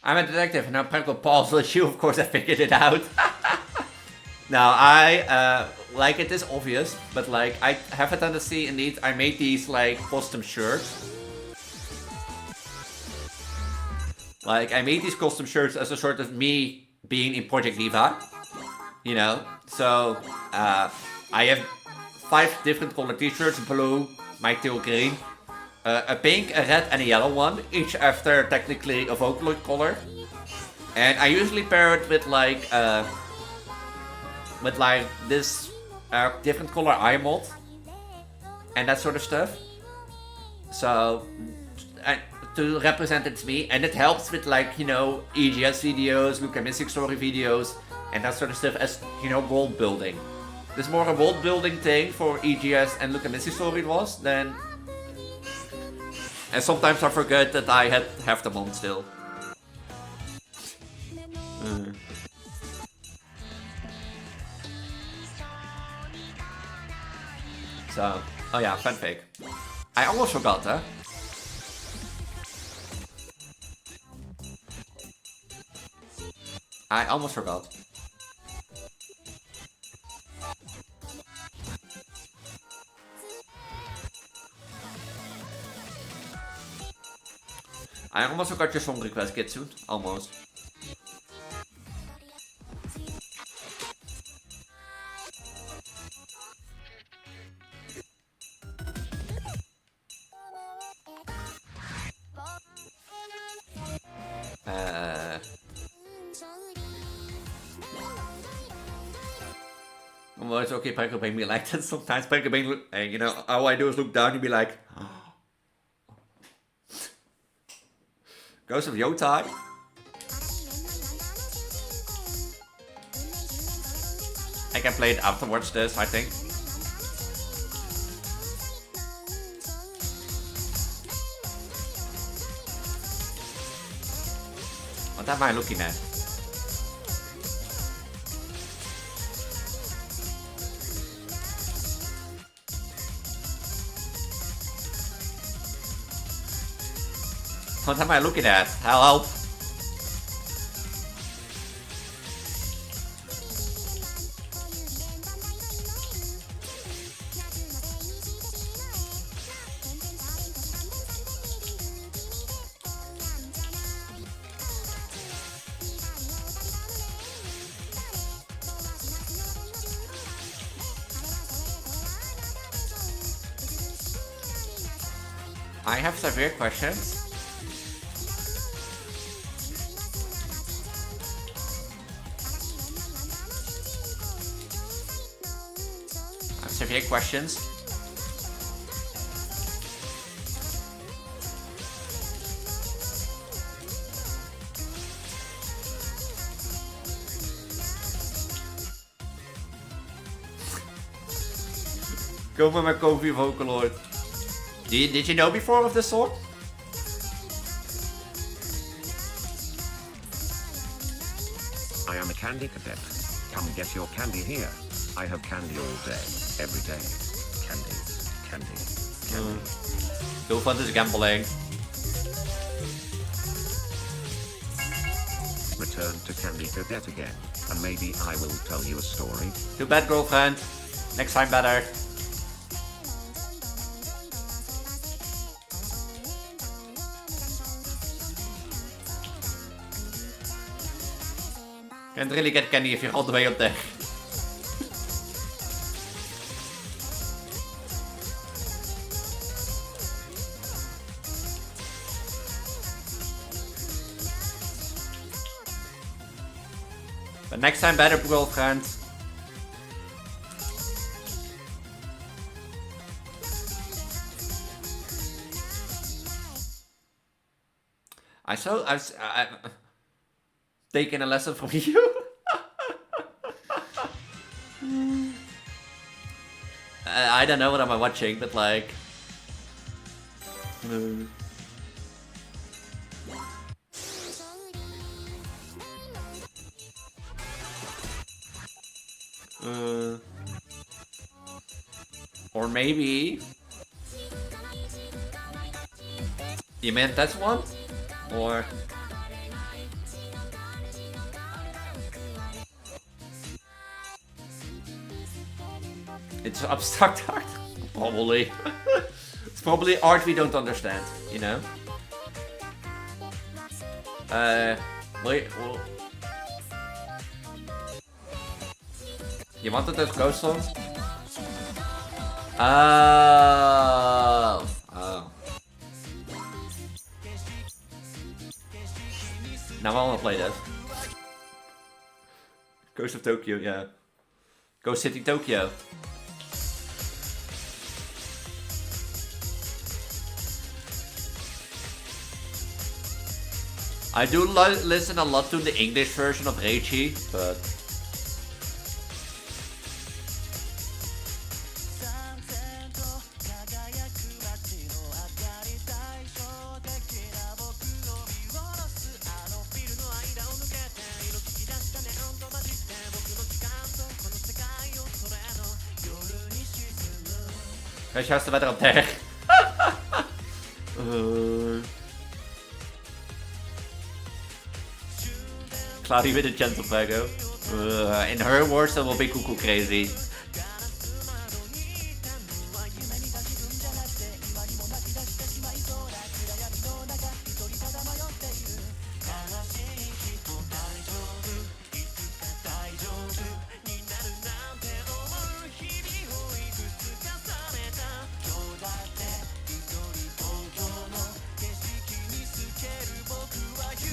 I'm a detective, and now Practical Paul, so you of course have figured it out. Now I, like it is obvious, but like I have a tendency indeed, I made these like custom shirts. Like I made these custom shirts as a sort of me being in Project Diva. You know, so I have 5 different color t-shirts, blue, my teal green. A pink, a red, and a yellow one, each after technically a Vocaloid color. And I usually pair it with like this different color eye mod and that sort of stuff. So to represent it's me, and it helps with like, you know, EGS videos, Luca Mystic Story videos, and that sort of stuff as, you know, world building. There's more a world building thing for EGS and Luca Mystic Story was than. And sometimes I forget that I have them on still. So, oh yeah, fanfic. I almost forgot, huh? I almost forgot. I almost forgot your song request, Kitsune. Almost. Well, it's okay, Pekka Bang me like that sometimes. Pekka Bang, you know, all I do is look down and be like, Ghost of Yotai. I can play it afterwards this, I think. What am I looking at? What am I looking at? Help! I have severe questions. Severe questions. Go met my Kofi Vocaloid. Did you know before of this song? I am a candy cadet. Come get your candy here. I have candy all day, every day. Candy, candy, candy. Veel fun is gambling. Return to Candy Cadet again, and maybe I will tell you a story. Too bad, girlfriend. Next time better. Can't really get candy if you're all the way up there. But next time better, girlfriend. I'm taking a lesson from you. I don't know what I'm watching, but like. Or maybe you meant that's one? Or it's abstract art? Probably. It's probably art we don't understand, you know? Wait, well, you wanted those ghost songs? Oh. Now I wanna play that. Ghost of Tokyo, yeah. Ghost City Tokyo. I do listen a lot to the English version of Reichi, but ich hasse weiter am Tag. Cloudy with a gentle Virgo. In her words, that will be cuckoo crazy.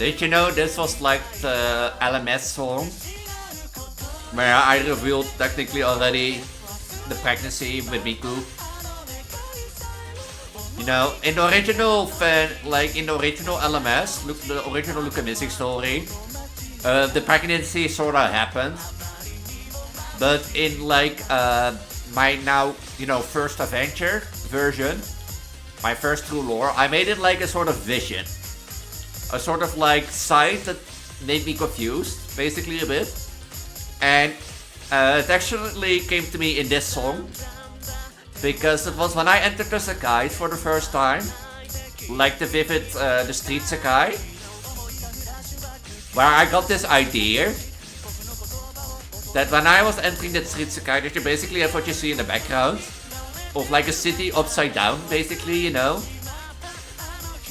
Did you know this was like the LMS song? Where I revealed technically already the pregnancy with Miku. You know, in the original LMS, look, the original Luca Mystic story, the pregnancy sorta happened. But in like my now, you know, first adventure version, my first true lore, I made it like a sort of vision. A sort of like sight that made me confused, basically a bit. And it actually came to me in this song. Because it was when I entered the Sakai for the first time. Like the the street Sakai. Where I got this idea. That when I was entering the street Sakai, that you basically have what you see in the background. Of like a city upside down, basically, you know.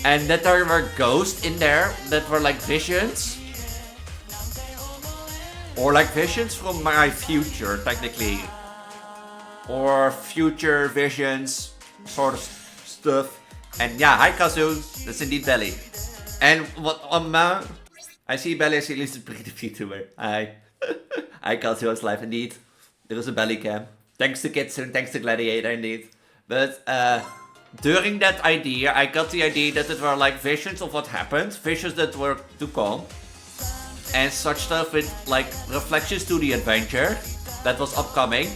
And that there were ghosts in there that were like visions. Or like visions from my future, technically. Or future visions, sort of stuff. And yeah, hi Kazu, that's indeed Belly. And what I see Belly as Elise is pretty Vtuber. Hi. Hi Kazu, it's live indeed. There is a belly cam. Thanks to Kitsune, thanks to Gladiator indeed. But during that idea, I got the idea that it were like visions of what happened, visions that were to come, and such stuff with like reflections to the adventure that was upcoming.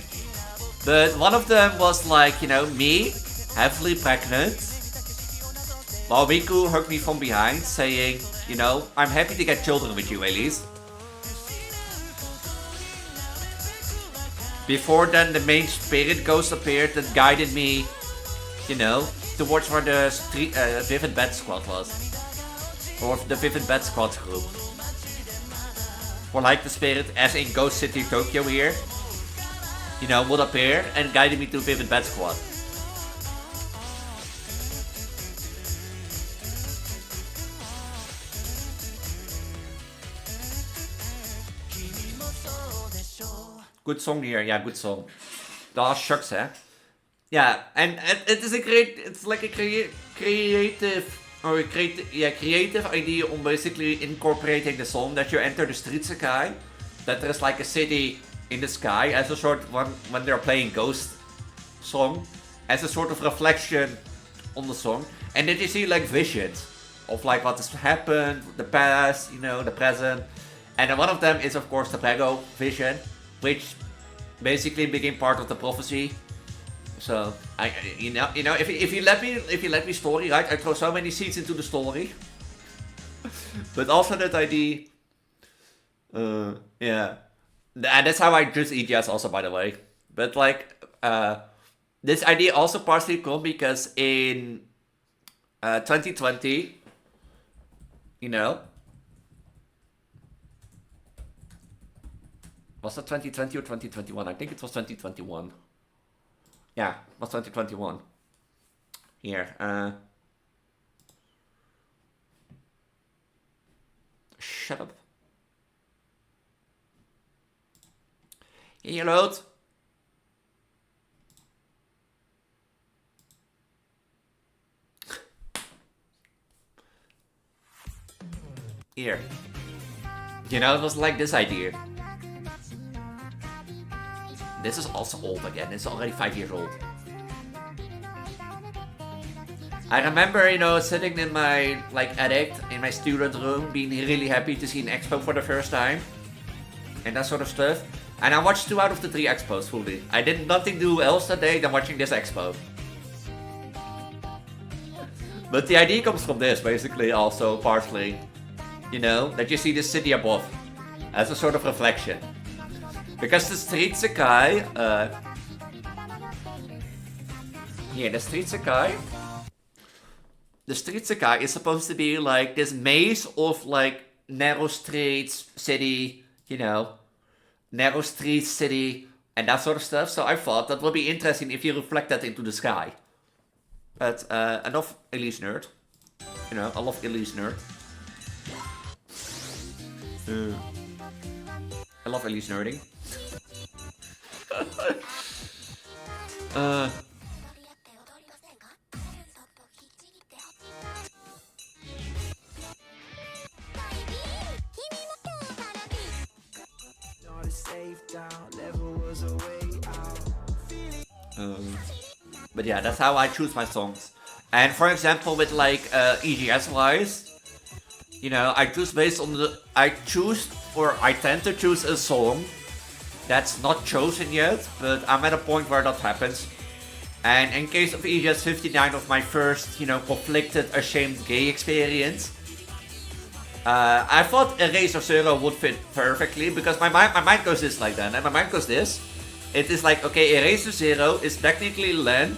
But one of them was like, you know, me, heavily pregnant, while Miku hugged me from behind, saying, you know, I'm happy to get children with you, Elise. Before then, the main spirit ghost appeared that guided me, you know, towards where the Vivid Bat Squad was. Or the Vivid Bat Squad group. Or like the spirit, as in Ghost City Tokyo here, you know, would appear and guided me to Vivid Bat Squad. Good song here, yeah, good song. Oh, shucks, eh? Yeah, and it is a great, it's like a creative idea on basically incorporating the song that you enter the street Sakai, that there's like a city in the sky as a sort of when they're playing Ghost song, as a sort of reflection on the song, and then you see like visions of like what has happened, the past, you know, the present, and then one of them is of course the Prego vision, which basically became part of the prophecy. So you know, if you let me story, right? I throw so many seeds into the story. But also that idea, yeah, and that's how I just eat yes. Also, by the way, but like this idea also partially come because in 2020, you know. Was that 2020 or 2021? I think it was 2021. Yeah, it was 2021. Here, shut up. Here, load. Here. You know, it was like this idea. This is also old again, it's already 5 years old. I remember, you know, sitting in my, like, attic, in my student room, being really happy to see an expo for the first time. And that sort of stuff. And I watched 2 out of the 3 expos fully. I did nothing else that day than watching this expo. But the idea comes from this, basically, also, partially. You know, that you see the city above. As a sort of reflection. Because the street Sakai, the street Sakai is supposed to be like this maze of like narrow streets, city, you know, narrow streets, city, and that sort of stuff. So I thought that would be interesting if you reflect that into the sky. But enough Elise nerd. You know, I love Elise nerd. I love Elise nerding. But yeah, that's how I choose my songs. And for example, with like EGS wise, you know, I choose based on I tend to choose a song that's not chosen yet, but I'm at a point where that happens. And in case of EGS 59 of my first, you know, conflicted, ashamed gay experience, I thought Eraser Zero would fit perfectly because my mind goes this like that, and my mind goes this. It is like, okay, Eraser Zero is technically Len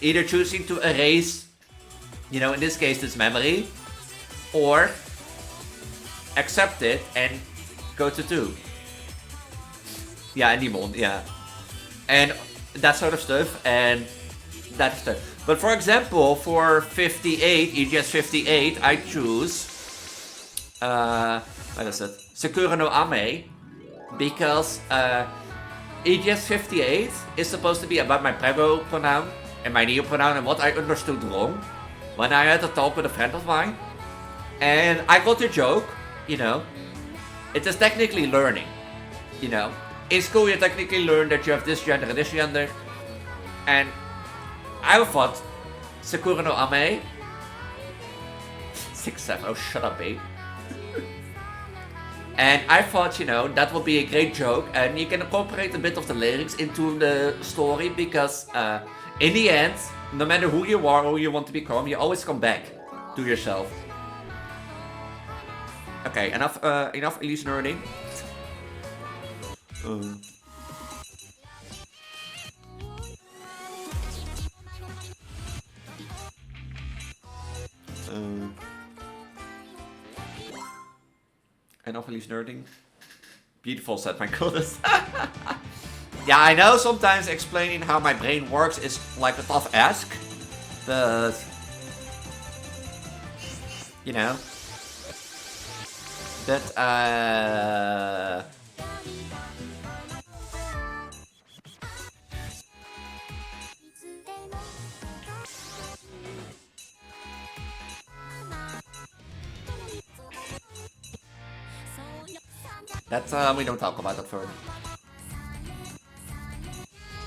either choosing to erase, you know, in this case, this memory, or accept it and go to 2. Yeah, and Demon, yeah. And that sort of stuff, and that stuff. But for example, for 58, EGS 58, I choose, what is it? Sakura no Ame, because EGS 58 is supposed to be about my Prego pronoun and my Neo pronoun and what I understood wrong when I had a talk with a friend of mine. And I got the joke, you know, it is technically learning, you know. In school you technically learn that you have this gender and this gender. And I thought Sakura no Ame 6-7, oh shut up babe. And I thought, you know, that would be a great joke and you can incorporate a bit of the lyrics into the story because in the end, no matter who you are or who you want to become, you always come back to yourself. Okay, enough Elise nerding. Enough Elise nerding. Beautiful, said my goddess. Yeah, I know sometimes explaining how my brain works is like a tough ask, but you know, that we don't talk about that further.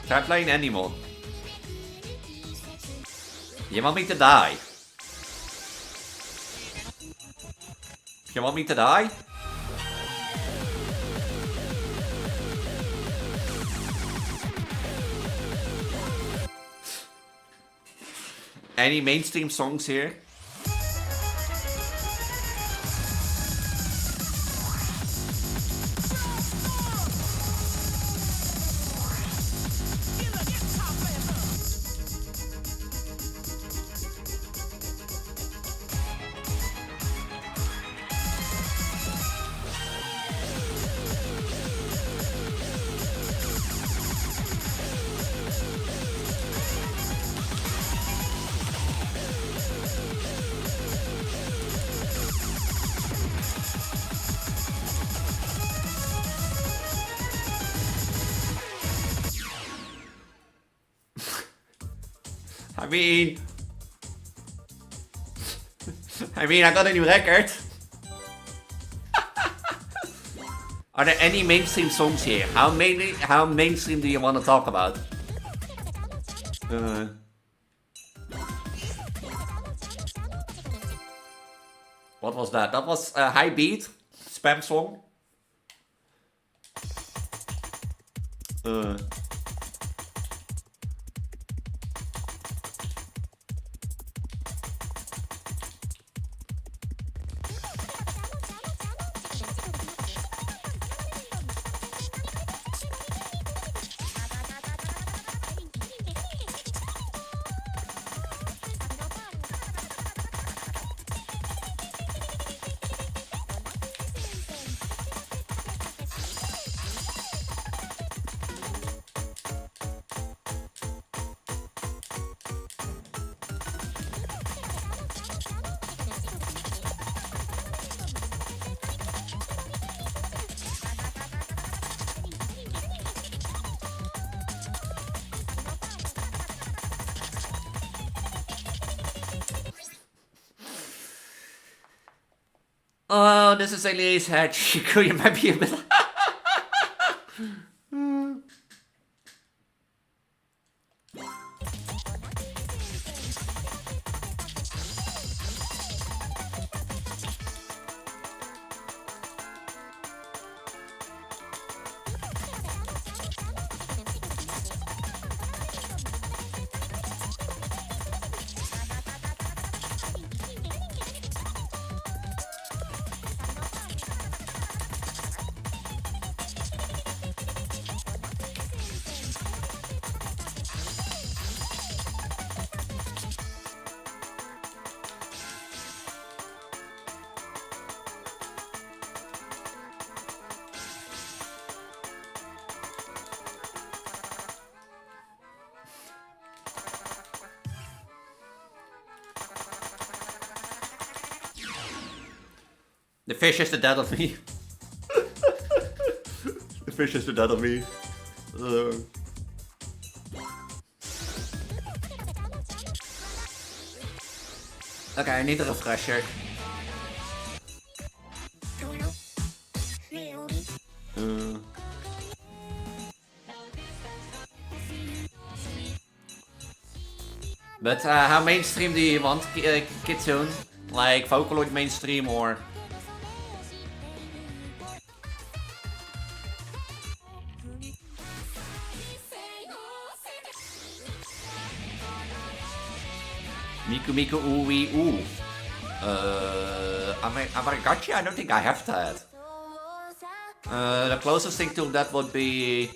Try playing any mode. You want me to die? You want me to die? Any mainstream songs here? I mean, I got a new record. Are there any mainstream songs here? How mainstream do you want to talk about? What was that? That was a high beat spam song. Oh, this is Elise head. You might be a bit. The fish is the death of me. The fish is the death of me. Okay, I need a refresher. But how mainstream do you want Kitsune? Like Vocaloid mainstream or? Miku Miku Ooey Ooh. Amaragachi? I don't think I have that. The closest thing to that would be...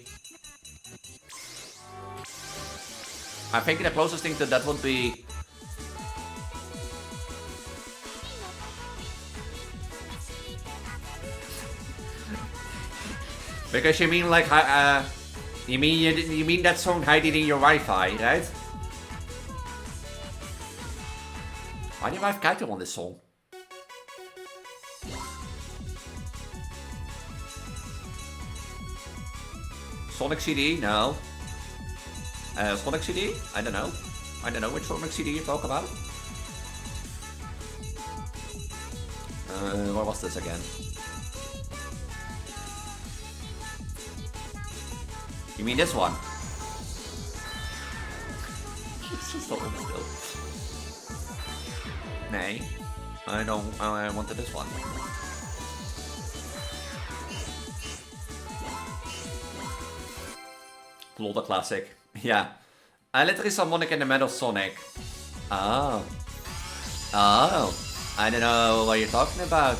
I think the closest thing to that would be... Because you mean like... you mean that song hiding in your Wi-Fi, right? Wanneer blijf ik kijken aan dit song? Sonic CD? No. Sonic CD? I don't know. I don't know which Sonic CD you talk about. What was this again? You mean this one? It's just not still. Nee, I don't. I wanted this one. Plodder classic. Yeah. Literally Sonic in the Metal Sonic. Oh. Oh. I don't know what you're talking about.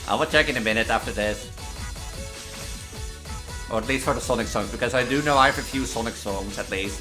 I will check in a minute after this. Or at least for the Sonic songs, because I do know I have a few Sonic songs at least.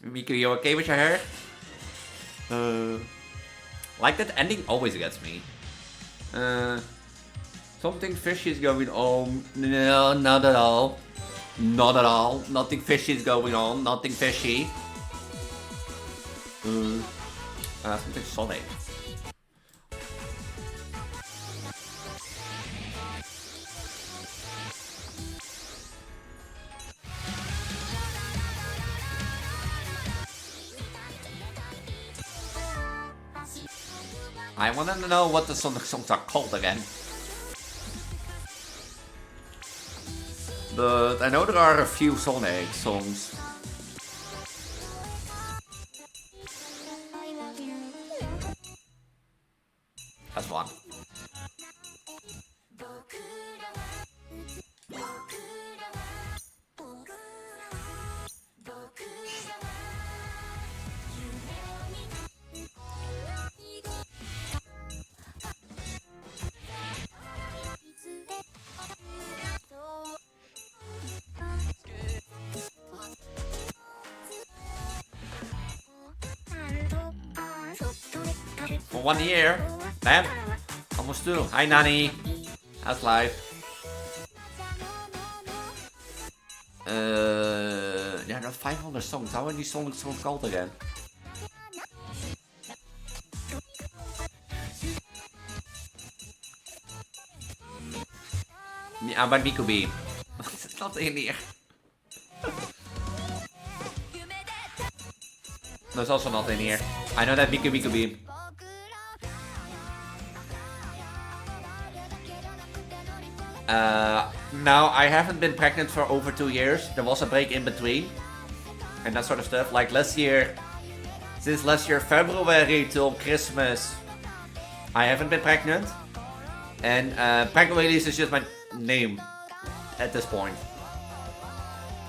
Miku, you okay with your hair? Like that ending always gets me. Something fishy is going on. No, not at all. Not at all. Nothing fishy is going on. Nothing fishy. Something solid. I want to know what the Sonic songs are called again. But I know there are a few Sonic songs. That's one. For 1 year. Damn. Almost 2. Hi, Nani. How's life? Yeah, there are 500 songs. How are these songs called again? Yeah, but Miku Beam. It's not in here. No, it's also not in here. I know that Miku Beam. Now, I haven't been pregnant for over 2 years. There was a break in between. And that sort of stuff. Like since last year February till Christmas, I haven't been pregnant. And pregnant Elise is just my name at this point.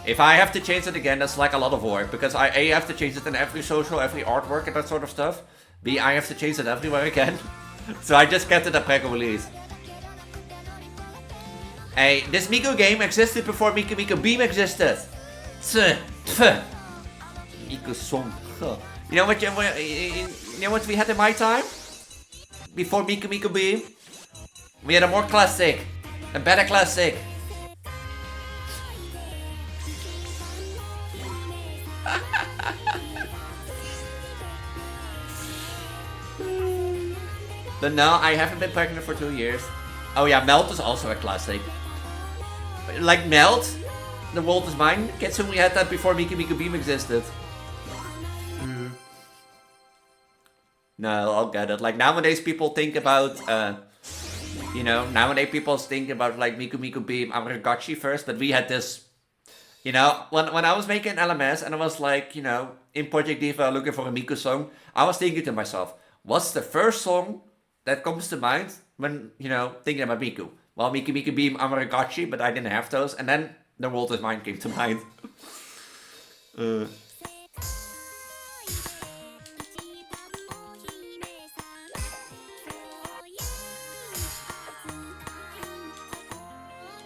If I have to change it again, that's like a lot of work. Because I A, have to change it in every social, every artwork and that sort of stuff. B, I have to change it everywhere again. So I just kept it a pregnant Elise. Hey, this Miku game existed before Miku Beam existed. Miku song. You know what we had in my time? Before Miku Beam? We had a more classic. A better classic. But no, I haven't been pregnant for 2 years. Oh yeah, Melt is also a classic. Like Melt, The World Is Mine. Guess we had that before Miku Beam existed. No, I'll get it. Like nowadays people think about, nowadays people think about like Miku Beam, Amaragachi first, but we had this, when I was making LMS and I was like, in Project Diva looking for a Miku song, I was thinking to myself, what's the first song that comes to mind when, thinking about Miku? Well, Miku Beam, Amaragachi, but I didn't have those, and then The World Is Mine came to mind.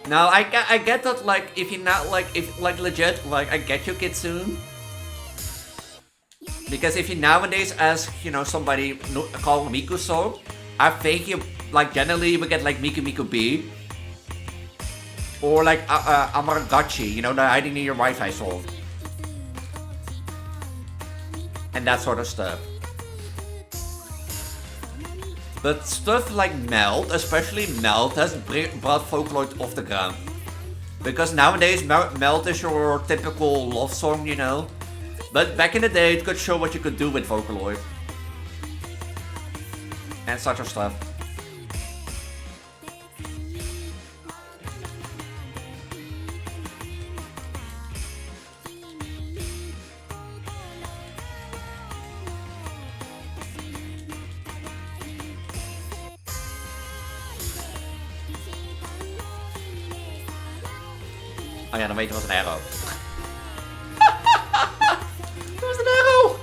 Now I get that, like, if you're not legit, like, I get you Kitsune. Because if you nowadays ask, somebody call Miku song, I think you, like, generally you would get like Miku B. Or like Amaragachi, the hiding in your Wi-Fi song. And that sort of stuff. But stuff like Melt, especially Melt, has brought Vocaloid off the ground. Because nowadays Melt is your typical love song, But back in the day it could show what you could do with Vocaloid. And such of stuff. Oh ja, dan weet je wat een arrow. Dat was een arrow!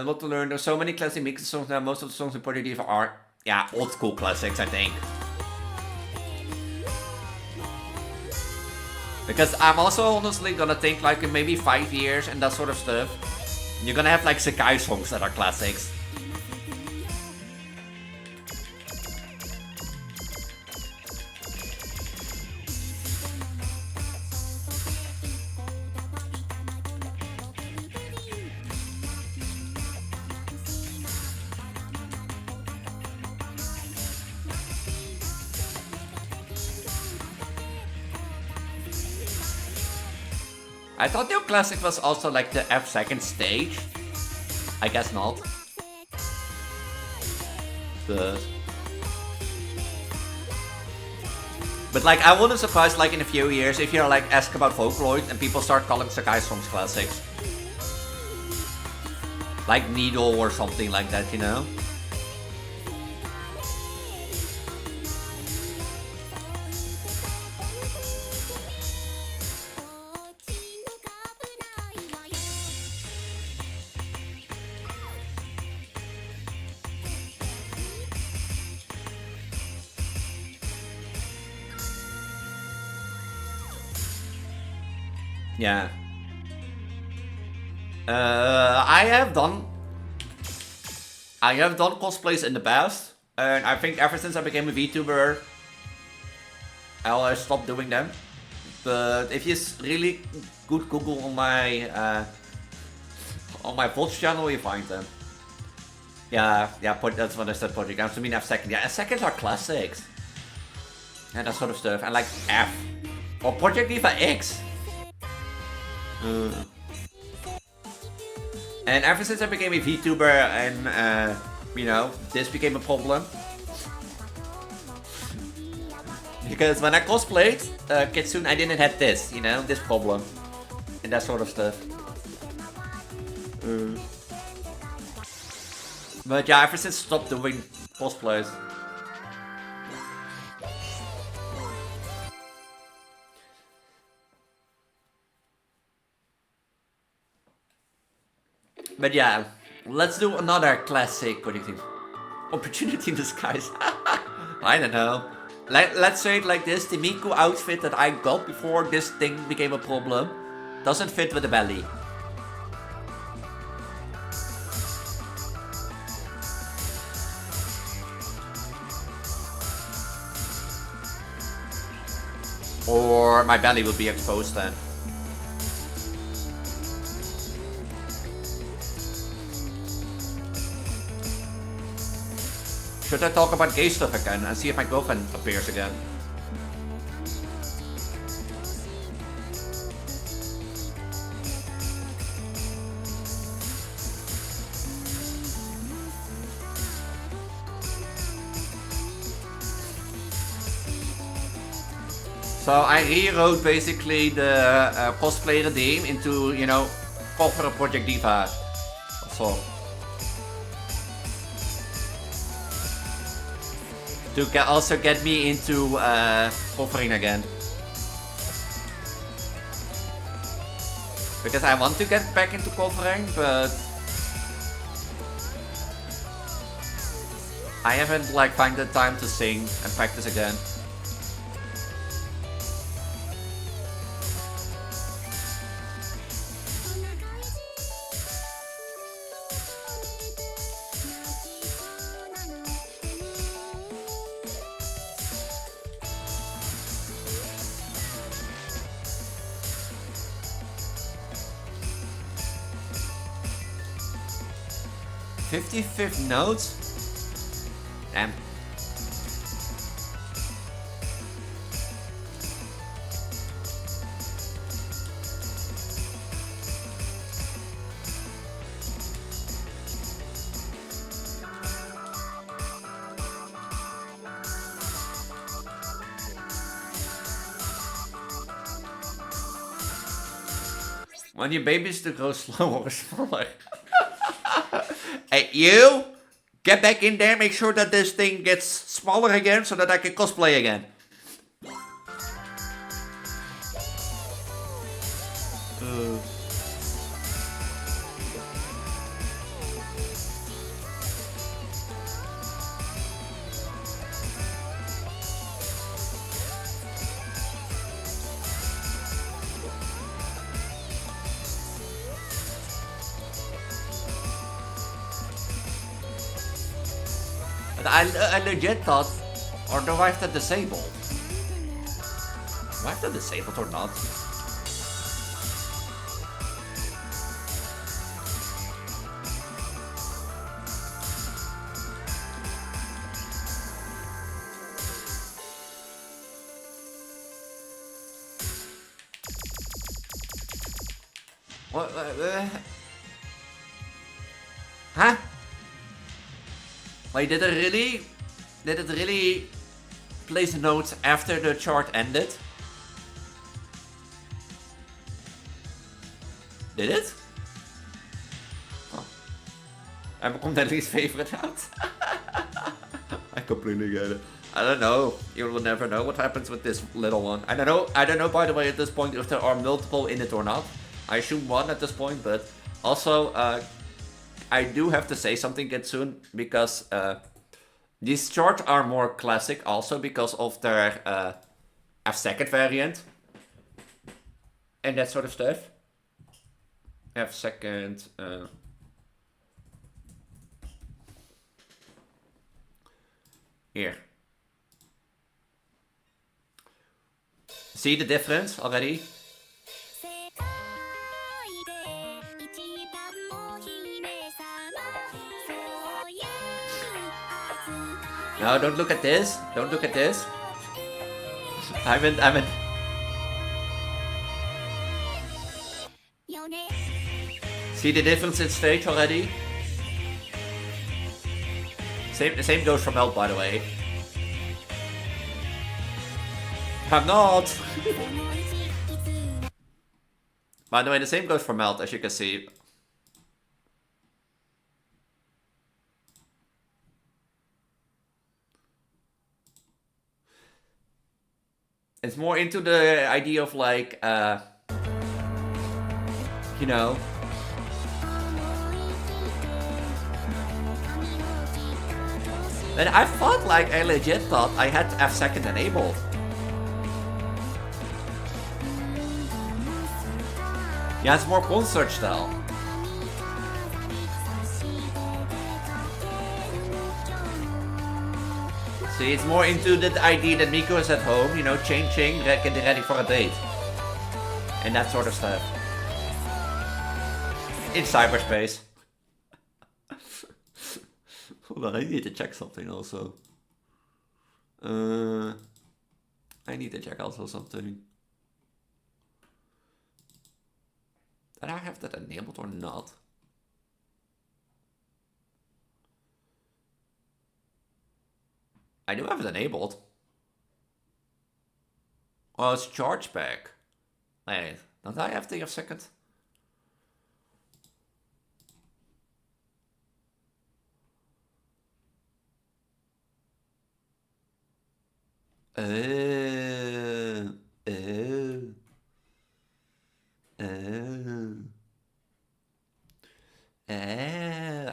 Lot to learn. There's so many classic mixed songs now. Most of the songs in Project Diva are, old school classics, I think. Because I'm also honestly gonna think like in maybe 5 years and that sort of stuff. You're gonna have like Sekai songs that are classics. I thought Neo Classic was also like the F2nd stage. I guess not. But like, I wouldn't surprise like in a few years if you're like ask about Vocaloid and people start calling Sakai songs classics. Like Needle or something like that, you know? Yeah. I have done cosplays in the past, and I think ever since I became a VTuber, I stopped doing them. But if you really good Google on my VODs channel, you find them. Yeah, that's what I said. Project games. I mean, F2nd. Yeah, F2nds are classics, and that sort of stuff. And like F or Project Diva X. And ever since I became a VTuber and, you know, this became a problem. Because when I cosplayed Kitsune, I didn't have this, you know, this problem. And that sort of stuff. But yeah, ever since I stopped doing cosplays. But yeah, let's do another classic opportunity in disguise. I don't know. Let's say it like this: the Miku outfit that I got before this thing became a problem doesn't fit with the belly. Or my belly will be exposed then. Should I talk about gay stuff again and see if my girlfriend appears again? So I rewrote basically the cosplay redeem into, you know, cover a Project Diva. So. To also get me into covering again. Because I want to get back into covering, but I haven't like found the time to sing and practice again. '55th notes? Damn. Want your babies to grow slower or smaller? Hey, you! Get back in there, make sure that this thing gets smaller again so that I can cosplay again. I legit thought, or do I have that disabled? Do I have that disabled or not? What? Huh? Wait, did it really place notes after the chart ended? Did it? Oh. En komt dat least favorite out? I completely get it. I don't know. You will never know what happens with this little one. I don't know by the way at this point if there are multiple in it or not. I assume one at this point, but also I do have to say something Getsun because these charts are more classic also because of their F2 variant and that sort of stuff. F2 here. See the difference already? No, don't look at this. Don't look at this. I meant. See the difference in stage already? Same goes for Melt, by the way. I'm not! By the way, the same goes for Melt, as you can see. It's more into the idea of like, you know. And I thought, like, I legit thought I had F2 enabled. Yeah, it's more concert style. See, it's more into the idea that Miko is at home, you know, changing, getting ready for a date. And that sort of stuff. In cyberspace. Hold on, I need to check something also. I need to check also something. Did I have that enabled or not? I do have it enabled. Oh, it's charge back. Wait, don't I have the F2?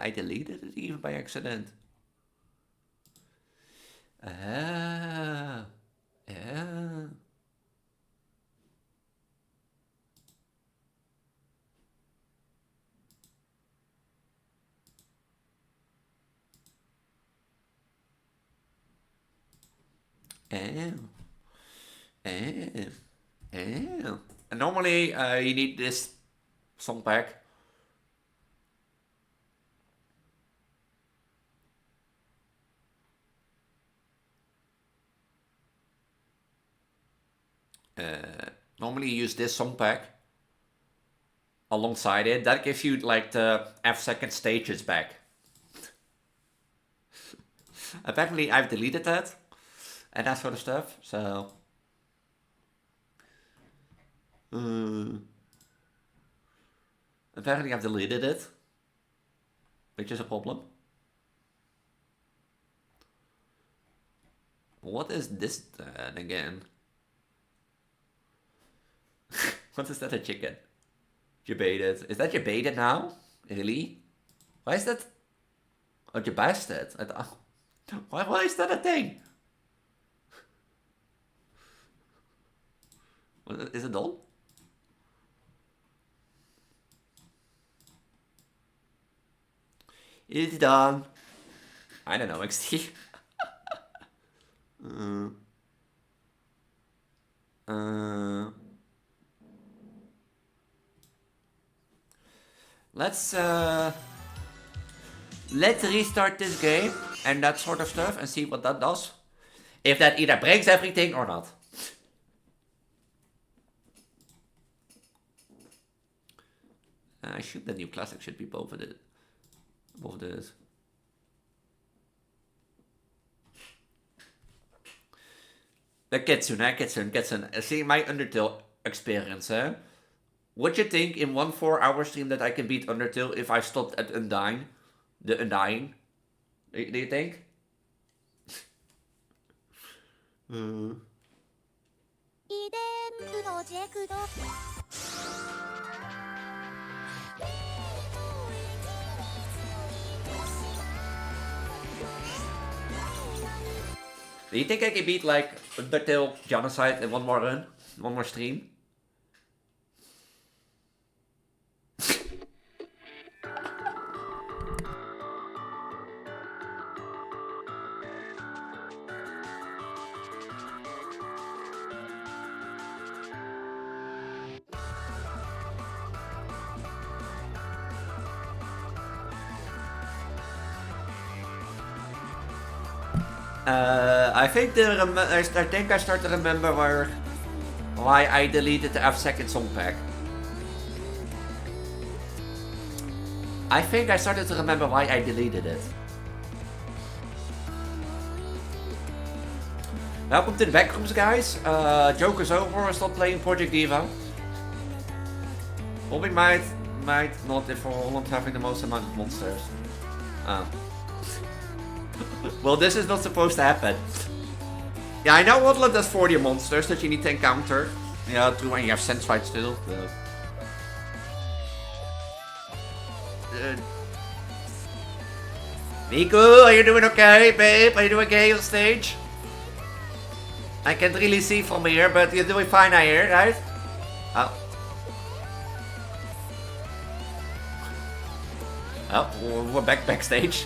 I deleted it even by accident. And normally you need this song pack. Normally you use this song pack alongside it. That gives you like the F2 stages back. Apparently I've deleted that and that sort of stuff, so apparently I've deleted it, which is a problem. What is this then again? What is that, a chicken? You baited. Is that you baited now? Really? Why is that? Oh, you bastard. Why is that a thing? Is it done? It's done. I don't know, XT. Let's restart this game and that sort of stuff and see what that does. If that either breaks everything or not. I assume the new classic should be both of it. Of this. The Kitsune. See my Undertale experience, eh? Would you think in 1 4-hour stream that I can beat Undertale if I stopped at Undying? The Undying? Do you think? Do you think I can beat like Undertale Genocide in 1 more run? 1 more stream? I think I start to remember why I deleted the F2 song pack. I think I started to remember why I deleted it. Welcome to the backrooms, guys. Joker's over. We're still playing Project Diva. Bobby might not if for Holland having the most amount of monsters. Well, this is not supposed to happen. Yeah, I know Holland has 40 monsters that you need to encounter. Yeah, true, and you have sense fight still. Nico, are you doing okay, babe? Are you doing okay on stage? I can't really see from here, but you're doing fine out here, right? Oh. Oh, we're backstage.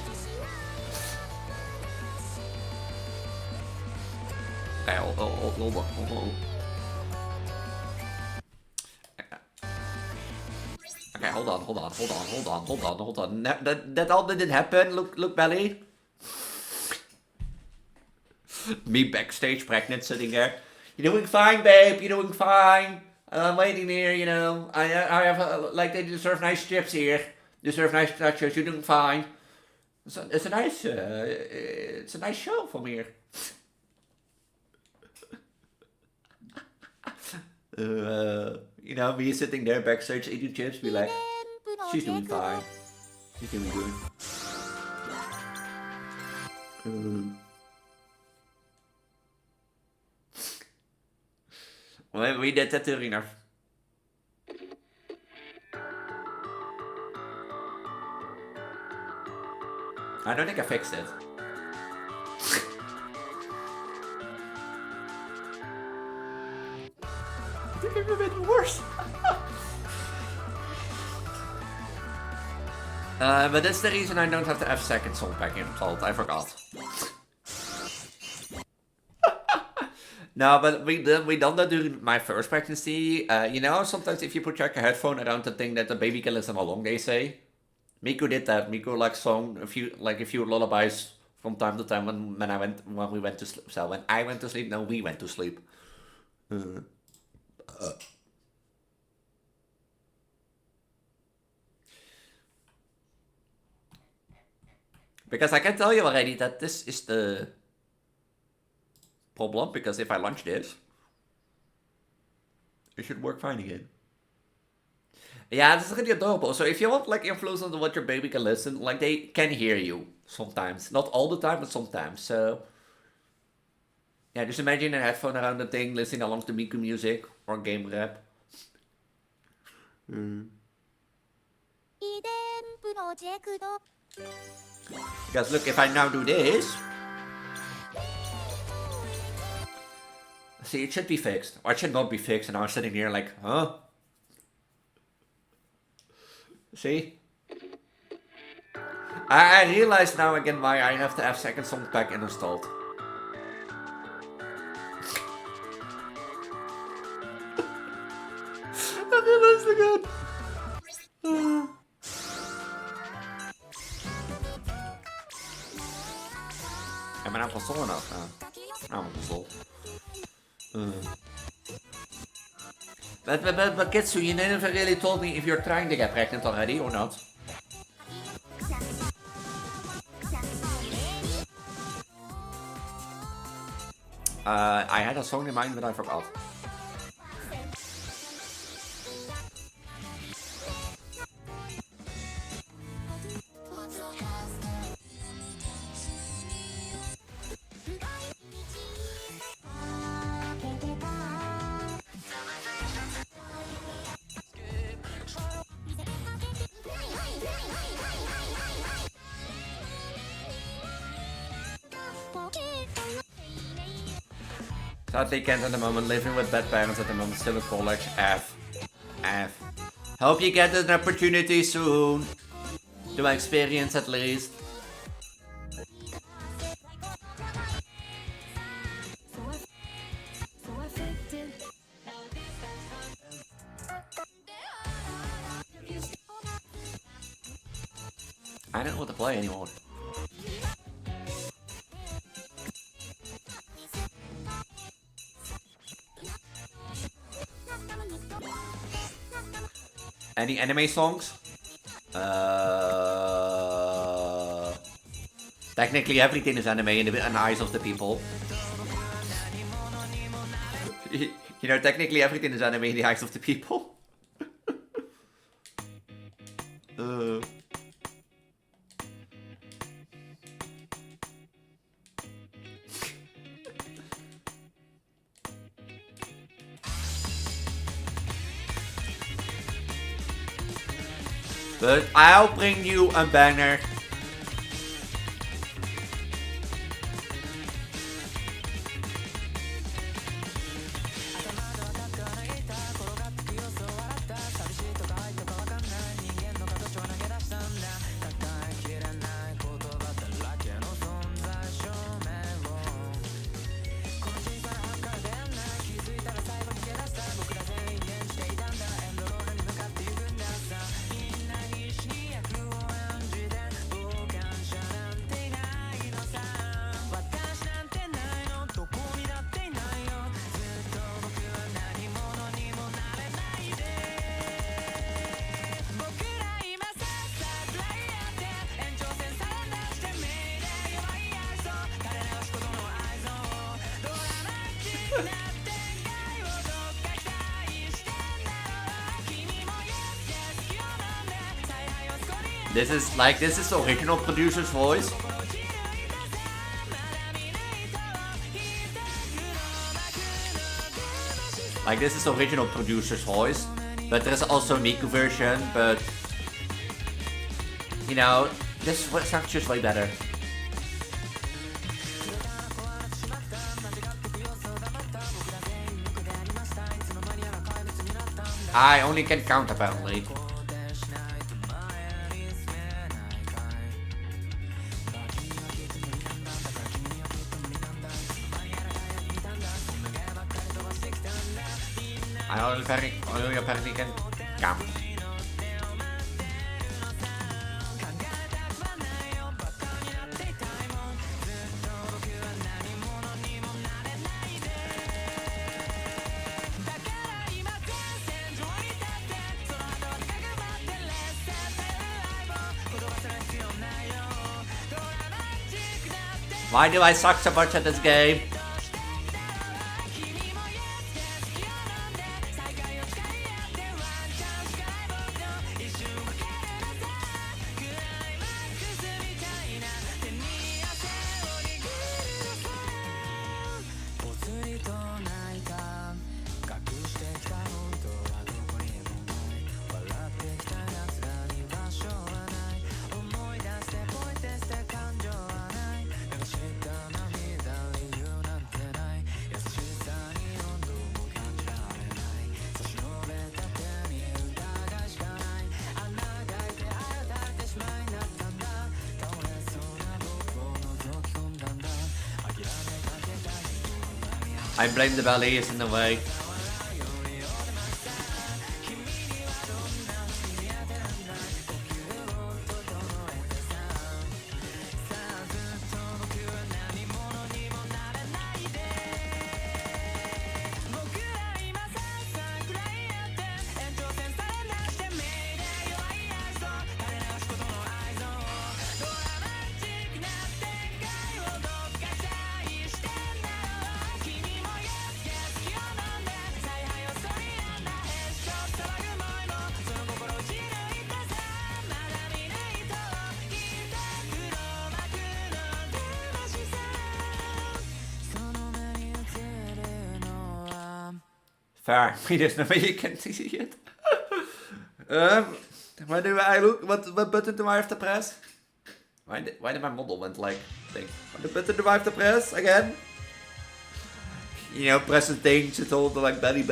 Okay, hold on. Okay, hold on. That all didn't happen. Look, Belly. Me backstage, pregnant, sitting there. You're doing fine, babe. You're doing fine. I'm waiting here. You know, I have like they deserve nice chips here. Deserve nice nachos. You're doing fine. It's a nice show from here. You know, me sitting there backstage eating chips, be like, she's doing fine. She's doing good. Well, we did that to Rina. I don't think I fixed it. I think it made it worse. But that's the reason I don't have the F2 song pack installed. I forgot. No, but we done that during my first pregnancy. You know, sometimes if you put your headphone around the thing that the baby can listen along, they say. Miku did that. Miku like sung a few lullabies from time to time when we went to sleep. So when I went to sleep, no, we went to sleep. Because I can tell you already that this is the problem, because if I launch this, it should work fine again. Yeah, this is really adorable. So if you want like influence on what your baby can listen, like they can hear you sometimes. Not all the time, but sometimes. So yeah, just imagine a headphone around the thing, listening along to Miku music or game rap. Because look, if I now do this, see, it should be fixed. Or it should not be fixed, and I was sitting here like, huh? See? I realize now again why I have the F2 song pack installed. I realized again. Am I not console enough? I'm console. But Kitsu, you never really told me if you're trying to get pregnant already or not. I had a song in mind, but I forgot. Sadly can't at the moment, living with bad parents at the moment, still at college. F. Hope you get an opportunity soon. To my experience at least. I don't know what to play anymore. Any anime songs? Technically everything is anime in the eyes of the people. You know, technically everything is anime in the eyes of the people. But I'll bring you a banger. This is the original producer's voice. Like, this is the original producer's voice. But there's also a Miku version, but... You know, this sounds just way better. I only can count, apparently. I only apparently can count. Why do I suck so much at this game? I blame the ballet is in the way. Fair. There's no way you can see it. Where do I look? What button do I have to press? Why did my model went like thing? What button do I have to press again? You know, press the thing to hold the like belly.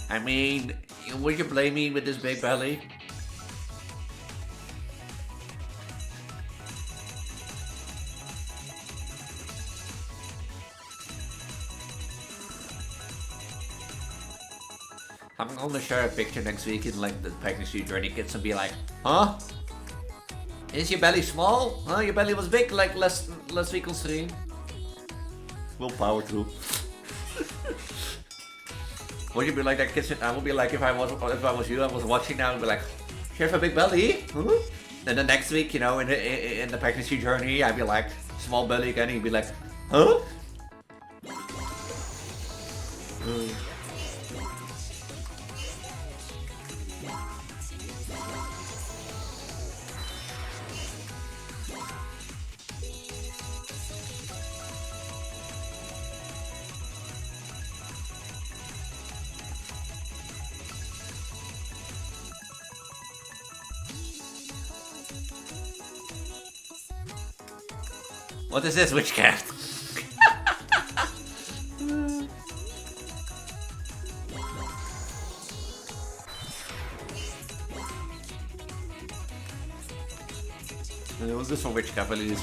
I mean, would you blame me with this big belly? I'm gonna share a picture next week in like the pregnancy journey kids and be like, huh? Is your belly small? Huh? Your belly was big like last week on stream. We'll power through. Would you be like that kids? I would be like if I was you, I was watching now and be like, you have a big belly? Huh? And the next week, you know, in the pregnancy journey, I'd be like, small belly again, and you'd be like, huh? What is this witchcraft? What's this for witchcraft, Elise?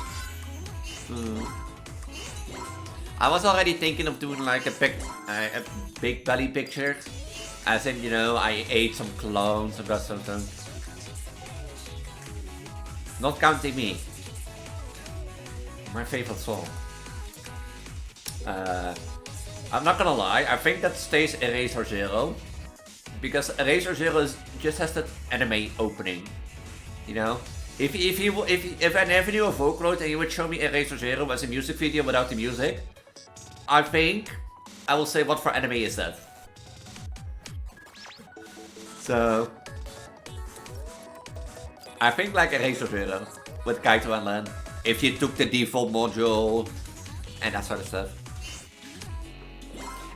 I was already thinking of doing like a big belly picture. As in, you know, I ate some clones and got something. Not counting me. My favorite song. I'm not gonna lie, I think that stays Eraser Zero. Because Eraser Zero just has that anime opening. You know? If I never knew a Vocaloid and you would show me Eraser Zero as a music video without the music, I think I will say, what for anime is that? So I think like Eraser Zero with Kaito and Len. If you took the default module and that sort of stuff.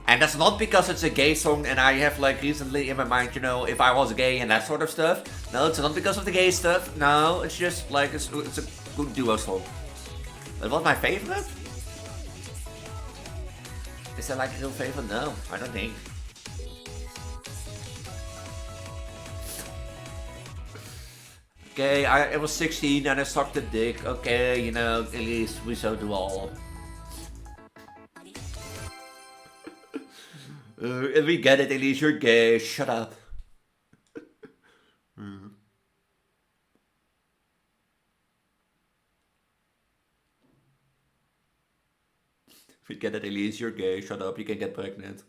And that's not because it's a gay song and I have like recently in my mind, you know, if I was gay and that sort of stuff. No, it's not because of the gay stuff. No, it's just like it's a good duo song. But what's my favorite? Is that like a real favorite? No, I don't think. Okay, I was 16 and I sucked a dick. Okay, you know, Elise, we so do all. And we get it, Elise, you're gay. Shut up. We get it, Elise, you're gay. Shut up, you can get pregnant.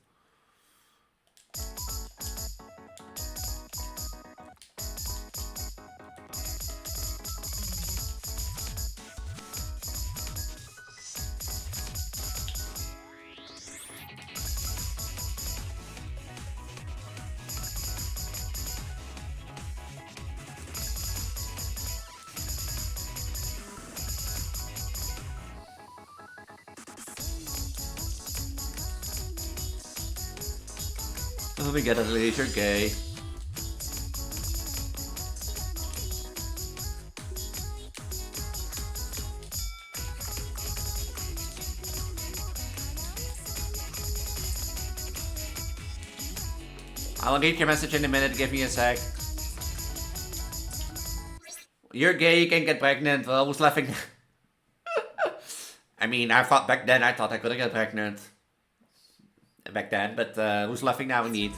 Let me get it, Elise, you're gay. I'll read your message in a minute, give me a sec. You're gay, you can get pregnant. Well, who's laughing? I mean, I thought back then I couldn't get pregnant. Back then, but who's laughing now indeed?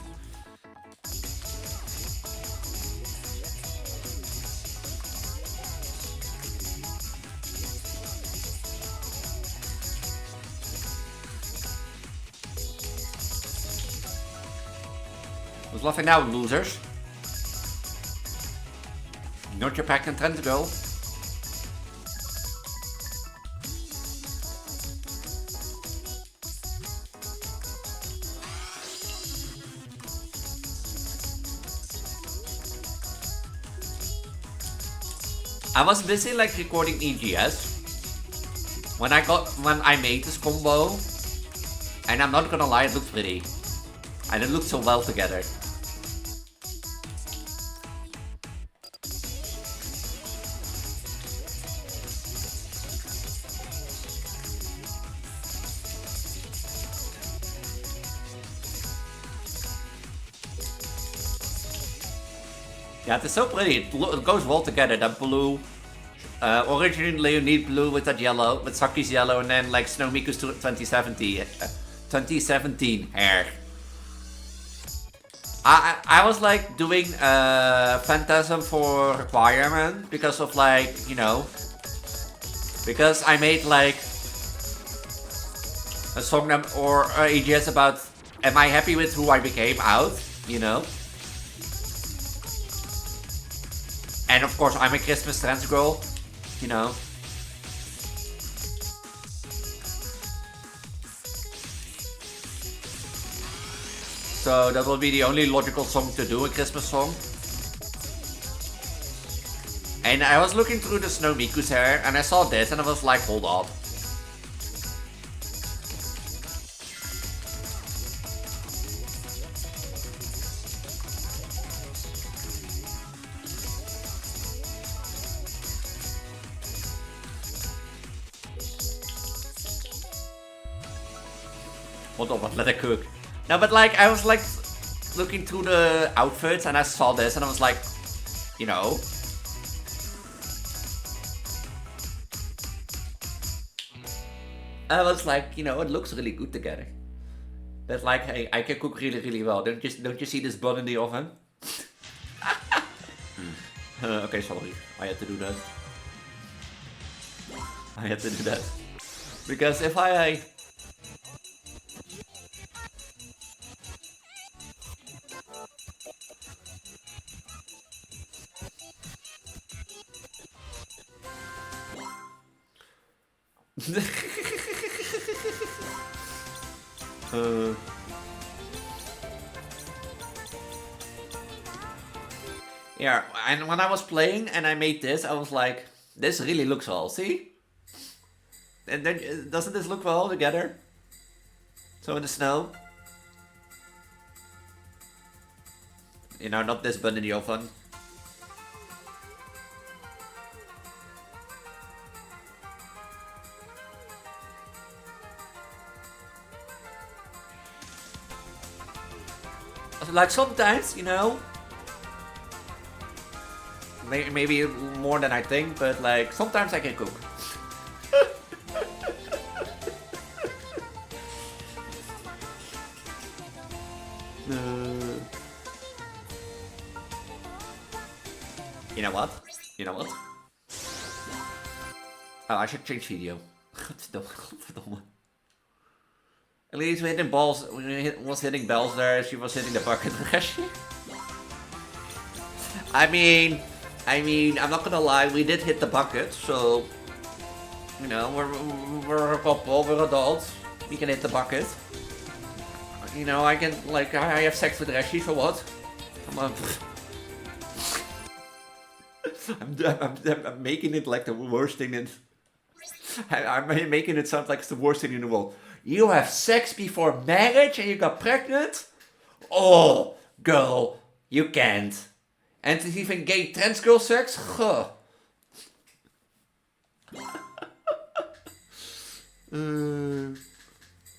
Who's laughing now, losers? Not your pack and trend, girl. I was busy like recording EGS when I made this combo, and I'm not gonna lie, it looked pretty, and it looked so well together. Yeah, it's so pretty. It goes well together. That blue. Originally you need blue with that yellow, with Saki's yellow, and then like Snow Miku's 2017 hair. I was like doing Phantasm for requirement because of like, you know, because I made like a song or EGS about am I happy with who I became out, you know? And of course I'm a Christmas trans girl, you know. So that will be the only logical song to do, a Christmas song. And I was looking through the Snow Miku's hair and I saw this and I was like, hold up. Hold on, let it cook. No, but like, I was like looking through the outfits and I saw this and I was like, you know. I was like, you know, it looks really good together. That's like, hey, I can cook really, really well. Don't you see this bun in the oven? Okay, sorry. I had to do that. I had to do that. Because if I... Yeah, and when I was playing and I made this, I was like, this really looks well, see? And then, doesn't this look well together? So in the snow. You know, not this bun in the oven. Like sometimes, you know, maybe more than I think, but like sometimes I can cook. You know what? You know what? Oh, I should change video. Godverdomme. Elise was hitting balls, was hitting bells there, she was hitting the bucket. I mean, I'm not gonna lie, we did hit the bucket, so, you know, we're a couple, we're adults, we can hit the bucket. You know, I can, like, I have sex with Reshi, so what? Come on. I'm making it like the worst thing in... I'm making it sound like it's the worst thing in the world. You have sex before marriage and you got pregnant? Oh, girl, you can't. And it's even gay trans girl sex? Huh. And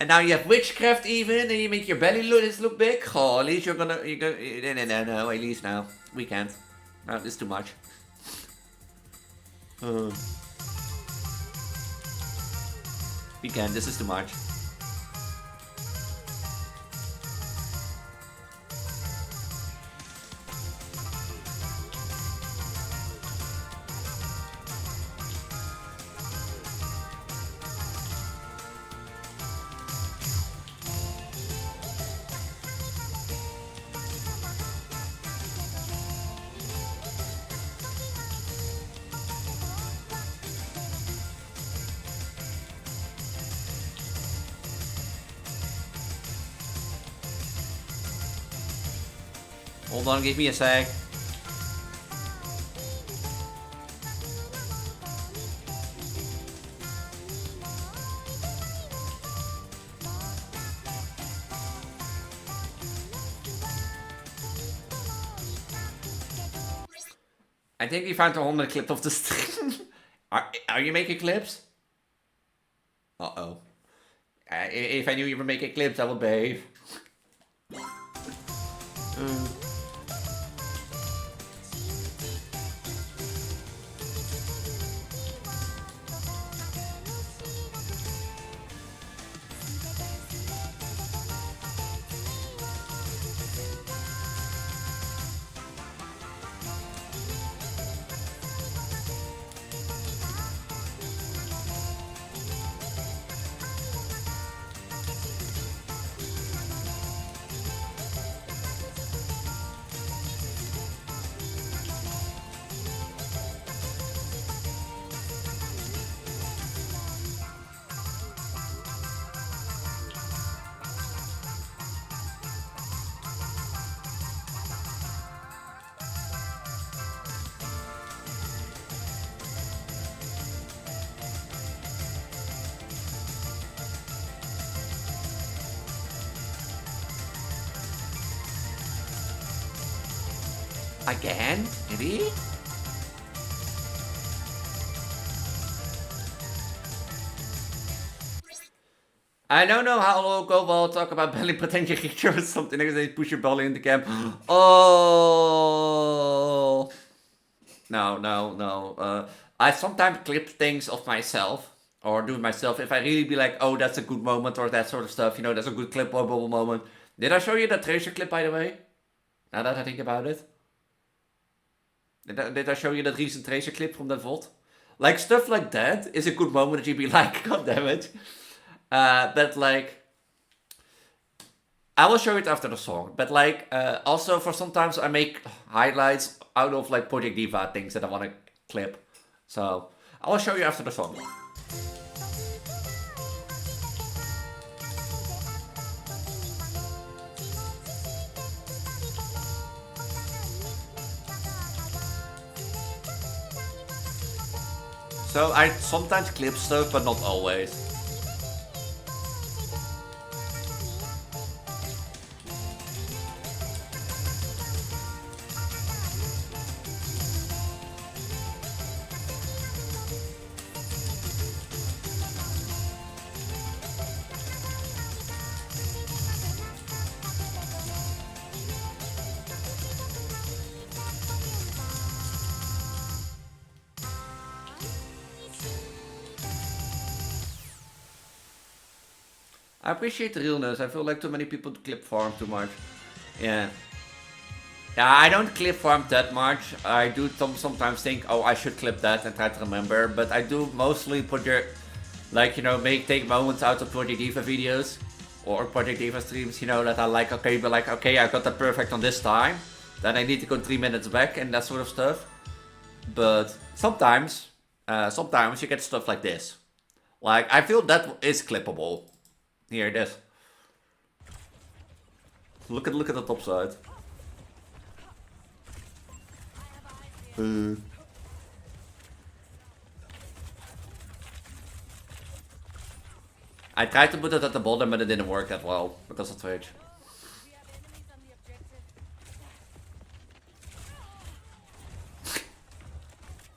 now you have witchcraft even, and you make your belly look big? Oh, at least you're gonna... No, at least now. We can't. No, this is too much. We can't, this is too much. Hold on, give me a sec. I think we found a 100 clip of the stream. Are you making clips? Uh-oh. If I knew you were making clips, I would behave. Again? Maybe? I don't know how long ago we'll talk about belly potential creature or something like that. Push your belly in the camp. Oh. No. I sometimes clip things of myself. Or do it myself. If I really be like, oh, that's a good moment. Or that sort of stuff. You know, that's a good clipable moment. Did I show you that Tracer clip, by the way? Now that I think about it. Did I show you that recent Tracer clip from that VOD? Like, stuff like that is a good moment that you'd be like, god damn it. But like, I will show it after the song. But like, also for sometimes I make highlights out of like Project Diva things that I want to clip. So I will show you after the song. So I sometimes clip stuff, but not always. I appreciate the realness. I feel like too many people clip farm too much. Yeah. Yeah, I don't clip farm that much. I do sometimes think, oh, I should clip that and try to remember. But I do mostly put your, like, you know, take moments out of Project Diva videos or Project Diva streams, you know, that I like, okay, but like, okay, I got that perfect on this time. Then I need to go 3 minutes back and that sort of stuff. But sometimes you get stuff like this. Like, I feel that is clippable. Here it is. Look at the top side. I tried to put it at the bottom, but it didn't work that well because of Twitch.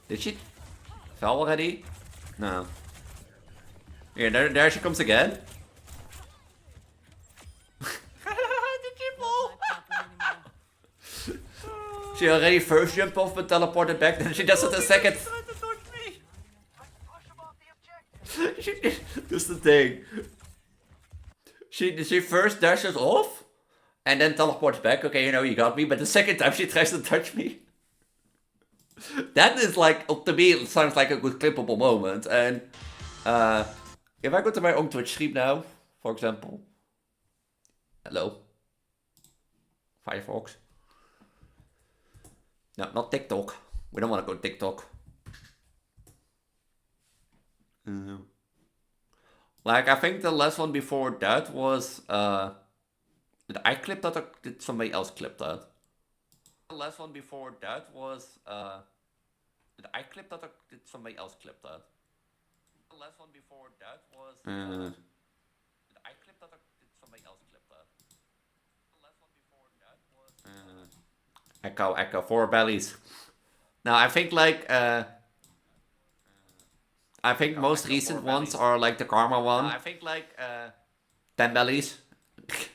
Did she fell already? No. Here, there she comes again. She already first jumped off but teleported back, then she does it a second. That's the thing. She first dashes off and then teleports back. Okay, you know, you got me. But the second time she tries to touch me. That is like, to me, it sounds like a good clippable moment. And if I go to my own Twitch stream now, for example. Hello. Firefox. No, not TikTok. We don't want to go TikTok. Like, I think the last one before that was... did I clip that or did somebody else clip that? The last one before that was... did I clip that or did somebody else clip that? The last one before that was... did I clip that or did somebody else clip that? The last one before that was... Echo, 4 bellies. Now I think like I think most recent ones are like the Karma one. I think like 10 bellies.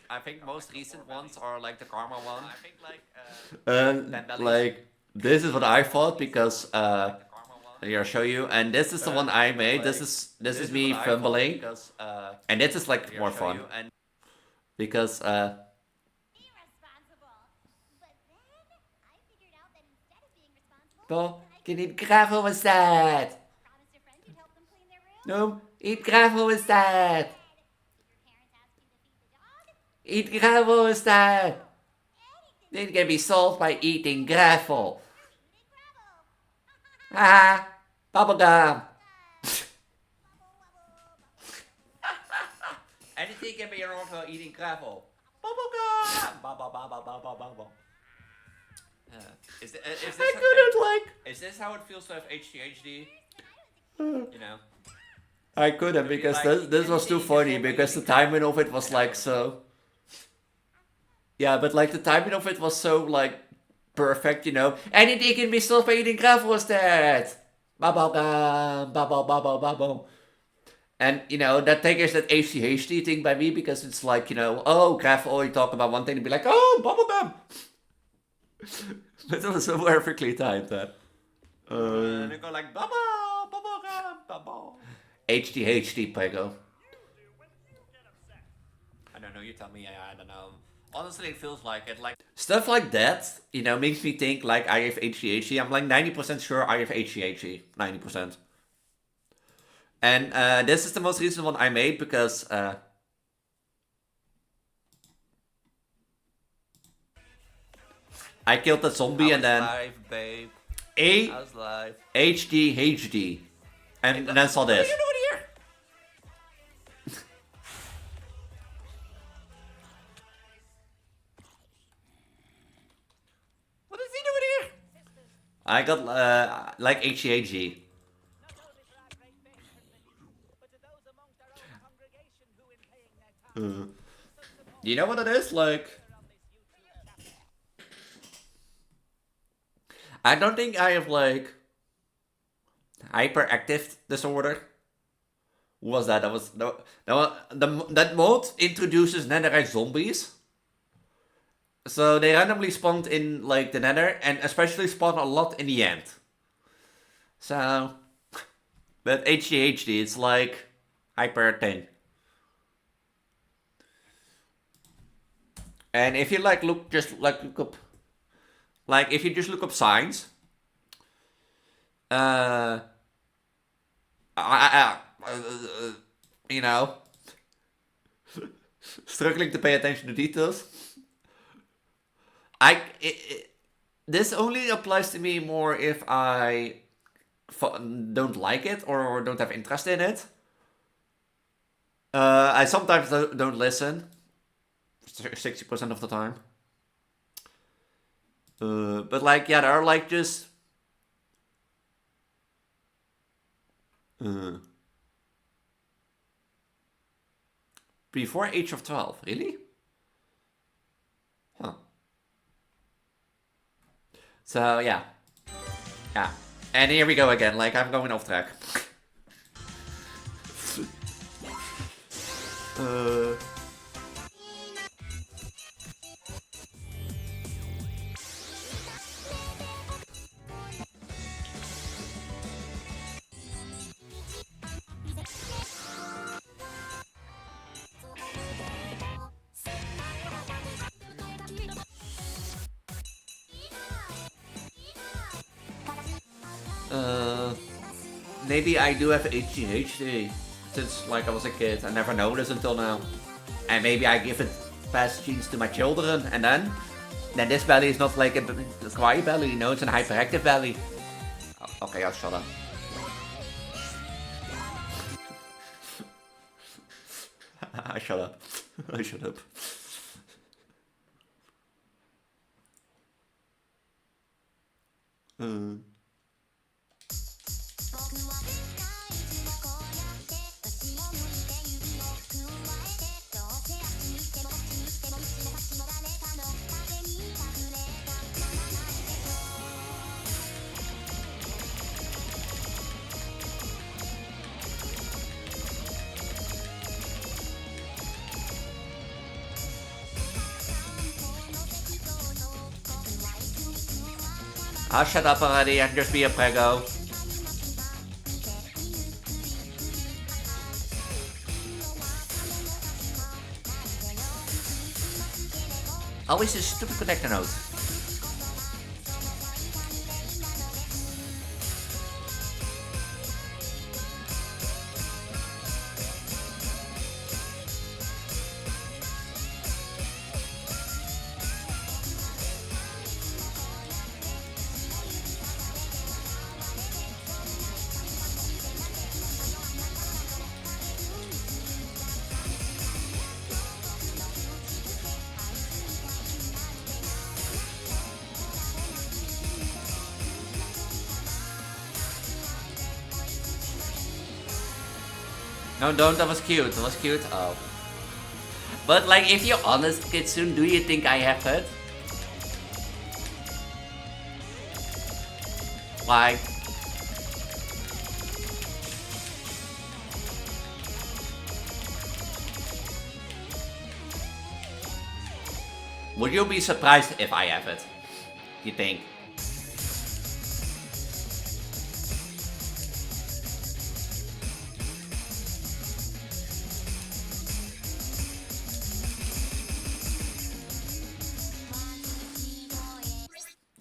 I think most recent ones are like the Karma one. I think like like this is what I thought because here I'll show you, and this is the one I made. This is me fumbling, and this is like more fun because Irresponsible. But then I figured out that instead of being responsible, Can eat gravel instead. promised a friend you'd help them clean their room. No, eat gravel instead. Your parents asked you to feed the dog. Eat gravel instead. Anything Then you can be solved by eating gravel. eating gravel. Ah, bubblegum. Anything can be wrong for eating gravel. Bubblegum. Bubble. Is this how it feels to have HDHD? You know. I couldn't because this was too funny because the timing of it was like so. Yeah, but like the timing of it was so like perfect, you know. Anything can be solved by eating gravel instead. Bubble. And you know that triggers that HDHD thing by me because it's like, you know, oh, gravel, you talk about one thing and be like, oh, bubblegum. But it was so perfectly timed that. And they go like bubblegum. HDHD Pego. I don't know, you tell me, I don't know. Honestly, it feels like it. Like stuff like that, you know, makes me think like I have HDHD. I'm like 90% sure I have HDHD. 90%. And this is the most recent one I made because I killed that zombie and then HDHD. And then saw this. What are you doing here? What is he doing here? I got like HDHD. You know what it is? Like, I don't think I have like hyperactive disorder. Who was that? That was that mode introduces netherite zombies. So they randomly spawned in like the nether and especially spawn a lot in the end. So, but HDHD, it's like hyper thing. And if you like look up, like if you just look up signs, you know, struggling to pay attention to details. This only applies to me more if I don't like it or don't have interest in it. I sometimes don't listen. 60% of the time. But like, yeah, there are like just before age of 12, really? Huh. So yeah. And here we go again, like I'm going off track. Maybe I do have ADHD since like I was a kid. I never noticed until now. And maybe I give it past genes to my children and then this belly is not like a quiet belly, you know, it's an hyperactive belly. Oh, okay, I'll shut up. I shut up. I shut up. I'll shut up already and just be a prego. Always this stupid connector node. No, don't, that was cute, that was cute. Oh. But like, if you're honest, Kitsune, do you think I have it? Like... Would you be surprised if I have it? You think?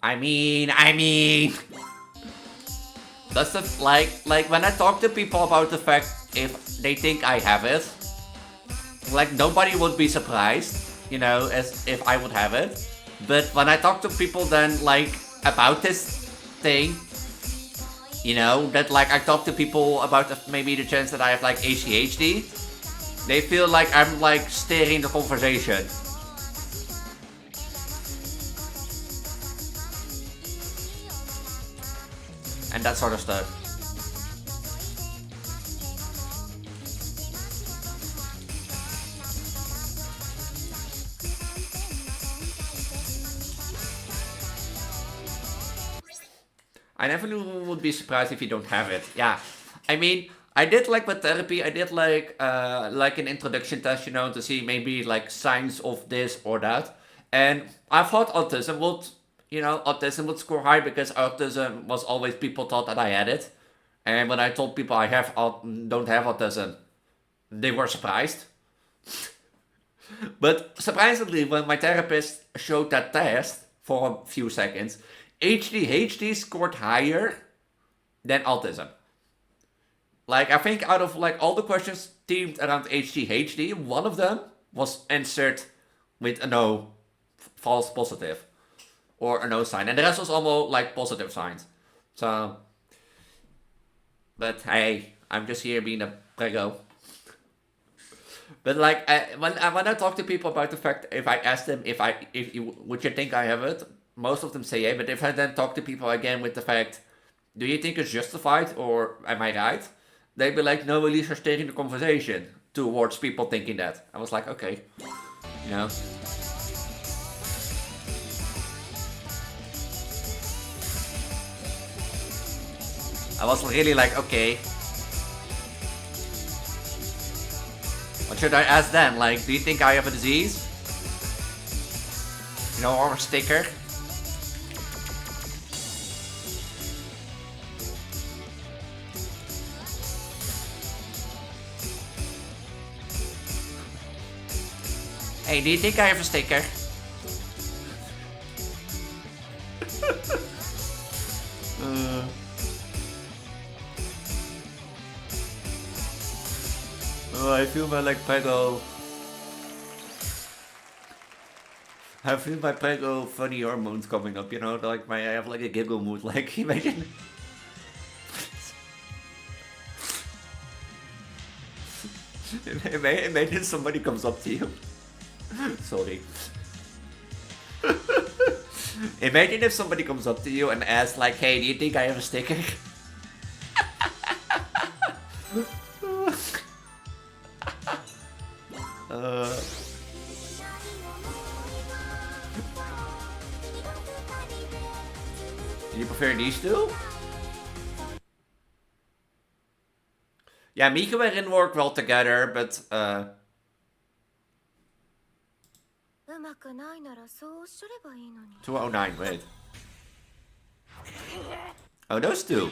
I mean, that's the, like when I talk to people about the fact if they think I have it, like nobody would be surprised, you know, as if I would have it. But when I talk to people then like about this thing, you know, that like I talk to people about maybe the chance that I have like ADHD, they feel like I'm like steering the conversation. And that sort of stuff. I never would be surprised if you don't have it. Yeah, I mean, I did like with therapy, I did like an introduction test, you know, to see maybe like signs of this or that. And I thought autism would, you know, autism would score high because autism was always, people thought that I had it. And when I told people I don't have autism, they were surprised. But surprisingly, when my therapist showed that test for a few seconds, ADHD scored higher than autism. Like, I think out of like all the questions themed around ADHD, one of them was answered with a no, false positive. Or a no sign. And the rest was almost like positive signs. So, but hey, I'm just here being a prego. But like, when I talk to people about the fact, if I ask them would you think I have it, most of them say yeah. But if I then talk to people again with the fact, do you think it's justified or am I right? They'd be like, no, Elise, you're steering the conversation towards people thinking that. I was like, okay, you know. I was really like, okay. What should I ask then? Like, do you think I have a disease? You know, or a sticker? Hey, do you think I have a sticker? Oh, I feel my like prego. I feel my prego funny hormones coming up, you know, like I have like a giggle mood, like imagine. Imagine somebody comes up to you. Sorry. Imagine if somebody comes up to you and asks like, hey, do you think I have a sticker? Do you prefer these two? Yeah, Miko and Rin work well together, but うまくないならそうすればいいのに。 209, wait. Oh, those two.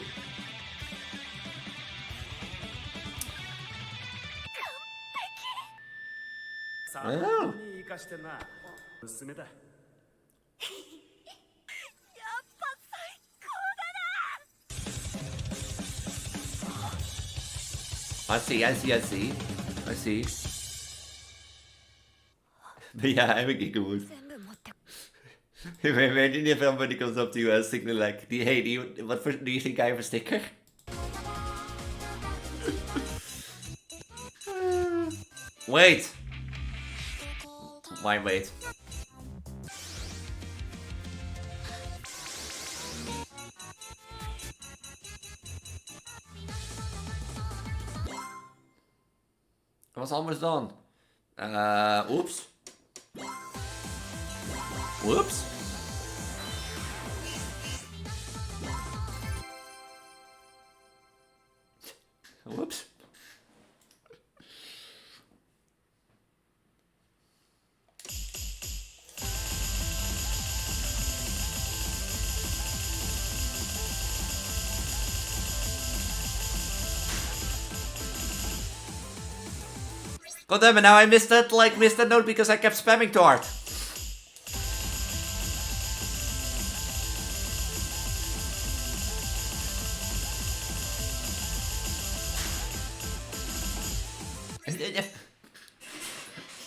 Oh. I see. I see. But yeah, I'm a gigawood. Imagine if somebody comes up to you and signal like, hey, do you think I have a sticker? Wait. Why wait? I was almost done. Oops. Whoops. Whoops. God damn it, now I missed that note because I kept spamming too hard.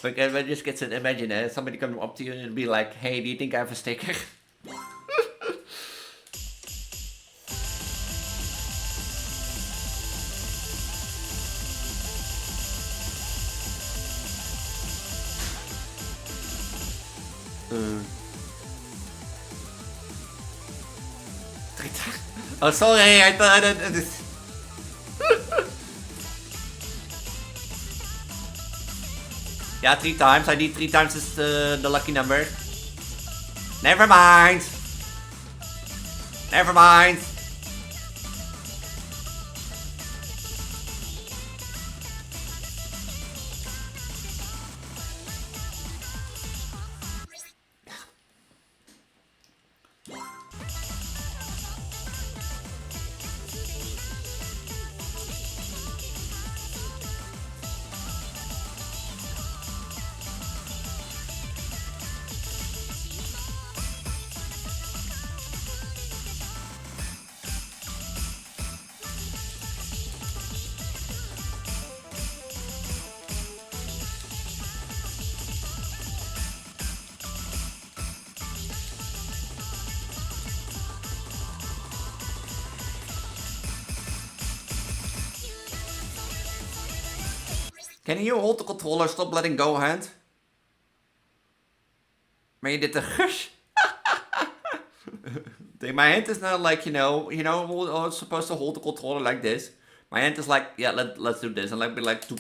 But I just get to imagine somebody come up to you and be like, hey, do you think I have a sticker? Oh, sorry, I thought yeah, 3 times. I need 3 times is the lucky number. Never mind. Never mind. Can you hold the controller? Stop letting go hand. Maar je dit te gush? My hand is not like, it's supposed to hold the controller like this. My hand is like, yeah, let's do this. And like be like, two.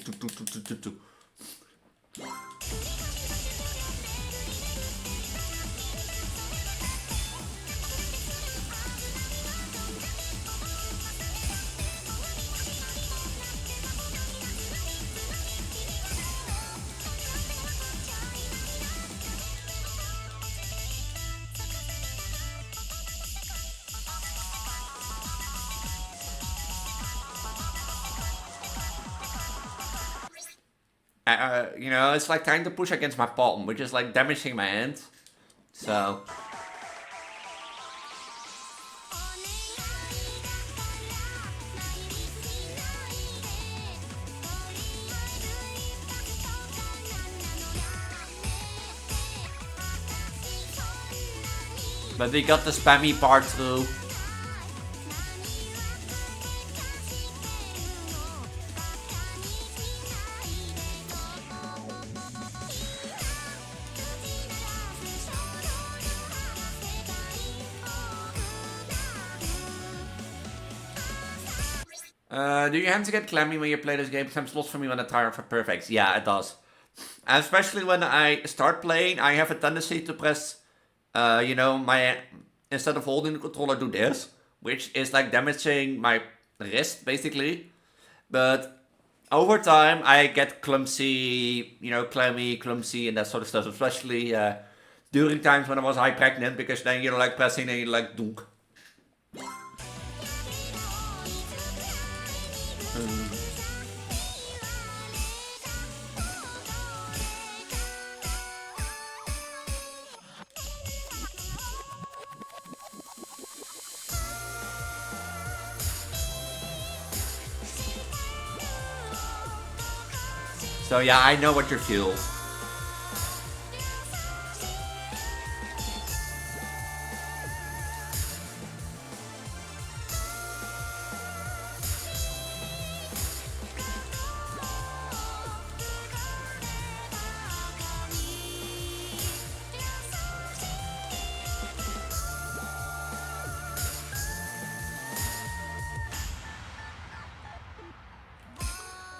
It's like trying to push against my palm, which is like damaging my hand. So. But we got the spammy part through. Do you have to get clammy when you play this game? Sometimes lost for me when I tire for perfects. Yeah, it does. And especially when I start playing, I have a tendency to press, instead of holding the controller, do this, which is like damaging my wrist, basically. But over time, I get clumsy, clammy, clumsy, and that sort of stuff, especially during times when I was high pregnant, because then you're like pressing and you're like, doonk. So yeah, I know what you feel.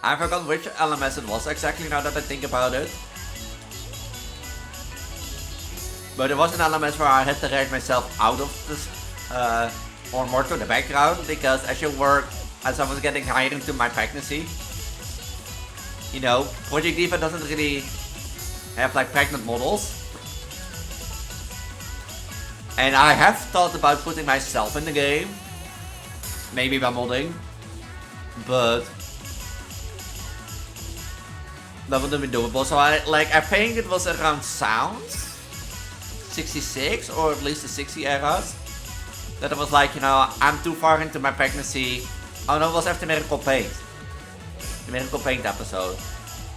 I forgot which LMS it was exactly now that I think about it. But it was an LMS where I had to drag myself out of this, or more to the background, because as I was getting higher into my pregnancy, you know, Project Diva doesn't really have like pregnant models. And I have thought about putting myself in the game, maybe by modding, but that wouldn't be doable. So I think it was around Sounds 66 or at least the 60 eras that I was like, you know, I'm too far into my pregnancy. Oh no, it was after Miracle Paint. The Miracle Paint episode.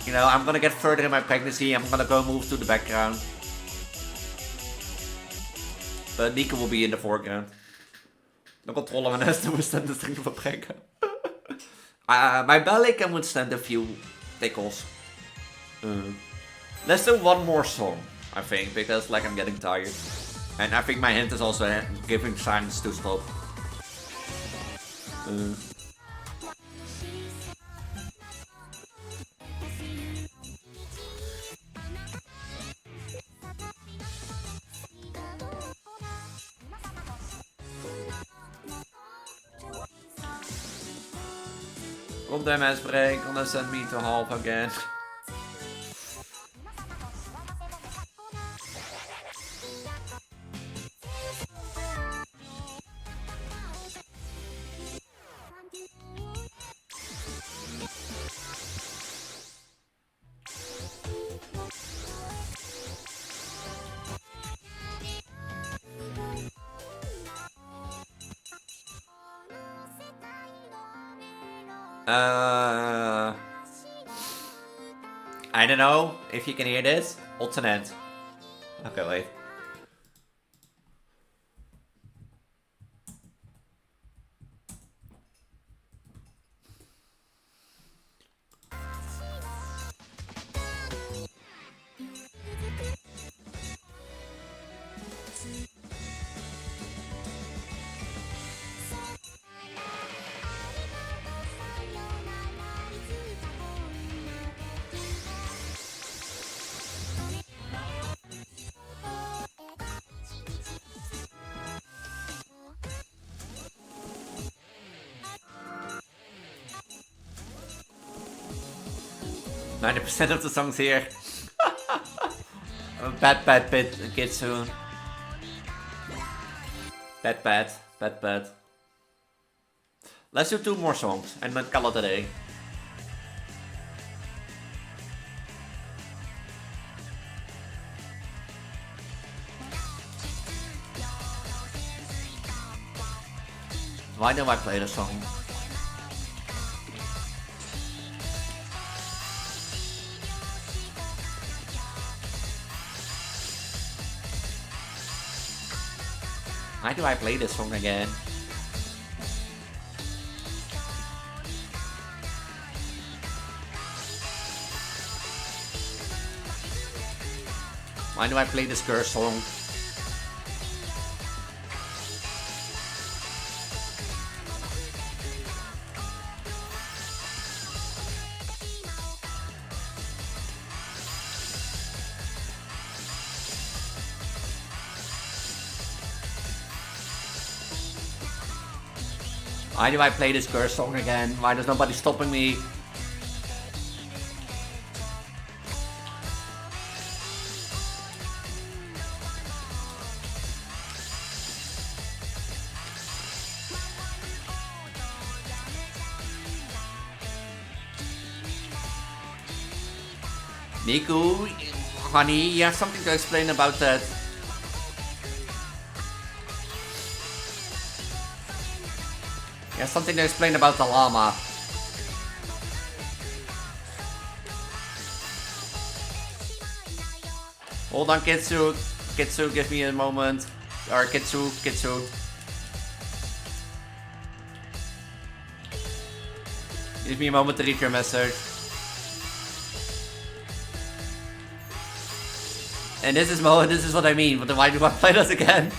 You know, I'm gonna get further in my pregnancy, I'm gonna go move to the background. But Nico will be in the foreground. De controle van Esther withstand the string verbrekken. My belly can withstand a few tickles. Let's do one more song, I think, because like I'm getting tired. And I think my hand is also giving signs to stop. Komt MS break, gonna send me to half again. I don't know if you can hear this. Alternate. Okay, wait. %90 of the songs here. Bad bit get soon. Bad. Let's do 2 more songs and then call it a day. Why do I play the song? Why do I play this song again? Why do I play this girl song? Why do I play this girl song again? Why does nobody stopping me? Nico, honey, you have something to explain about that. You have something to explain about the llama. Hold on, Kitsu. Kitsu, give me a moment. Or Kitsu. Give me a moment to read your message. And this is what I mean, but then why do I play this again?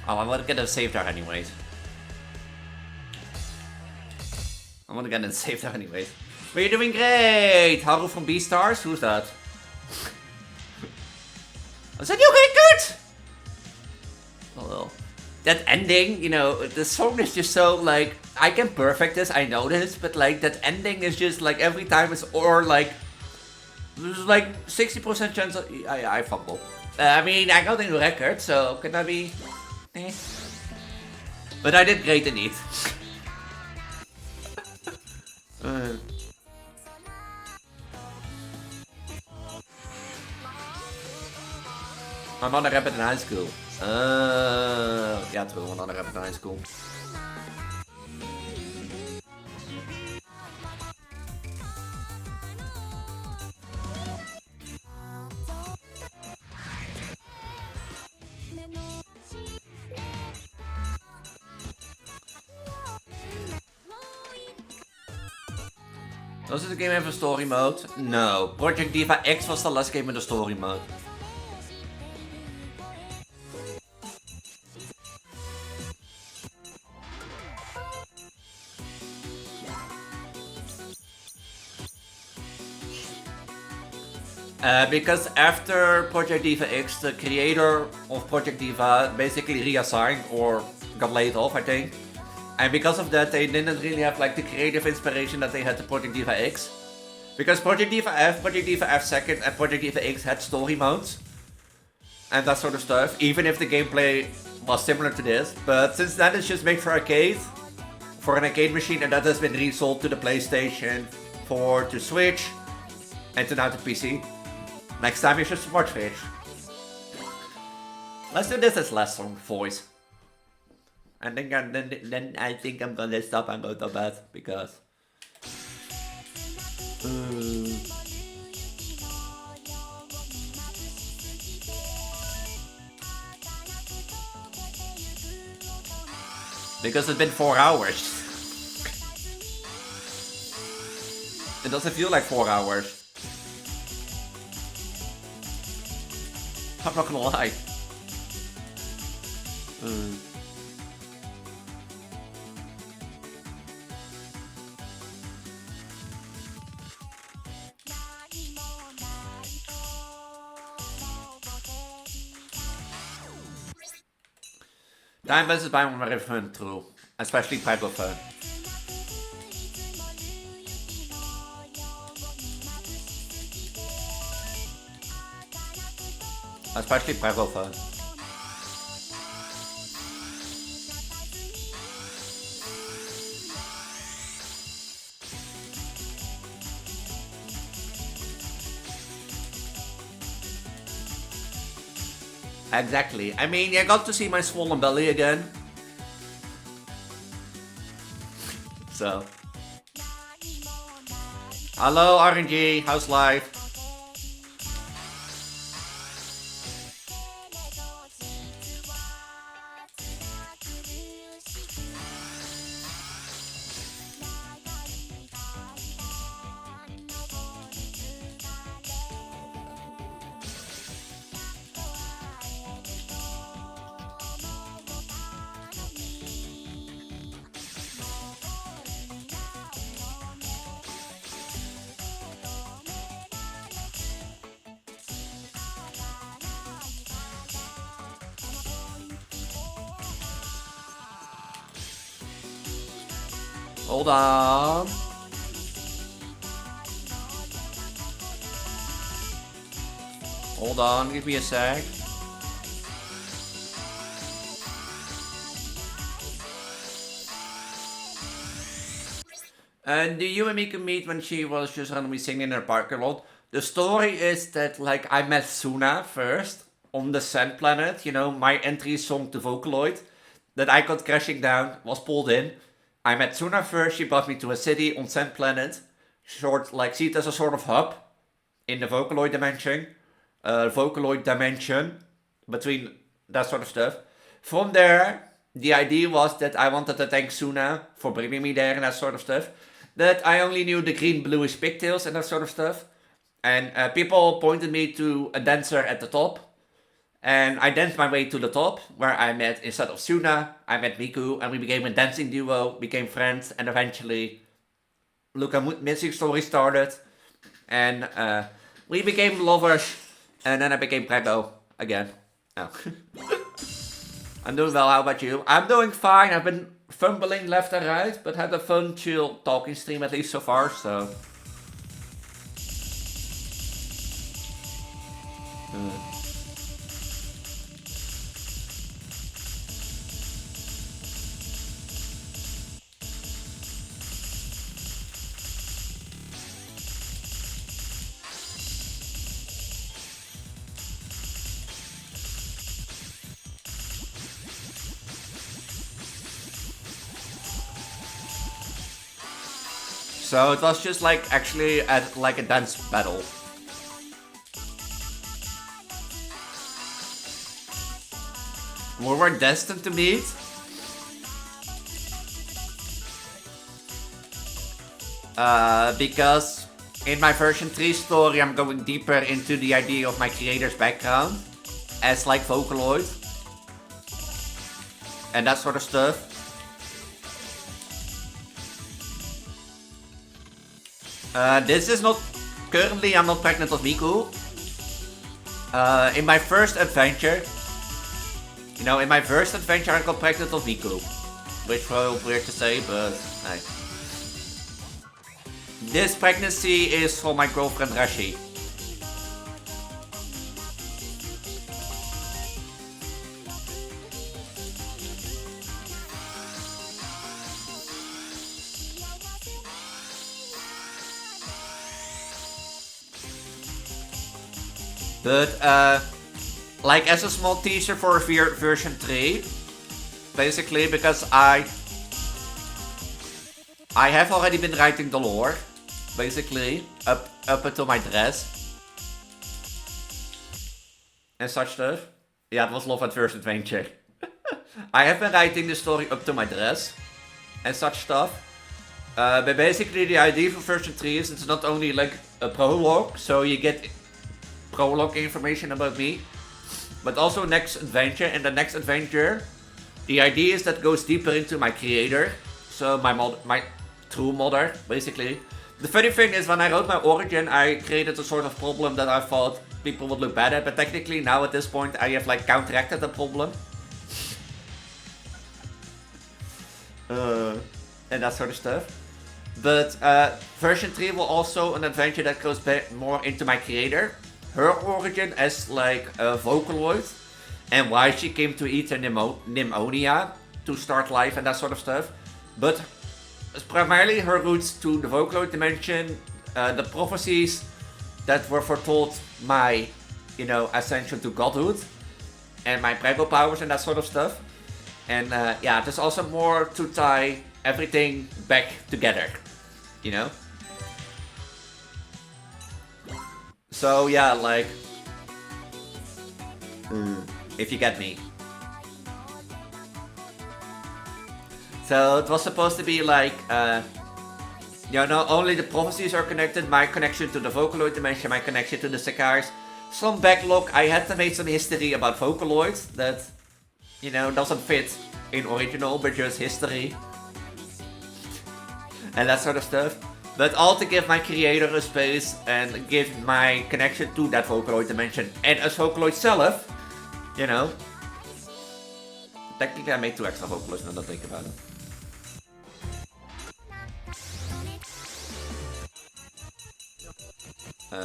Oh, I'm gonna get a save there anyways. But you're doing great! Haru from B-Stars? Who's that? I said, okay, good! Oh, well. That ending, you know, the song is just so, like, I can perfect this, I know this, but, like, that ending is just, like, every time it's, or, like, there's, like, 60% chance of, I fumble. I mean, I got a new record, so can I be... Eh. But I did great indeed. I'm not a rabbit in high school. Yeah, true, I'm not a rabbit in high school. Does this game have a story mode? No. Project Diva X was the last game with a story mode. Because after Project Diva X, the creator of Project Diva basically reassigned or got laid off, I think. And because of that, they didn't really have like the creative inspiration that they had to Project Diva X. Because Project Diva F, Project Diva F Second, and Project Diva X had story modes. And that sort of stuff, even if the gameplay was similar to this. But since that is just made for arcade, for an arcade machine, and that has been resold to the PlayStation 4, to Switch, and to now to PC. Next time you should support Switch. Let's do this as last song voice. And then I think I'm gonna stop and go to bed because it's been 4 hours. It doesn't feel like 4 hours. I'm not gonna lie. Time is by one very fun too, especially Pyro fun. Especially Pyro fun. Exactly. I mean, I got to see my swollen belly again. So. Hello, RNG. How's life? Hold on. Hold on, give me a sec. And the you and me could meet when she was just randomly singing in her parking lot. The story is that, like, I met Suna first on the Sand Planet. You know, my entry song to Vocaloid that I got crashing down was pulled in. I met Suna first. She brought me to a city on Sand Planet. See it as a sort of hub in the Vocaloid dimension. Vocaloid dimension between that sort of stuff. From there, the idea was that I wanted to thank Suna for bringing me there and that sort of stuff. That I only knew the green bluish pigtails and that sort of stuff. And people pointed me to a dancer at the top. And I danced my way to the top, where I met, instead of Suna, I met Miku. And we became a dancing duo, became friends. And eventually, Luca Music Story started. And we became lovers. And then I became Prego again. Oh. I'm doing well, how about you? I'm doing fine. I've been fumbling left and right, but had a fun, chill talking stream at least so far, so. So it was just like actually like a dance battle. We were destined to meet. Because in my version 3 story I'm going deeper into the idea of my creator's background as like Vocaloid and that sort of stuff. This is not, currently I'm not pregnant with Miku. In my first adventure, I got pregnant with Miku. Which was weird to say, but hey. This pregnancy is for my girlfriend Rashi. But, like as a small teaser for version 3, basically because I have already been writing the lore, basically, up until my dress. And such stuff. Yeah, it was Love at First Adventure. I have been writing the story up to my dress, and such stuff. But basically the idea for version 3 is it's not only like a prologue, so you get prologue information about me, but also next adventure. And the next adventure, the idea is that goes deeper into my creator, so my true mother, basically. The funny thing is, when I wrote my origin, I created a sort of problem that I thought people would look bad at, but technically now at this point I have like counteracted the problem. And that sort of stuff. But version 3 will also an adventure that goes more into my creator. Her origin as like a Vocaloid, and why she came to eat a pneumonia to start life and that sort of stuff. But it's primarily her roots to the Vocaloid dimension, the prophecies that were foretold my, ascension to godhood, and my Prego powers and that sort of stuff. And yeah, there's also more to tie everything back together, So yeah, like, if you get me. So it was supposed to be like, not only the prophecies are connected, my connection to the Vocaloid dimension, my connection to the Sakars, some backlog. I had to make some history about Vocaloid that, doesn't fit in original, but just history. And that sort of stuff. But all to give my creator a space and give my connection to that Vocaloid dimension. And as Vocaloid self, Technically I made 2 extra Vocaloids now that I think about it.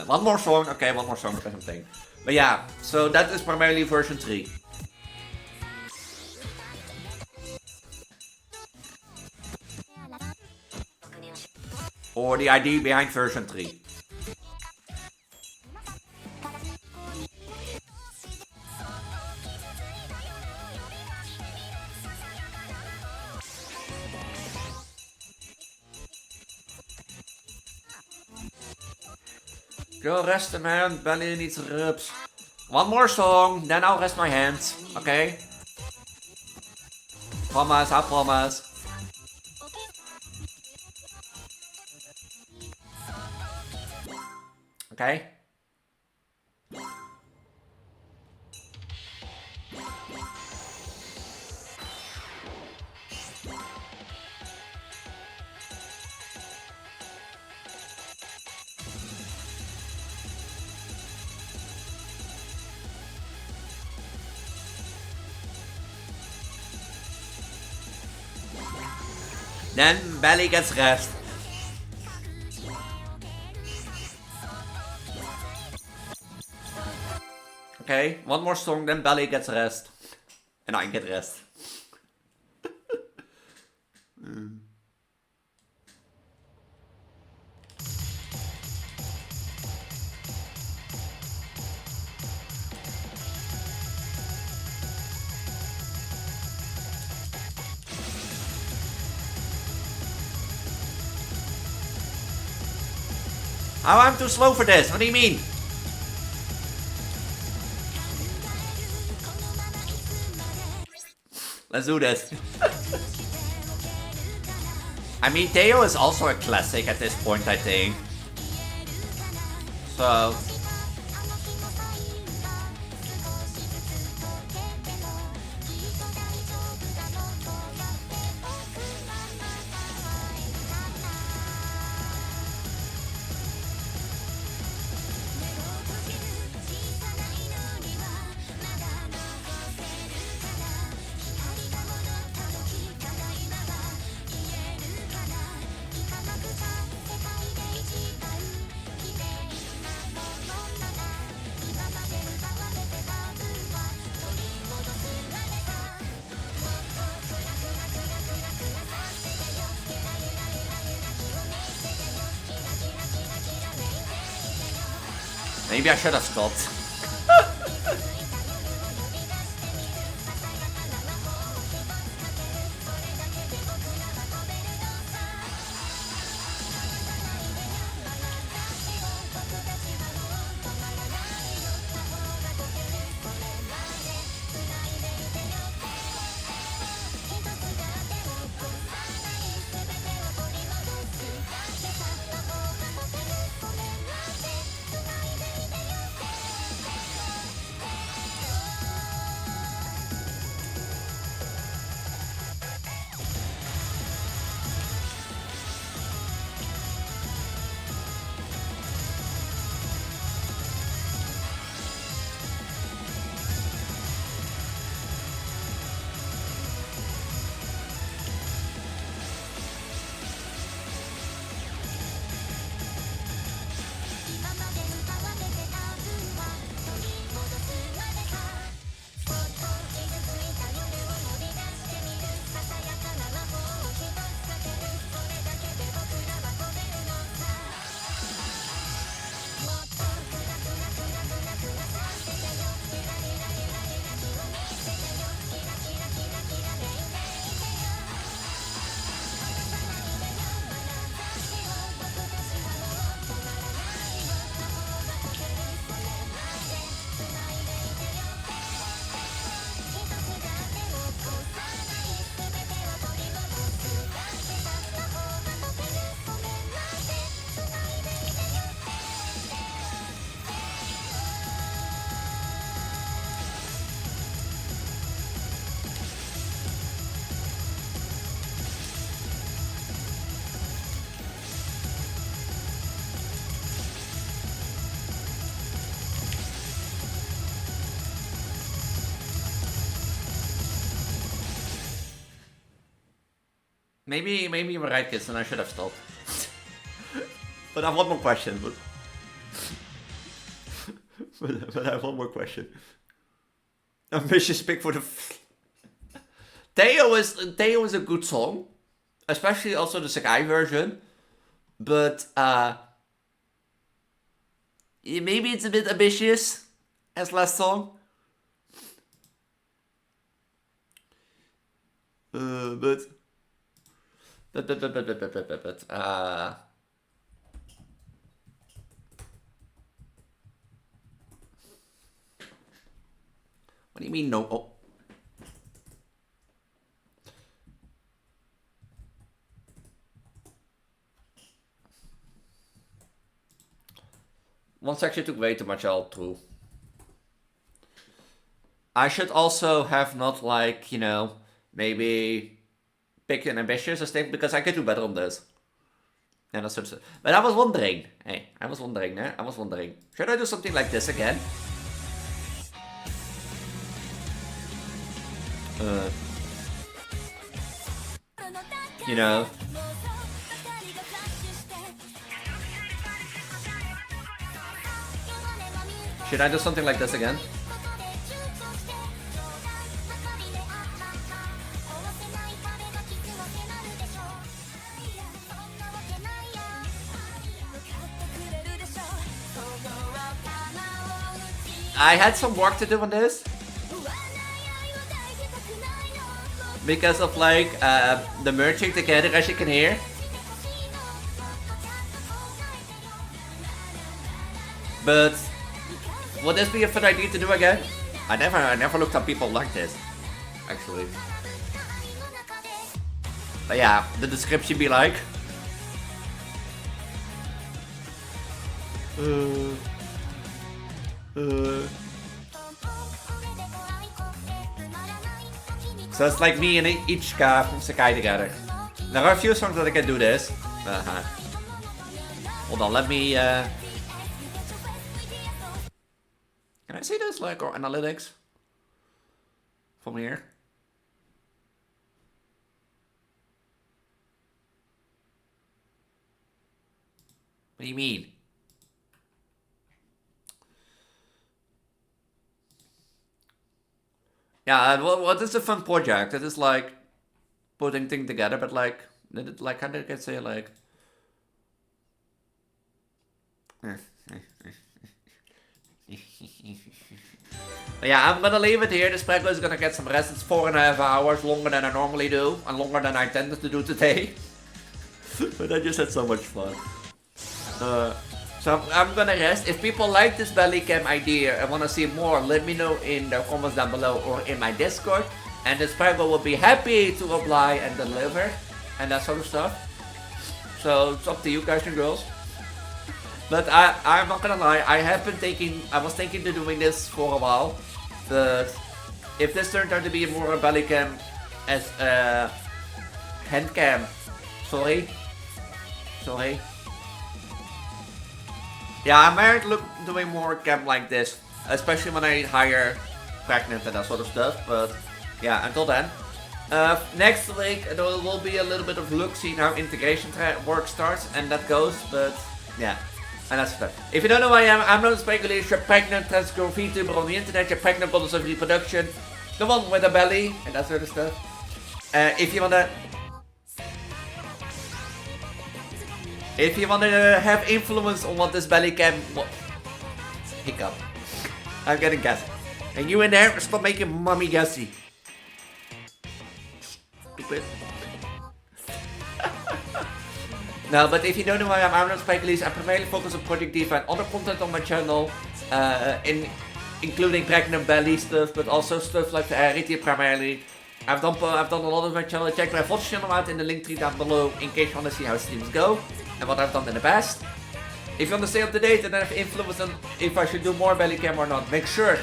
One more song. Okay, one more song because I'm playing. But yeah, so that is primarily version 3. Or the idea behind version 3. Go rest a man, belly needs ribs. One more song, then I'll rest my hands, okay? Promise, I promise. Okay? Then belly gets rest. Okay, one more song, then belly gets rest. And I get rest. Oh, I'm too slow for this. What do you mean? Let's do this. I mean, Teo is also a classic at this point, I think. So... Maybe I should have stopped. Maybe you were right, kids, and I should have stopped. But I have one more question. But But I have one more question. Ambitious pick for the... Theo is a good song. Especially also the Sakai version. But maybe it's a bit ambitious as last song. But what do you mean no? Oh. One section took way too much all through. I should also have not like, you know, maybe pick an ambitious thing because I could do better on this. And that sort of stuff. But I was wondering, I was wondering, should I do something like this again? You know. Should I do something like this again? I had some work to do on this. Because of like the merging together, as you can hear. But would this be a fun idea to do again? I never looked at people like this, actually. But yeah, the description be like. So it's like me and Ichika from Sakai together. There are a few songs that I can do this. Hold on, let me... Can I see this, like, or analytics? From here? What do you mean? Yeah, well, this is a fun project. It is like putting things together, but like, how did I say like? Yeah, I'm gonna leave it here. This prego is gonna get some rest. It's 4.5 hours longer than I normally do, and longer than I intended to do today. But I just had so much fun. So I'm gonna rest. If people like this belly cam idea and wanna see more, let me know in the comments down below or in my Discord. And this prego will be happy to apply and deliver and that sort of stuff. So it's up to you guys and girls. But I'm not gonna lie, I was thinking to doing this for a while. But if this turned out to be more a belly cam as a hand cam, sorry. Yeah, I might look doing more cam like this, especially when I hire pregnant and that sort of stuff. But yeah, until then. Next week there will be a little bit of look, seeing how integration work starts and that goes. But yeah. And that's that. If you don't know who I am, I'm known as Elise, your pregnant trans girl Vtuber on the internet, your pregnant goddess of reproduction, the one with a belly, and that sort of stuff. If you wanna have influence on what this belly cam... Hiccup. I'm getting gassy. And you in there, stop making mommy gassy. Stupid. No, but if you don't know who I am, I'm not Elise. I primarily focus on Project Diva and other content on my channel, including pregnant belly stuff, but also stuff like retail primarily. I've done a lot of my channel. Check my VOD channel out in the link tree down below in case you want to see how streams go and what I've done in the past. If you want to stay up to date and have influence on if I should do more belly cam or not, make sure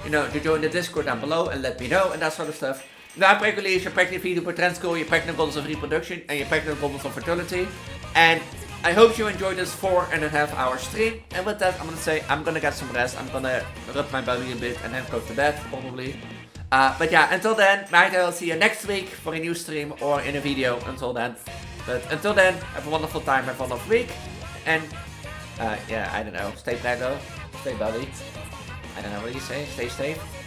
to join the Discord down below and let me know and that sort of stuff. Now, I'm Elise, your pregnant Vtuber trans girl, your pregnant goddess of reproduction, and your pregnant goddess of fertility. And I hope you enjoyed this 4.5 hour stream. And with that, I'm gonna say I'm gonna get some rest. I'm gonna rub my belly a bit and then go to bed probably. But yeah, until then, I'll see you next week for a new stream or in a video. Until then, but until then, have a wonderful time, have a wonderful week, and yeah, I don't know, stay prego, stay belly. I don't know what you say. Stay safe.